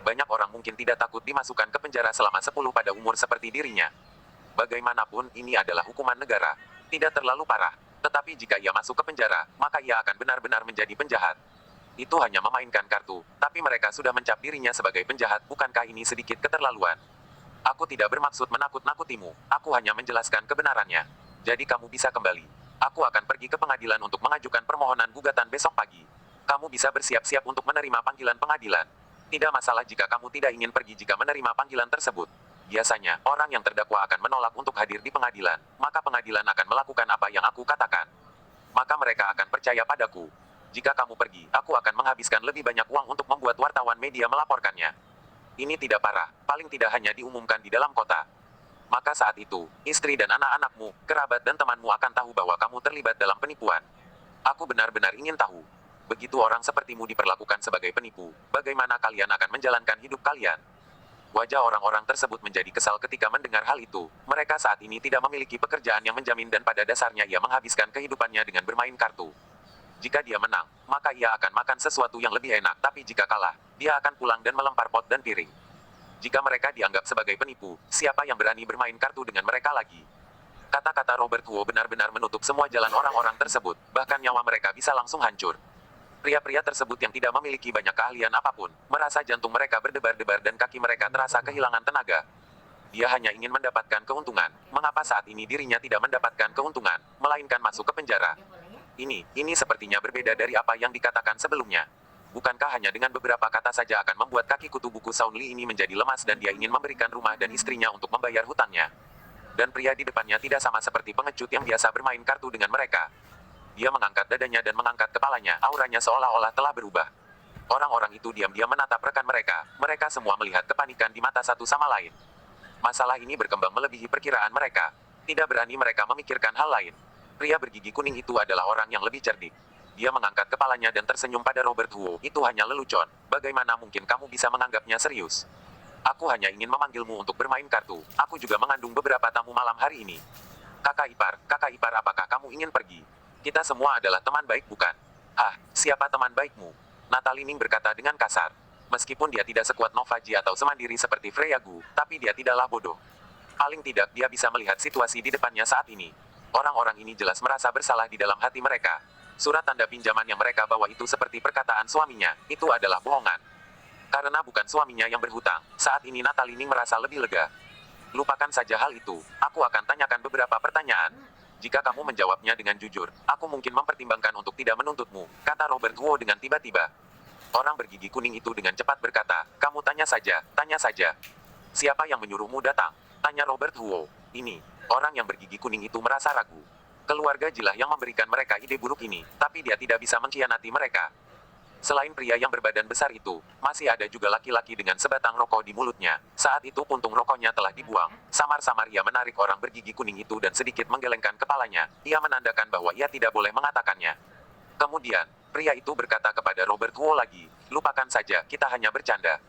Banyak orang mungkin tidak takut dimasukkan ke penjara selama 10 pada umur seperti dirinya. Bagaimanapun, ini adalah hukuman negara. Tidak terlalu parah. Tetapi jika ia masuk ke penjara, maka ia akan benar-benar menjadi penjahat. Itu hanya memainkan kartu, tapi mereka sudah mencap dirinya sebagai penjahat, bukankah ini sedikit keterlaluan? Aku tidak bermaksud menakut-nakutimu, aku hanya menjelaskan kebenarannya. Jadi kamu bisa kembali. Aku akan pergi ke pengadilan untuk mengajukan permohonan gugatan besok pagi. Kamu bisa bersiap-siap untuk menerima panggilan pengadilan. Tidak masalah jika kamu tidak ingin pergi jika menerima panggilan tersebut. Biasanya, orang yang terdakwa akan menolak untuk hadir di pengadilan, maka pengadilan akan melakukan apa yang aku katakan. Maka mereka akan percaya padaku. Jika kamu pergi, aku akan menghabiskan lebih banyak uang untuk membuat wartawan media melaporkannya. Ini tidak parah, paling tidak hanya diumumkan di dalam kota. Maka saat itu, istri dan anak-anakmu, kerabat dan temanmu akan tahu bahwa kamu terlibat dalam penipuan. Aku benar-benar ingin tahu. Begitu orang sepertimu diperlakukan sebagai penipu, bagaimana kalian akan menjalankan hidup kalian? Wajah orang-orang tersebut menjadi kesal ketika mendengar hal itu. Mereka saat ini tidak memiliki pekerjaan yang menjamin dan pada dasarnya ia menghabiskan kehidupannya dengan bermain kartu. Jika dia menang, maka ia akan makan sesuatu yang lebih enak, tapi jika kalah, dia akan pulang dan melempar pot dan piring. Jika mereka dianggap sebagai penipu, siapa yang berani bermain kartu dengan mereka lagi? Kata-kata Robert Huo benar-benar menutup semua jalan orang-orang tersebut, bahkan nyawa mereka bisa langsung hancur. Pria-pria tersebut yang tidak memiliki banyak keahlian apapun, merasa jantung mereka berdebar-debar dan kaki mereka terasa kehilangan tenaga. Dia hanya ingin mendapatkan keuntungan. Mengapa saat ini dirinya tidak mendapatkan keuntungan, melainkan masuk ke penjara? Ini sepertinya berbeda dari apa yang dikatakan sebelumnya. Bukankah hanya dengan beberapa kata saja akan membuat kaki kutu buku Sound Lee ini menjadi lemas dan dia ingin memberikan rumah dan istrinya untuk membayar hutangnya? Dan pria di depannya tidak sama seperti pengecut yang biasa bermain kartu dengan mereka. Dia mengangkat dadanya dan mengangkat kepalanya, auranya seolah-olah telah berubah. Orang-orang itu diam-diam menatap rekan mereka, mereka semua melihat kepanikan di mata satu sama lain. Masalah ini berkembang melebihi perkiraan mereka. Tidak berani mereka memikirkan hal lain. Pria bergigi kuning itu adalah orang yang lebih cerdik. Dia mengangkat kepalanya dan tersenyum pada Robert Huo. Itu hanya lelucon. Bagaimana mungkin kamu bisa menganggapnya serius? Aku hanya ingin memanggilmu untuk bermain kartu. Aku juga mengandung beberapa tamu malam hari ini. Kakak ipar apakah kamu ingin pergi? Kita semua adalah teman baik bukan? Ah, siapa teman baikmu? Natalining berkata dengan kasar. Meskipun dia tidak sekuat Novaji atau semandiri seperti Freya Gu, tapi dia tidaklah bodoh. Paling tidak dia bisa melihat situasi di depannya saat ini. Orang-orang ini jelas merasa bersalah di dalam hati mereka. Surat tanda pinjaman yang mereka bawa itu seperti perkataan suaminya, itu adalah bohongan. Karena bukan suaminya yang berhutang, saat ini Natalining merasa lebih lega. Lupakan saja hal itu, aku akan tanyakan beberapa pertanyaan. Jika kamu menjawabnya dengan jujur, aku mungkin mempertimbangkan untuk tidak menuntutmu, kata Robert Wu dengan tiba-tiba. Orang bergigi kuning itu dengan cepat berkata, kamu tanya saja, tanya saja. Siapa yang menyuruhmu datang? Tanya Robert Wu. Ini, orang yang bergigi kuning itu merasa ragu. Keluarga Jilah yang memberikan mereka ide buruk ini, tapi dia tidak bisa mengkhianati mereka. Selain pria yang berbadan besar itu, masih ada juga laki-laki dengan sebatang rokok di mulutnya. Saat itu puntung rokoknya telah dibuang. Samar-samar ia menarik orang bergigi kuning itu dan sedikit menggelengkan kepalanya. Ia menandakan bahwa ia tidak boleh mengatakannya. Kemudian, pria itu berkata kepada Robert Wu lagi, lupakan saja, kita hanya bercanda.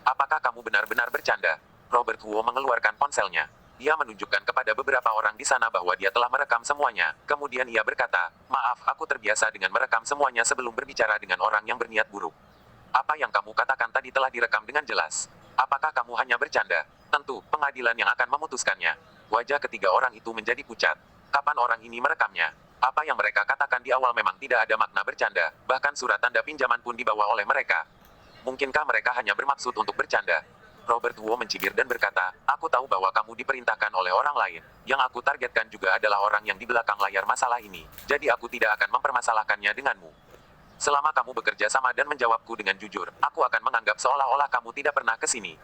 Apakah kamu benar-benar bercanda? Robert Wu mengeluarkan ponselnya. Ia menunjukkan kepada beberapa orang di sana bahwa dia telah merekam semuanya. Kemudian ia berkata, maaf, aku terbiasa dengan merekam semuanya sebelum berbicara dengan orang yang berniat buruk. Apa yang kamu katakan tadi telah direkam dengan jelas. Apakah kamu hanya bercanda? Tentu, pengadilan yang akan memutuskannya. Wajah ketiga orang itu menjadi pucat. Kapan orang ini merekamnya? Apa yang mereka katakan di awal memang tidak ada makna bercanda, bahkan surat tanda pinjaman pun dibawa oleh mereka. Mungkinkah mereka hanya bermaksud untuk bercanda? Robert Wu mencibir dan berkata, aku tahu bahwa kamu diperintahkan oleh orang lain. Yang aku targetkan juga adalah orang yang di belakang layar masalah ini. Jadi aku tidak akan mempermasalahkannya denganmu. Selama kamu bekerja sama dan menjawabku dengan jujur, aku akan menganggap seolah-olah kamu tidak pernah ke sini.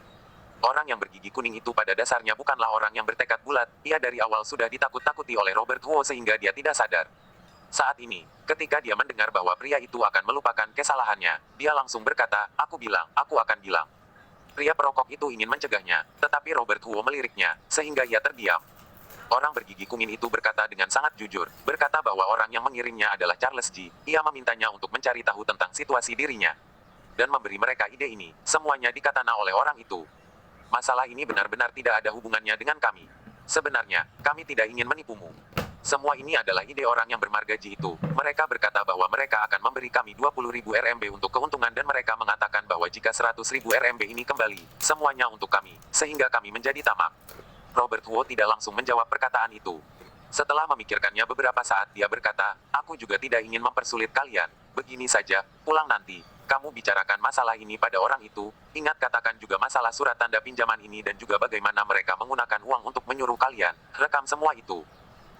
Orang yang bergigi kuning itu pada dasarnya bukanlah orang yang bertekad bulat. Ia dari awal sudah ditakut-takuti oleh Robert Wu sehingga dia tidak sadar. Saat ini, ketika dia mendengar bahwa pria itu akan melupakan kesalahannya, dia langsung berkata, aku akan bilang. Pria perokok itu ingin mencegahnya, tetapi Robert Wu meliriknya, sehingga ia terdiam. Orang bergigi kuning itu berkata dengan sangat jujur, berkata bahwa orang yang mengirimnya adalah Charles Ji. Ia memintanya untuk mencari tahu tentang situasi dirinya. Dan memberi mereka ide ini, semuanya dikatana oleh orang itu. Masalah ini benar-benar tidak ada hubungannya dengan kami. Sebenarnya, kami tidak ingin menipumu. Semua ini adalah ide orang yang bermargaji itu. Mereka berkata bahwa mereka akan memberi kami 20.000 RMB untuk keuntungan dan mereka mengatakan bahwa jika 100.000 RMB ini kembali, semuanya untuk kami, sehingga kami menjadi tamak. Robert Wu tidak langsung menjawab perkataan itu. Setelah memikirkannya beberapa saat dia berkata, aku juga tidak ingin mempersulit kalian. Begini saja, pulang nanti. Kamu bicarakan masalah ini pada orang itu. Ingat katakan juga masalah surat tanda pinjaman ini dan juga bagaimana mereka menggunakan uang untuk menyuruh kalian. Rekam semua itu.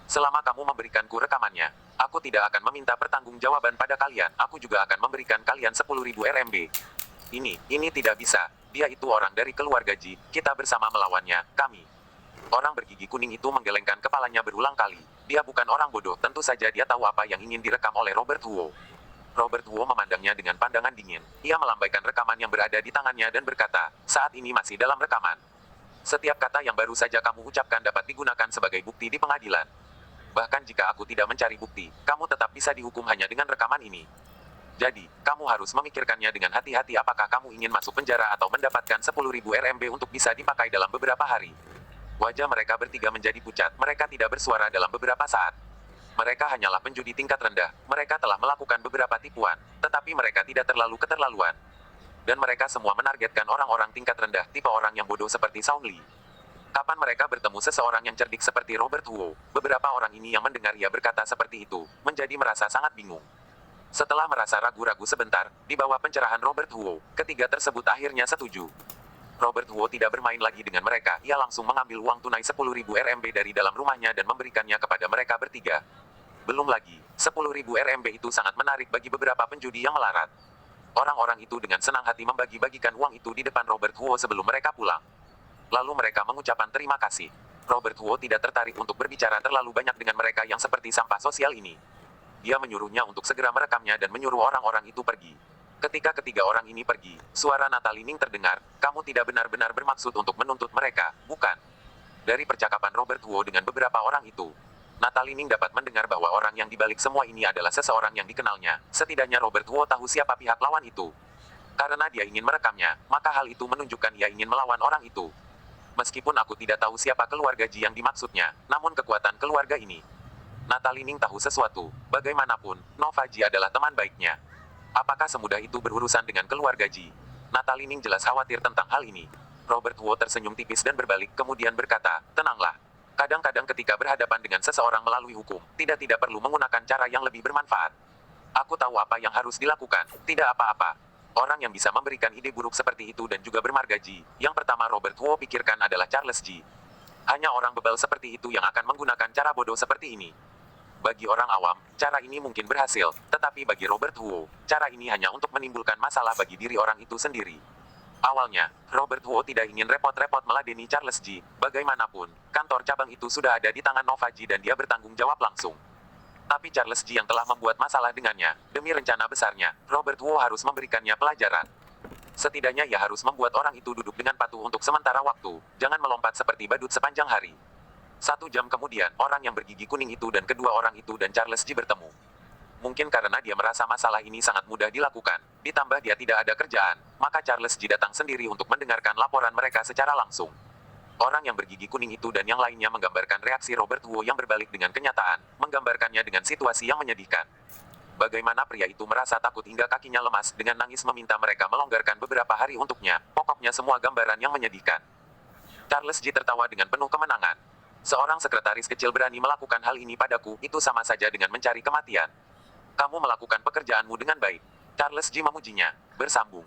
Selama kamu memberikanku rekamannya, aku tidak akan meminta pertanggungjawaban pada kalian. Aku juga akan memberikan kalian 10.000 RMB. Ini tidak bisa. Dia itu orang dari keluarga Ji. Kita bersama melawannya, kami. Orang bergigi kuning itu menggelengkan kepalanya berulang kali. Dia bukan orang bodoh, tentu saja dia tahu apa yang ingin direkam oleh Robert Wu. Robert Wu memandangnya dengan pandangan dingin. Ia melambaikan rekaman yang berada di tangannya dan berkata, saat ini masih dalam rekaman. Setiap kata yang baru saja kamu ucapkan dapat digunakan sebagai bukti di pengadilan. Bahkan jika aku tidak mencari bukti, kamu tetap bisa dihukum hanya dengan rekaman ini. Jadi, kamu harus memikirkannya dengan hati-hati apakah kamu ingin masuk penjara atau mendapatkan 10.000 RMB untuk bisa dipakai dalam beberapa hari. Wajah mereka bertiga menjadi pucat, mereka tidak bersuara dalam beberapa saat. Mereka hanyalah penjudi tingkat rendah, mereka telah melakukan beberapa tipuan, tetapi mereka tidak terlalu keterlaluan. Dan mereka semua menargetkan orang-orang tingkat rendah, tipe orang yang bodoh seperti Song Li. Kapan mereka bertemu seseorang yang cerdik seperti Robert Wu, beberapa orang ini yang mendengar ia berkata seperti itu, menjadi merasa sangat bingung. Setelah merasa ragu-ragu sebentar, di bawah pencerahan Robert Wu, ketiga tersebut akhirnya setuju. Robert Wu tidak bermain lagi dengan mereka, ia langsung mengambil uang tunai 10.000 RMB dari dalam rumahnya dan memberikannya kepada mereka bertiga. Belum lagi, 10.000 RMB itu sangat menarik bagi beberapa penjudi yang melarat. Orang-orang itu dengan senang hati membagi-bagikan uang itu di depan Robert Wu sebelum mereka pulang. Lalu mereka mengucapkan terima kasih. Robert Wu tidak tertarik untuk berbicara terlalu banyak dengan mereka yang seperti sampah sosial ini. Dia menyuruhnya untuk segera merekamnya dan menyuruh orang-orang itu pergi. Ketika ketiga orang ini pergi, suara Natalining terdengar, kamu tidak benar-benar bermaksud untuk menuntut mereka, bukan? Dari percakapan Robert Wu dengan beberapa orang itu, Natalining dapat mendengar bahwa orang yang dibalik semua ini adalah seseorang yang dikenalnya. Setidaknya Robert Wu tahu siapa pihak lawan itu. Karena dia ingin merekamnya, maka hal itu menunjukkan ia ingin melawan orang itu. Meskipun aku tidak tahu siapa keluarga Ji yang dimaksudnya, namun kekuatan keluarga ini. Natalie Ning tahu sesuatu. Bagaimanapun, Nova Ji adalah teman baiknya. Apakah semudah itu berurusan dengan keluarga Ji? Natalie Ning jelas khawatir tentang hal ini. Robert Huo tersenyum tipis dan berbalik kemudian berkata, tenanglah. Kadang-kadang ketika berhadapan dengan seseorang melalui hukum, tidak perlu menggunakan cara yang lebih bermanfaat. Aku tahu apa yang harus dilakukan, tidak apa-apa. Orang yang bisa memberikan ide buruk seperti itu dan juga bermarga Ji, yang pertama Robert Huo pikirkan adalah Charles Ji. Hanya orang bebal seperti itu yang akan menggunakan cara bodoh seperti ini. Bagi orang awam, cara ini mungkin berhasil, tetapi bagi Robert Huo, cara ini hanya untuk menimbulkan masalah bagi diri orang itu sendiri. Awalnya, Robert Huo tidak ingin repot-repot meladeni Charles Ji, bagaimanapun, kantor cabang itu sudah ada di tangan Nova Ji dan dia bertanggung jawab langsung. Tapi Charles Ji yang telah membuat masalah dengannya, demi rencana besarnya, Robert Huo harus memberikannya pelajaran. Setidaknya ia harus membuat orang itu duduk dengan patuh untuk sementara waktu, jangan melompat seperti badut sepanjang hari. 1 jam kemudian, orang yang bergigi kuning itu dan kedua orang itu dan Charles Ji bertemu. Mungkin karena dia merasa masalah ini sangat mudah dilakukan, ditambah dia tidak ada kerjaan, maka Charles Ji datang sendiri untuk mendengarkan laporan mereka secara langsung. Orang yang bergigi kuning itu dan yang lainnya menggambarkan reaksi Robert Huo yang berbalik dengan kenyataan, menggambarkannya dengan situasi yang menyedihkan. Bagaimana pria itu merasa takut hingga kakinya lemas dengan nangis meminta mereka melonggarkan beberapa hari untuknya, pokoknya semua gambaran yang menyedihkan. Charles Ji tertawa dengan penuh kemenangan. Seorang sekretaris kecil berani melakukan hal ini padaku, itu sama saja dengan mencari kematian. Kamu melakukan pekerjaanmu dengan baik. Charles Ji memujinya, bersambung.